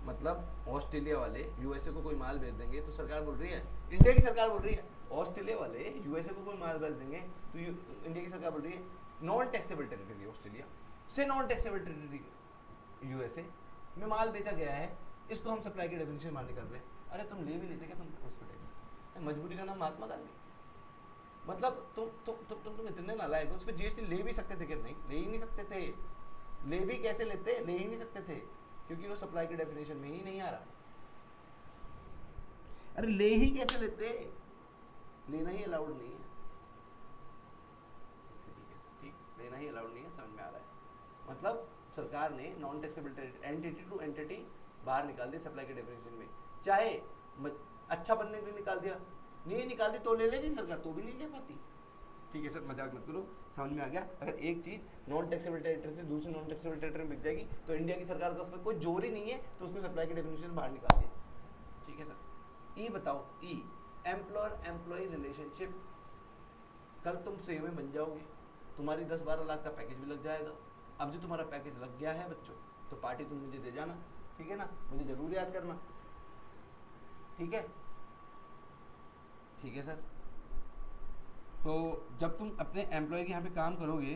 मतलब ऑस्ट्रेलिया वाले यूएसए को कोई माल भेज देंगे तो सरकार बोल रही है, इंडिया की सरकार बोल रही है, ऑस्ट्रेलिया वाले यूएसए को कोई माल भेज देंगे तो इंडिया की सरकार बोल रही है नॉन टैक्सेबल टेरिटरी ऑस्ट्रेलिया से नॉन टैक्सेबल टेरिटरी यूएसए में माल बेचा गया है, इसको हम सप्लाई की डेफिनेशन मार निकाल रहे हैं। अरे तुम ले भी लेते क्या तुम उस पर टैक्स? मजबूरी का नाम महात्मा गांधी। मतलब तुम इतने नालायक हो, उस पर जीएसटी ले भी सकते थे क्या? नहीं, ले ही नहीं सकते थे। ले भी कैसे लेते? ले ही नहीं सकते थे, क्योंकि वो सप्लाई की डेफिनेशन में ही नहीं आ रहा। अरे ले ही कैसे लेते? लेना ही अलाउड नहीं है। ठीक है सर, ठीक, लेना ही अलाउड नहीं है, समझ में आ रहा है। मतलब सरकार ने non taxable entity to entity बाहर निकाल दी सप्लाई के डेफिनेशन में। चाहे अच्छा बनने के लिए निकाल दिया, नहीं निकाल दी तो ले लेती सरकार, तो भी नहीं ले पाती। ठीक है सर, मजाक मत करो, समझ में आ गया। अगर एक चीज नॉन टैक्सेबल टेरिटरी से दूसरी नॉन टैक्सेबल टेरिटरी में बिक जाएगी तो इंडिया की सरकार का उसमें कोई जोर ही नहीं है, तो उसको सप्लाई की डेफिनेशन बाहर निकाल दिया। ठीक है सर। ई बताओ, ई एम्प्लॉयर एम्प्लॉय रिलेशनशिप। कल तुम सेव में बन जाओगे, तुम्हारी 10-12 लाख का पैकेज भी लग जाएगा। अब जो तुम्हारा पैकेज लग गया है बच्चों, तो पार्टी तुम मुझे दे जाना, ठीक है ना, मुझे जरूर याद करना, ठीक है, ठीक है सर। तो जब तुम अपने एम्प्लॉय के यहाँ पे काम करोगे,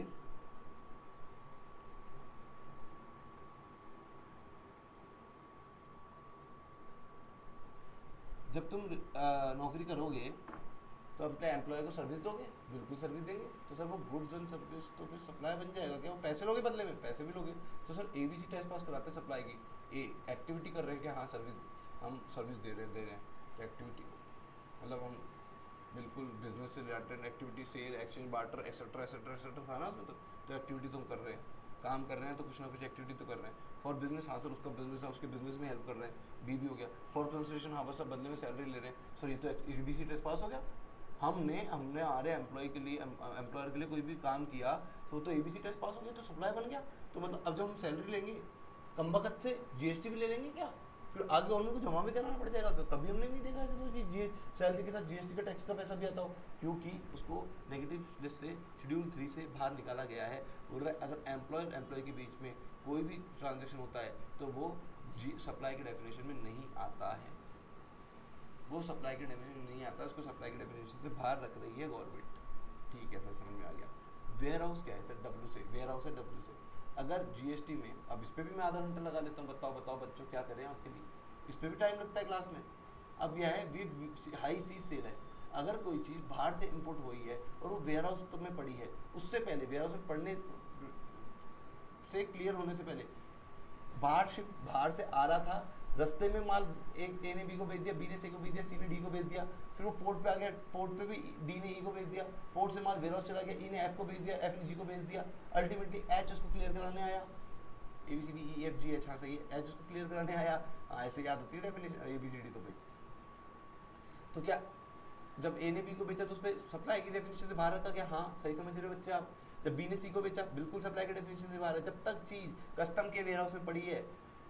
जब तुम नौकरी करोगे तो अपने एम्प्लॉय को सर्विस दोगे, बिल्कुल सर्विस देंगे। तो सर वो गुड्स एंड सर्विस तो फिर सप्लाई बन जाएगा क्या? वो पैसे लोगे बदले में? पैसे भी लोगे। तो सर ABC टेस्ट पास कराते हैं सप्लाई की। ए एक्टिविटी कर रहे हैं कि हाँ सर्विस, हम सर्विस दे रहे हैं तो एक्टिविटी मतलब हम बिल्कुल बिजनेस से related activity, sale, exchange, barter, etcetera etcetera etcetera था ना उसमें। तो एक्टिविटी तुम कर रहे हैं, काम कर रहे हैं तो कुछ ना कुछ एक्टिविटी तो कर रहे हैं। फॉर बिजनेस, हाँ सर उसका बिजनेस है, उसके बिजनेस में हेल्प कर रहे हैं, बी भी हो गया। फॉर कंसिडरेशन, हाँ बस सब बदले में सैलरी ले रहे हैं। सर ये तो ABC टेस्ट पास हो गया। हमने हमारे एम्प्लॉय के लिए, एम्प्लॉयर के लिए कोई भी काम किया तो ABC टेस्ट पास हो गया, तो सप्लाई बन गया। तो मतलब अब जब हम सैलरी लेंगे कमबख्त से GST भी ले लेंगे क्या? फिर आगे और को जमा भी कराना पड़ जाएगा। कभी हमने नहीं देखा ऐसे तो कि सैलरी के साथ GST का टैक्स का पैसा भी आता हो, क्योंकि उसको नेगेटिव लिस्ट से शेड्यूल 3 से बाहर निकाला गया है। बोल रहा है अगर एम्प्लॉयर एम्प्लॉय के बीच में कोई भी ट्रांजेक्शन होता है तो वो सप्लाई के डेफिनेशन में नहीं आता है, वो सप्लाई के डेफिनेशन में नहीं आता, उसको सप्लाई के डेफिनेशन से बाहर रख रही है गवर्नमेंट। ठीक है सर, समझ में आ गया। वेयर हाउस क्या है सर? W से, वेयर हाउस है W से। अगर GST में, अब इस पर भी मैं आधा घंटा लगा लेता हूँ, बताओ बच्चों क्या करें आपके लिए, इस पर भी टाइम लगता है क्लास में। अब क्या है, हाई सीज सेल है, अगर कोई चीज़ बाहर से इंपोर्ट हुई है और वो वेयर हाउस में पड़ी है, उससे पहले वेयर हाउस में पड़ने से क्लियर होने से पहले बाहर से आ रहा था, रास्ते में माल एक ए ने बी को भेज दिया, बी ने सी को भेज दिया, सी ने डी को भेज दिया, फिर वो पोर्ट पे आ गया, पोर्ट पे भी डी ने ई को भेज दिया, पोर्ट से माल वेयर हाउस चला गया, ई ने एफ को भेज दिया, एफ ने जी को भेज दिया, अल्टीमेटली एच उसको क्लियर कराने आया, A B C D E F G H, हाँ सही है, एच उसको क्लियर कराने आया। हाँ ऐसे याद होती है definition, A B C D तो भाई। तो क्या जब ए ने बी को बेचा तो उस पर सप्लाई की डेफिनेशन से बाहर रखा, क्या हाँ सही समझ रहे हो बच्चे आप। जब बी ने सी को बेचा बिल्कुल सप्लाई के डेफिनेशन से बाहर है। जब तक चीज़ कस्टम के वेयर हाउस में पड़ी है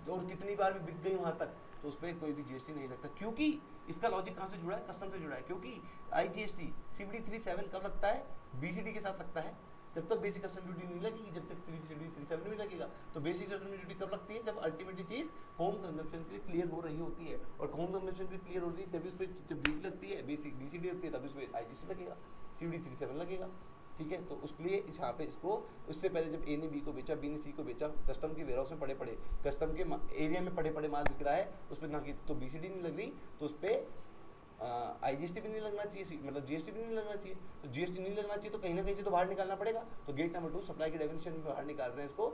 और कितनी बार भी बिक गई वहाँ तक, तो उस पर कोई भी जीएसटी नहीं लगता, क्योंकि इसका लॉजिक कहाँ से जुड़ा है, कस्टम से जुड़ा है। क्योंकि आईजीएसटी सीबीडी 37 कब लगता है, बीसीडी के साथ लगता है। जब तक बेसिक कस्टम ड्यूटी नहीं लगेगी, जब तक सीबीडी 37 नहीं लगेगा। तो बेसिक कस्टम ड्यूटी कब लगती है, जब अल्टीमेटली चीज़ होम कंजम्पशन के लिए क्लियर हो रही होती है, और होम कंजम्पशन के लिए क्लियर हो रही है तभी उस पर जब ड्यूटी लगती है, बेसिक बीसीडी लगती है, तभी उस पर आईजीएसटी लगेगा, सीबीडी 37 लगेगा। ठीक है, तो उसके लिए इस यहाँ पे इसको उससे पहले जब ए ने बी को बेचा, बी ने सी को बेचा, कस्टम के वेयरहाउस में पड़े कस्टम के एरिया में पड़े माल बिक रहा है, उस पर ना कि तो बीसीडी नहीं लग रही, तो उस पर आईजीएसटी भी नहीं लगना चाहिए, मतलब जीएसटी भी नहीं लगना चाहिए। तो जीएसटी नहीं लगना चाहिए तो कहीं ना कहीं से तो बाहर निकालना पड़ेगा। तो गेट नंबर 2 सप्लाई के डेफिनेशन में बाहर निकाल रहे हैं इसको,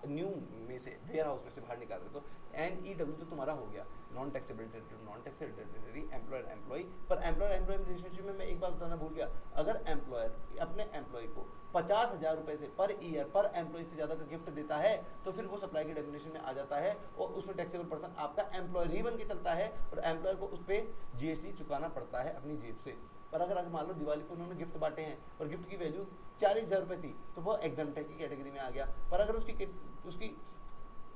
न्यू में से वेयर हाउस में से बाहर निकाल रहे हैं। तो NEW तो तुम्हारा हो गया non taxable territory, non taxable territory, employer employee. पर एम्प्लॉयर एम्प्लॉय रिलेशनशिप में मैं एक बात बताना भूल गया, अगर एम्प्लॉयर अपने एम्प्लॉय को 50,000 रुपये से पर ईयर पर एम्प्लॉय से ज़्यादा का गिफ्ट देता है, तो फिर वो सप्लाई के डेफिनेशन में आ जाता है, और उसमें टैक्सेबल पर्सन आपका एम्प्लॉयर ही बन के चलता है, और एम्प्लॉयर को उस पर जीएसटी चुकाना पड़ता है अपनी जेब से। पर अगर मान लो दिवाली पर उन्होंने गिफ्ट बांटे हैं और गिफ्ट की वैल्यू 40,000 रुपये थी, तो वो एग्जम्प्ट की कैटेगरी में आ गया। पर अगर उसकी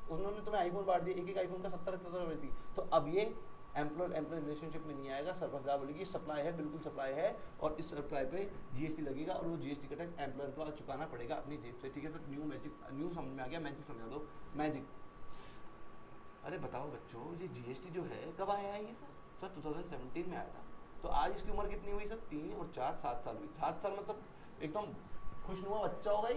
उन्होंने तुम्हें आईफोन बांट दिया, एक आईफोन का 70,000 रुपये थी, तो अब ये एम्प्लॉय रिलेशनशिप में नहीं आएगा। सरकार बोलेगी सप्लाई है, बिल्कुल सप्लाई है, और इस सप्लाई पे जीएसटी लगेगा, और वो जीएसटी का टैक्स एम्प्लॉयर को चुकाना पड़ेगा अपनी जेब से। ठीक है सर, न्यू समझ में आ गया, मैजिक समझा दो, मैजिक। अरे बताओ बच्चों, ये जीएसटी जो है कब आया है ये सर 2017 में आया था। तो आज इसकी उम्र कितनी हुई सर, 3 और 4 7 साल हुई। 7 साल मतलब एकदम खुशनुमा बच्चा होगा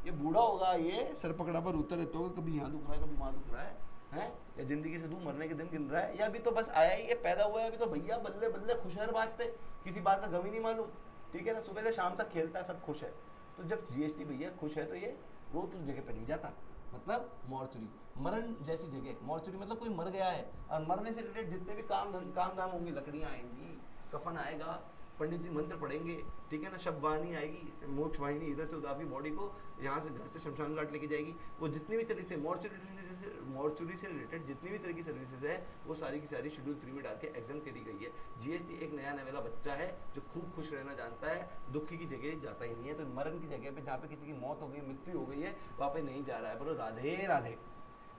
ये बूढ़ा होगा, ये सर पकड़ा पर उतर रहता होगा, कभी यहाँ दुख रहा है, कभी वहाँ दुख रहा है, या जिंदगी से दूर मरने के दिन गिन रहा है, या अभी तो बस आया ही, ये पैदा हुआ है अभी तो भैया बल्ले बल्ले खुश है हर बात पे, किसी बात का गम ही नहीं मालूम। ठीक है ना, सुबह से शाम तक खेलता है, सब खुश है। तो जब जीएसटी भैया खुश है, तो ये रोज उस जगह पे नहीं जाता, मतलब मॉर्चरी, मरण जैसी जगह। मॉर्चरी मतलब कोई मर गया है, और मरने से रिलेटेड जितने भी काम धाम होंगे, लकड़ियाँ आएंगी, कफन आएगा, पंडित जी मंत्र पढ़ेंगे, ठीक है ना, शबवानी आएगी, मोक्ष वाहिनी इधर से उधर आपकी बॉडी को यहाँ से घर से शमशान घाट लेके जाएगी। वो जितनी भी तरीके से मॉर्चरी से रिलेटेड जितनी भी तरह की सर्विसेज है, वो सारी की सारी शेड्यूल 3 में डाल के एग्जाम करी गई है। जीएसटी एक नया नवेला बच्चा है जो खूब खुश रहना जानता है, दुखी की जगह जाता ही नहीं है। तो मरण की जगह पे, जहाँ पे किसी की मौत हो गई, मृत्यु हो गई है, वहाँ पे नहीं जा रहा है। बोलो राधे राधे।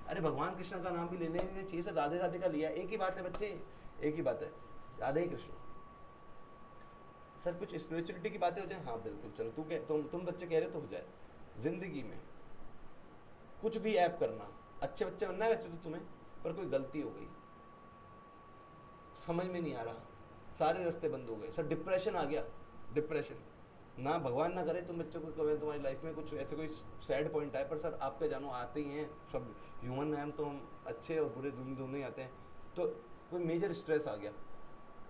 अरे भगवान कृष्ण का नाम भी लेने नहीं चाहिए सर, राधे राधे का लिया, एक ही बात है बच्चे, एक ही बात है, राधे कृष्ण। सर कुछ स्पिरिचुअलिटी की बातें हो जाए, हाँ बिल्कुल, चलो तुम बच्चे कह रहे तो हो जाए। जिंदगी में कुछ भी ऐप करना, अच्छे बच्चे बनना है वैसे तो तुम्हें, पर कोई गलती हो गई, समझ में नहीं आ रहा, सारे रास्ते बंद हो गए सर, डिप्रेशन आ गया, डिप्रेशन ना, भगवान ना करे तुम बच्चों को कभी तुम्हारी लाइफ में कुछ ऐसे कोई सैड पॉइंट आए, पर सर आपके जानो आते ही हैं, सब ह्यूमन हैं हम, तो हम अच्छे और बुरे दोनों ही आते हैं। तो कोई मेजर स्ट्रेस आ गया,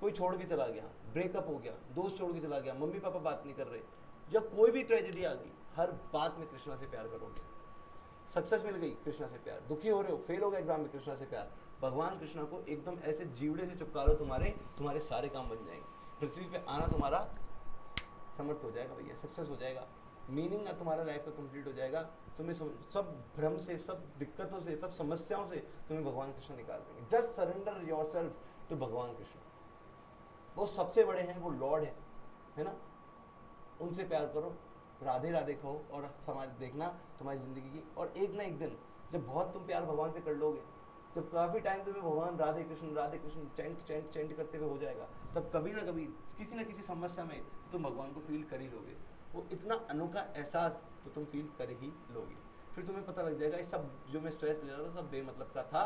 कोई छोड़ के चला गया, ब्रेकअप हो गया, दोस्त छोड़ के चला गया, मम्मी पापा बात नहीं कर रहे, जब कोई भी ट्रेजेडी आ गई, हर बात में कृष्णा से प्यार करोगे। सक्सेस मिल गई, कृष्णा से प्यार, दुखी हो रहे हो, फेल हो गए एग्जाम में, कृष्णा से प्यार। भगवान कृष्णा को एकदम ऐसे जीवड़े से चिपका लो, तुम्हारे सारे काम बन जाएंगे, पृथ्वी पे आना तुम्हारा समर्थ हो जाएगा भैया, सक्सेस हो जाएगा, मीनिंग तुम्हारा लाइफ का कंप्लीट हो जाएगा। तुम्हें सब भ्रम से, सब दिक्कतों से, सब समस्याओं से तुम्हें भगवान कृष्ण निकाल देंगे। जस्ट सरेंडर योरसेल्फ टू भगवान कृष्ण, वो सबसे बड़े हैं, वो लॉर्ड है ना, उनसे प्यार करो, राधे राधे कहो, और समाज देखना तुम्हारी ज़िंदगी की। और एक ना एक दिन जब बहुत तुम प्यार भगवान से कर लोगे, जब काफ़ी टाइम तुम्हें भगवान राधे कृष्ण चैंट करते हुए हो जाएगा, तब कभी ना कभी किसी न किसी समस्या में तुम भगवान को फील कर ही लोगे। वो इतना अनोखा एहसास तो तुम फील कर ही लोगे। फिर तुम्हें पता लग जाएगा ये सब जो मैं स्ट्रेस ले रहा था सब बेमतलब का था,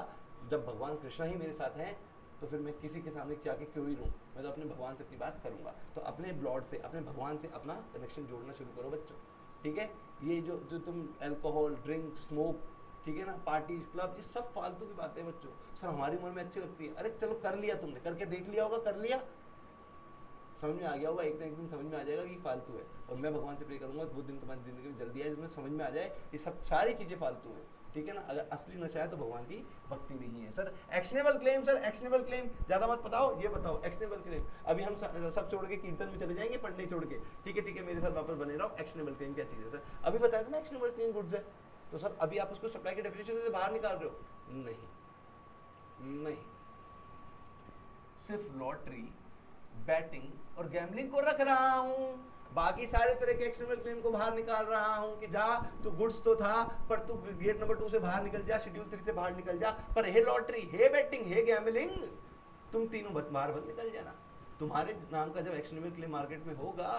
जब भगवान कृष्ण ही मेरे साथ हैं, तो फिर मैं किसी के सामने जाके क्यों ही रहूँ, मैं तो अपने भगवान से अपनी बात करूँगा। तो अपने लॉर्ड से, अपने भगवान से अपना कनेक्शन जोड़ना शुरू करो बच्चों, ठीक है। ये जो तुम अल्कोहल, ड्रिंक, स्मोक, ठीक है ना, पार्टीज क्लब, ये सब फालतू की बातें हैं बच्चों। सर हमारी उम्र में अच्छी लगती है, अरे चलो कर लिया, तुमने करके देख लिया होगा, कर लिया, समझ में आ गया होगा, एक ना एक दिन समझ में आ जाएगा कि फालतू है। और मैं भगवान से प्रे करूंगा वो दिन तुम्हारी जिंदगी में जल्दी आए जिसमें समझ में आ जाए ये सब सारी चीज़ें फालतू हैं, ठीक है ना। अगर असली नशा है तो भगवान की भक्ति में ही है। Sir actionable claim, sir actionable claim ज़्यादा मत बताओ, ये बताओ एक्शनेबल क्लेम। अभी हम सब छोड़ के कीर्तन में चले जाएंगे, पढ़ने छोड़ के, ठीक है मेरे साथ वापस बने रहो। एक्शनेबल क्लेम क्या चीज़ है सर? अभी बताया था ना एक्शनेबल क्लेम गुड्स है, तो सर अभी आप उसको सप्लाई के डेफिनेशन से बाहर निकाल रहे हो? नहीं, सिर्फ लॉटरी, बैटिंग और गैम्बलिंग को रख रहा हूं, बाकी सारे तरह के एक्शनेबल क्लेम को बाहर निकाल रहा हूं कि जा तू गुड्स तो था पर तू गेट नंबर 2 से बाहर निकल जा, शेड्यूल 3 से बाहर निकल जा, पर हे लॉटरी, हे बैटिंग, हे गैम्बलिंग, तुम तीनों बाहर बंद निकल जाना। तुम्हारे नाम का जब एक्शनेबल क्लेम मार्केट में होगा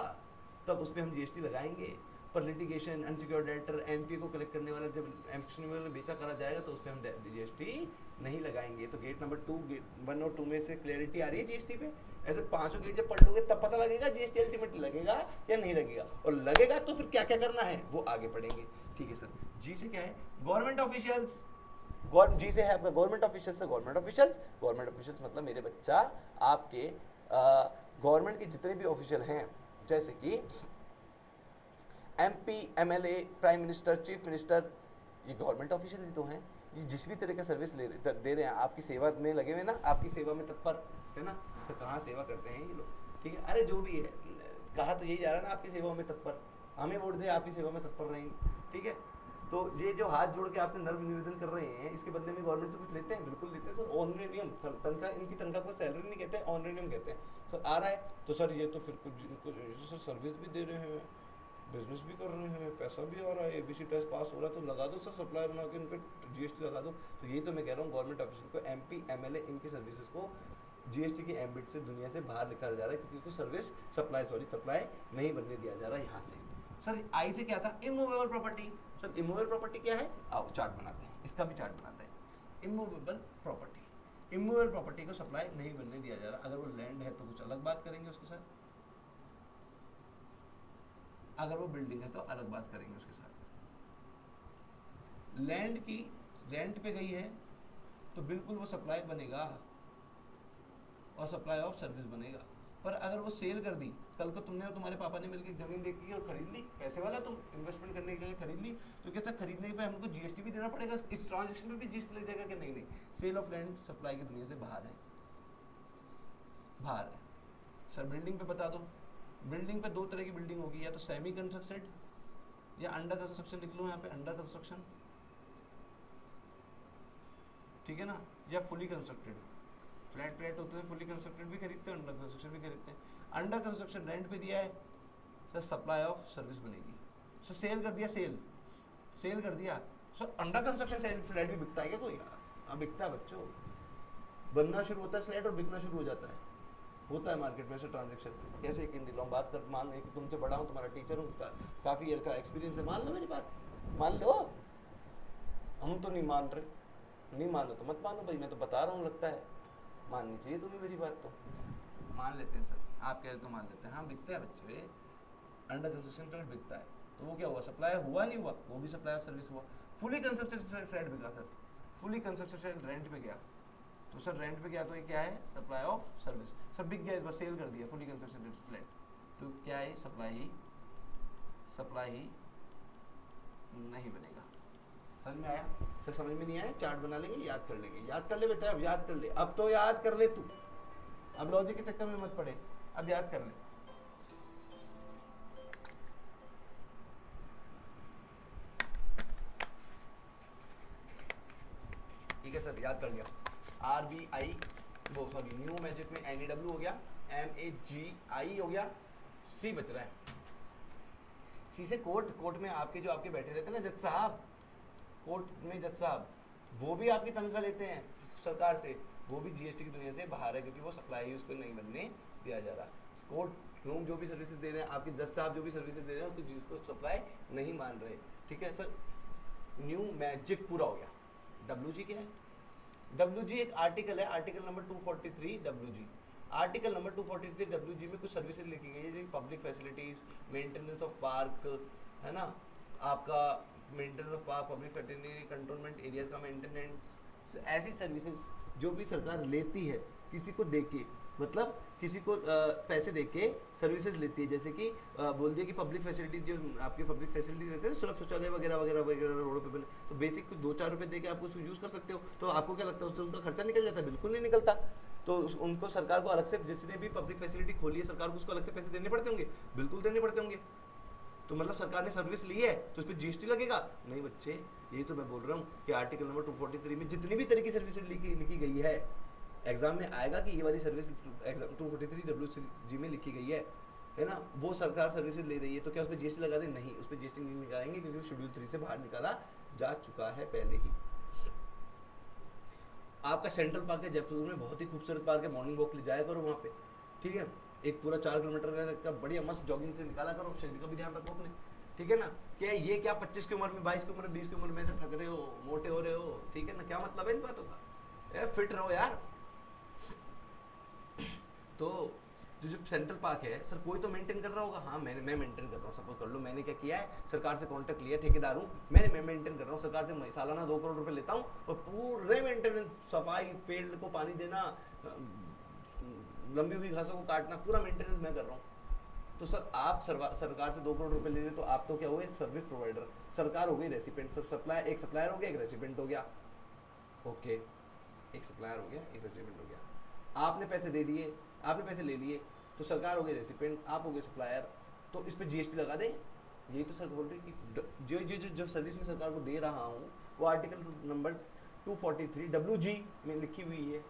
तब उस पर हम जीएसटी लगाएंगे, पर लिटिगेशन, अनसिक्योर्ड डेटर, एमपीए को कलेक्ट करने वाला जब एक्शनेबल में बेचा करा जाएगा तो उस पर हम जीएसटी नहीं लगाएंगे। तो गेट नंबर 2, गेट 1 और 2 में से क्लैरिटी आ रही है जीएसटी पे। ऐसे पांचों गेट जब पढ़ लोगे तब पता लगेगा जीएसटी अल्टीमेटली लगेगा या नहीं लगेगा, और लगेगा तो फिर क्या क्या करना है वो आगे पढ़ेंगे, ठीक है सर। जी से क्या है? Government officials. जी से है आपका गवर्नमेंट ऑफिशियल्स से गवर्नमेंट ऑफिशियल्स। गवर्नमेंट ऑफिशियल्स मतलब मेरे बच्चा आपके गवर्नमेंट के जितने भी ऑफिशियल हैं, जैसे कि MP, MLA, prime minister, chief minister, ये गवर्नमेंट ऑफिशियल ही तो हैं। ये जिस भी तरह का सर्विस दे रहे हैं, आपकी सेवा में लगे हुए ना, आपकी सेवा में तत्पर है ना। तो कहाँ सेवा करते हैं ये लोग, ठीक है। अरे जो भी है, कहा तो यही जा रहा है ना, आपकी सेवा में तत्पर, हमें वोट दे, आपकी सेवा में तत्पर रहेंगे, ठीक है। तो ये जो हाथ जोड़ के आपसे नर्म निवेदन कर रहे हैं, इसके बदले में गवर्नमेंट से कुछ लेते हैं? बिल्कुल लेते हैं सर। ऑनरेनियम, तनख्वाह, इनकी तनख्वाह को सैलरी नहीं कहते हैं, ऑनरेनियम कहते हैं। सर आ रहा है तो सर ये तो फिर कुछ सर सर्विस भी दे रहे हैं, बिजनेस भी कर रहे हैं, पैसा भी आ रहा है, एबीसी टेस्ट पास हो रहा है, तो लगा दो सर सप्लाई बना के, उन पर जीएसटी लगा दो। तो यही तो मैं कह रहा हूँ, गवर्नमेंट ऑफिसर को, एमपी, एमएलए, इनकी सर्विसेज को जीएसटी के एम्बिट से दुनिया से बाहर निकाला जा रहा है, क्योंकि इसको सप्लाई नहीं बनने दिया जा रहा है यहाँ से। सर आई से क्या था? Immovable property. Sir immovable property क्या है? आओ चार्ट बनाते हैं, इसका भी चार्ट बनाते हैं। इमूवेबल प्रॉपर्टी, इमूवेबल प्रॉपर्टी को सप्लाई नहीं बनने दिया जा रहा। अगर वो लैंड है तो कुछ अलग बात करेंगे उसके साथ, अगर वो बिल्डिंग है तो अलग बात करेंगे उसके साथ। लैंड की रेंट पे गई है तो बिल्कुल वो सप्लाई बनेगा और सप्लाई ऑफ सर्विस बनेगा। पर अगर वो सेल कर दी, कल को तुमने और तुम्हारे पापा ने मिलकर जमीन देखी और खरीद ली, पैसे वाला तुम इन्वेस्टमेंट करने के लिए खरीद ली, तो कैसा खरीदने पे हमको जीएसटी भी देना पड़ेगा, इस ट्रांजैक्शन में भी जीएसटी लग जाएगा कि नहीं? सेल ऑफ लैंड सप्लाई की दुनिया से बाहर है, बाहर है। सर बिल्डिंग पे बता दो, बिल्डिंग पे दो तरह की बिल्डिंग होगी, या तो सेमी कंस्ट्रक्टेड या अंडर कंस्ट्रक्शन, लिख लो यहाँ पे अंडर कंस्ट्रक्शन, ठीक है ना, या फुली कंस्ट्रक्टेड। फ्लैट होते हैं, फुली कंस्ट्रक्टेड भी खरीदते हैं, अंडर कंस्ट्रक्शन भी खरीदते हैं। अंडर कंस्ट्रक्शन रेंट पे दिया है सर, सप्लाई ऑफ सर्विस बनेगी। सर सेल कर दिया, सेल कर दिया sir, under construction sale flat भी बिकता है क्या कोई? हाँ बिकता है बच्चों, बनना शुरू होता है फ्लैट और बिकना शुरू हो जाता है, होता है मार्केट में ऐसे ट्रांजेक्शन। कैसे यकीन दिलाऊं? बात कर, मान लो कि तुमसे बड़ा हूँ, तुम्हारा टीचर हूँ, काफ़ी ईयर का एक्सपीरियंस है, मान लो मेरी बात, मान लो। हम तो नहीं मान रहे, नहीं मानो तो मत मानो भाई, मैं तो बता रहा हूँ, लगता है माननी चाहिए तुम्हें मेरी बात, तो मान लेते हैं सर, आप कह रहे तो मान लेते हैं। हाँ बिकता है बच्चे, अंडर कंस्ट्रक्शन फ्लैट बिकता है। तो वो क्या हुआ? सप्लाई हुआ नहीं हुआ, वो भी सप्लाई ऑफ सर्विस हुआ। फुली कंस्ट्रक्टेड फ्लैट बिका sir, fully constructed flat rent पे गया, तो सर रेंट पे गया तो ये क्या है? Supply of service. सर बिक गया, इस बार सेल कर दिया फुली कंस्ट्रक्टेड फ्लैट, तो क्या है? सप्लाई ही नहीं बनेगा। समझ में आया? सर समझ में नहीं आया? चार्ट बना लेंगे, याद कर लेंगे, याद कर ले बेटा, अब याद कर ले, अब तो याद कर ले तू, अब लॉजिक के चक्कर में मत पड़े, अब याद कर ले। ठीक है सर, याद कर लिया। RBI, वो सॉरी न्यू मैजिक में NEW हो गया, MAGI हो गया, C बच रहा है। C से कोर्ट में आपके जो आपके बैठे रहते हैं ना जज साहब, कोर्ट में जज साहब, वो भी आपकी तनख्वाह लेते हैं सरकार से, वो भी जीएसटी की दुनिया से बाहर है, क्योंकि वो सप्लाई उसको नहीं बनने दिया जा रहा। कोर्ट रूम जो भी सर्विसेज दे रहे हैं, आपके जज साहब जो भी सर्विसेज दे रहे हैं, उसको जिसको सप्लाई नहीं मान रहे, ठीक है सर। न्यू मैजिक पूरा हो गया। WG क्या है? WG एक आर्टिकल है, article number 243 WG। Article number 243 WG में कुछ सर्विसेज लिखी गई है, जैसे public facilities, maintenance of park, है ना, आपका maintenance of park, public facility, cantonment areas का मेंटेनेंस, ऐसी सर्विसेज जो भी सरकार लेती है किसी को दे के, मतलब किसी को पैसे दे के सर्विसेज लेती है, जैसे कि बोल दिया कि पब्लिक फैसिलिटी, जो आपके पब्लिक फैसिलिटी रहते हैं सुलभ शौचालय वगैरह वगैरह वगैरह रोडों पे बने, तो बेसिक कुछ 2-4 रुपए दे के आप उसको यूज़ कर सकते हो। तो आपको क्या लगता है उससे उनका खर्चा निकल जाता है? बिल्कुल नहीं निकलता। तो उनको सरकार को अलग से, जिसने भी पब्लिक फैसिलिटी खोली है सरकार को, उसको अलग से पैसे देने पड़ते होंगे? बिल्कुल देने पड़ते होंगे। तो मतलब सरकार ने सर्विस ली है तो उस पर जीएसटी लगेगा? नहीं बच्चे, यही तो मैं बोल रहा हूँ कि आर्टिकल नंबर 243 में जितनी भी तरह की सर्विसेज लिखी गई है, एग्जाम में आएगा कि ये वाली सर्विस एग्जाम 243 WCG में लिखी गई है ना, वो सरकार सर्विसेज ले रही है, तो क्या उस पर जीएसटी लगा दें? नहीं, उस पर जीएसटी नहीं लगाएंगे, क्योंकि शेड्यूल 3 से बाहर निकाला जा चुका है पहले ही। आपका सेंट्रल पार्क है जयपुर में, बहुत ही खूबसूरत पार्क है, मॉर्निंग वॉक ले जाया करो वहाँ पे, ठीक है, एक पूरा 4 किलोमीटर का बढ़िया मस्त जॉगिंग से निकाला करो, शरीर का भी ध्यान रखो अपने, ठीक है ना। क्या ये क्या 25 की उम्र में, 22 की उम्र में, 20 की उम्र में ऐसे थक रहे हो, मोटे हो रहे हो, ठीक है ना, क्या मतलब है इन बातों का? फिट रहो यार। तो जो सेंट्रल पार्क है सर, कोई तो मेंटेन कर रहा होगा। हाँ, मैं मेंटेन कर रहा हूँ, सपोज कर लो मैंने क्या किया है, सरकार से कॉन्ट्रैक्ट लिया, ठेकेदार हूँ मैं मेंटेन कर रहा हूँ, सरकार से सालाना 2 करोड़ रुपए लेता हूँ और पूरे मेंटेनेंस, सफाई, पेड़ को पानी देना, लंबी हुई घासों को काटना, पूरा मेंटेनेंस मैं कर रहा हूँ। तो सर आप सरकार से 2 करोड़ रुपए ले रहे, तो आप तो क्या हुए? Service provider. सरकार हो गई रेसिपेंट, सब सप्लाई, एक सप्लायर हो गया, एक रेसिपेंट हो गया, ओके, एक सप्लायर हो गया, एक रेसिपेंट हो गया। आपने पैसे दे दिए, आपने पैसे ले लिए, तो सरकार हो गई रेसिपेंट, आप हो गए सप्लायर, तो इस पर जीएसटी लगा दे। यही तो सर बोल रही कि जो सर्विस में सरकार को दे रहा हूँ वो आर्टिकल नंबर 243 WG में लिखी हुई है,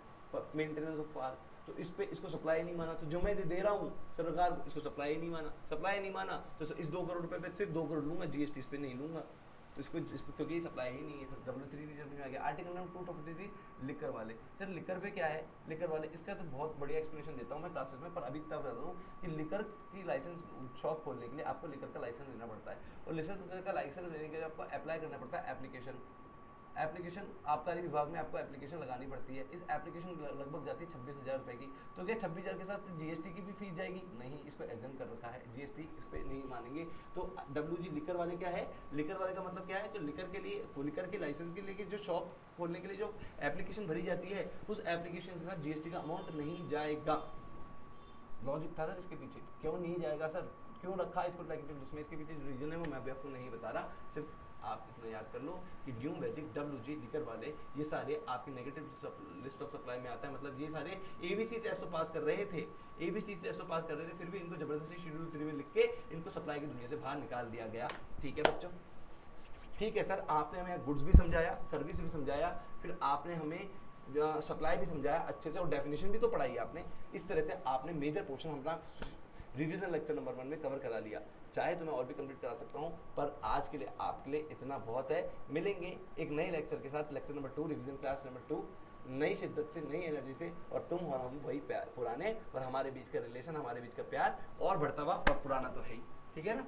मेंटेनेंस ऑफ पार्क, तो इस पे इसको सप्लाई नहीं माना, तो जो मैं दे रहा हूँ सरकार को, इसको सप्लाई नहीं माना, सप्लाई नहीं माना, तो इस 2 करोड़ रुपए पे सिर्फ 2 करोड़ लूंगा, जीएसटी इस पे नहीं लूंगा, तो इसको क्योंकि ये सप्लाई ही नहीं है सर। W3 में आ गया आर्टिकल नंबर 243 लिकर वाले। सर लिकर पे क्या है, लिकर वाले, इसका सर बहुत बढ़िया एक्सप्लेनेशन देता हूँ मैं क्लासेस में, पर अभी तक बता दूँ कि लिकर की लाइसेंस शॉप खोलने के लिए आपको लिकर का लाइसेंस लेना पड़ता है, और लिकर का लाइसेंस लेने के लिए आपको अप्लाई करना पड़ता है एप्लीकेशन आबकारी विभाग में आपको एप्लीकेशन लगानी पड़ती है। इस एप्लीकेशन लगभग जाती है 26,000 रुपये की। तो क्या 26,000 के साथ जीएसटी की भी फीस जाएगी? नहीं, इसको एग्जम्प्ट कर रखा है, जीएसटी इस पर नहीं मानेंगे। तो WG लिकर वाले क्या है, लिकर वाले का मतलब क्या है, जो लिकर के लिए, लिकर के लाइसेंस के लिए जो शॉप खोलने के लिए जो एप्लीकेशन भरी जाती है, उस एप्लीकेशन के साथ जीएसटी का अमाउंट नहीं जाएगा। लॉजिक था सर इसके पीछे, क्यों नहीं जाएगा सर, क्यों रखा है इसको नेगेटिव लिस्ट में, इसके पीछे जो रीजन है वो मैं भी आपको नहीं बता रहा, सिर्फ आप इतना याद कर लो कि ड्यू मैजिक, WG, लिकर वाले, ये सारे आपकी नेगेटिव लिस्ट ऑफ सप्लाई में आता है। मतलब ये सारे ABC टेस्ट तो पास कर रहे थे, ABC टेस्ट तो पास कर रहे थे, फिर भी इनको जबरदस्ती शेड्यूल 3 में लिख के इनको सप्लाई की दुनिया से बाहर निकाल दिया गया। ठीक है बच्चों, ठीक है सर, आपने हमें गुड्स भी समझाया, सर्विस भी समझाया, फिर आपने हमें सप्लाई भी समझाया अच्छे से, और डेफिनेशन भी तो पढ़ाई आपने। इस तरह से आपने मेजर पोर्शन अपना रिवीजन लेक्चर नंबर 1 में कवर करा लिया। चाहे तो मैं और भी कंप्लीट करा सकता हूँ, पर आज के लिए आपके लिए इतना बहुत है। मिलेंगे एक नए लेक्चर के साथ, lecture number 2, revision class number 2, नई शिद्दत से, नई एनर्जी से, और तुम और हम वही पुराने, और हमारे बीच का रिलेशन, हमारे बीच का प्यार और बढ़ता हुआ, और पुराना तो है ही। ठीक है ना?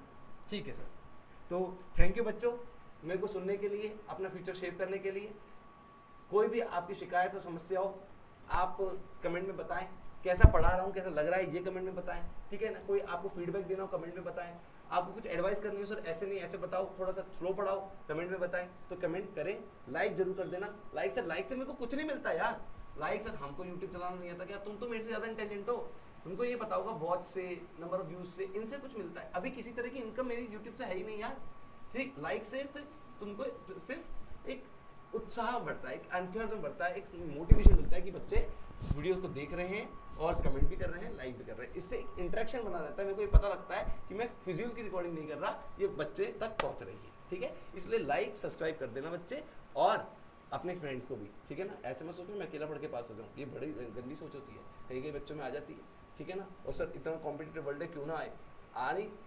ठीक है सर, तो थैंक यू बच्चों मेरे को सुनने के लिए, अपना फ्यूचर शेप करने के लिए। कोई भी आपकी शिकायत हो, समस्या हो, आप कमेंट में बताएं। कैसा पढ़ा रहा हूँ, कैसा लग रहा है, ये कमेंट में बताएं। ठीक है ना? कोई आपको फीडबैक देना हो, कमेंट में बताएं। आपको कुछ एडवाइस करनी हो, सर ऐसे नहीं ऐसे बताओ, थोड़ा सा स्लो पढ़ाओ, कमेंट में बताएं। तो कमेंट करें, लाइक जरूर कर देना। लाइक से मेरे को कुछ नहीं मिलता यार। लाइक सर, हमको यूट्यूब चलाना नहीं आता क्या? तुम तो मेरे से ज़्यादा इंटेलिजेंट हो, तुमको ये पता होगा वॉच से, नंबर ऑफ व्यूज से, इनसे कुछ मिलता है। अभी किसी तरह की इनकम मेरी यूट्यूब से है ही नहीं यार। ठीक, लाइक से सिर्फ तुमको सिर्फ एक उत्साह बढ़ता है, एक एंथुसियाज्म बढ़ता है, एक मोटिवेशन मिलता है कि बच्चे वीडियोस को देख रहे हैं और कमेंट भी कर रहे हैं, लाइक भी कर रहे हैं। इससे एक इंटरेक्शन बना रहता है, मेरे को ये पता लगता है कि मैं फिजिकल की रिकॉर्डिंग नहीं कर रहा, ये बच्चे तक पहुंच रही है। ठीक है, इसलिए लाइक सब्सक्राइब कर देना बच्चे, और अपने फ्रेंड्स को भी। ठीक है ना? ऐसे मत सोचना मैं अकेला पढ़ के पास हो जाऊँ, ये बड़ी गंदी सोच होती है, कई बच्चों में आ जाती है। ठीक है ना? और सर इतना कॉम्पिटिटिव वर्ल्ड है, क्यों ना आए,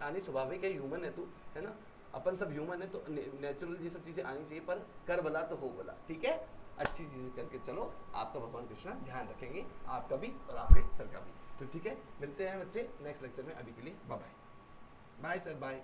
आनी स्वाभाविक है, ह्यूमन है तू, है ना? अपन सब ह्यूमन है, तो नेचुरल ये सब चीज़ें आनी चाहिए, पर कर भला तो हो भला। ठीक है, अच्छी चीज़ें करके चलो, आपका भगवान कृष्णा ध्यान रखेंगे, आपका भी और आपके सर का भी। तो ठीक है, मिलते हैं बच्चे नेक्स्ट लेक्चर में। अभी के लिए bye bye. Bye sir, bye.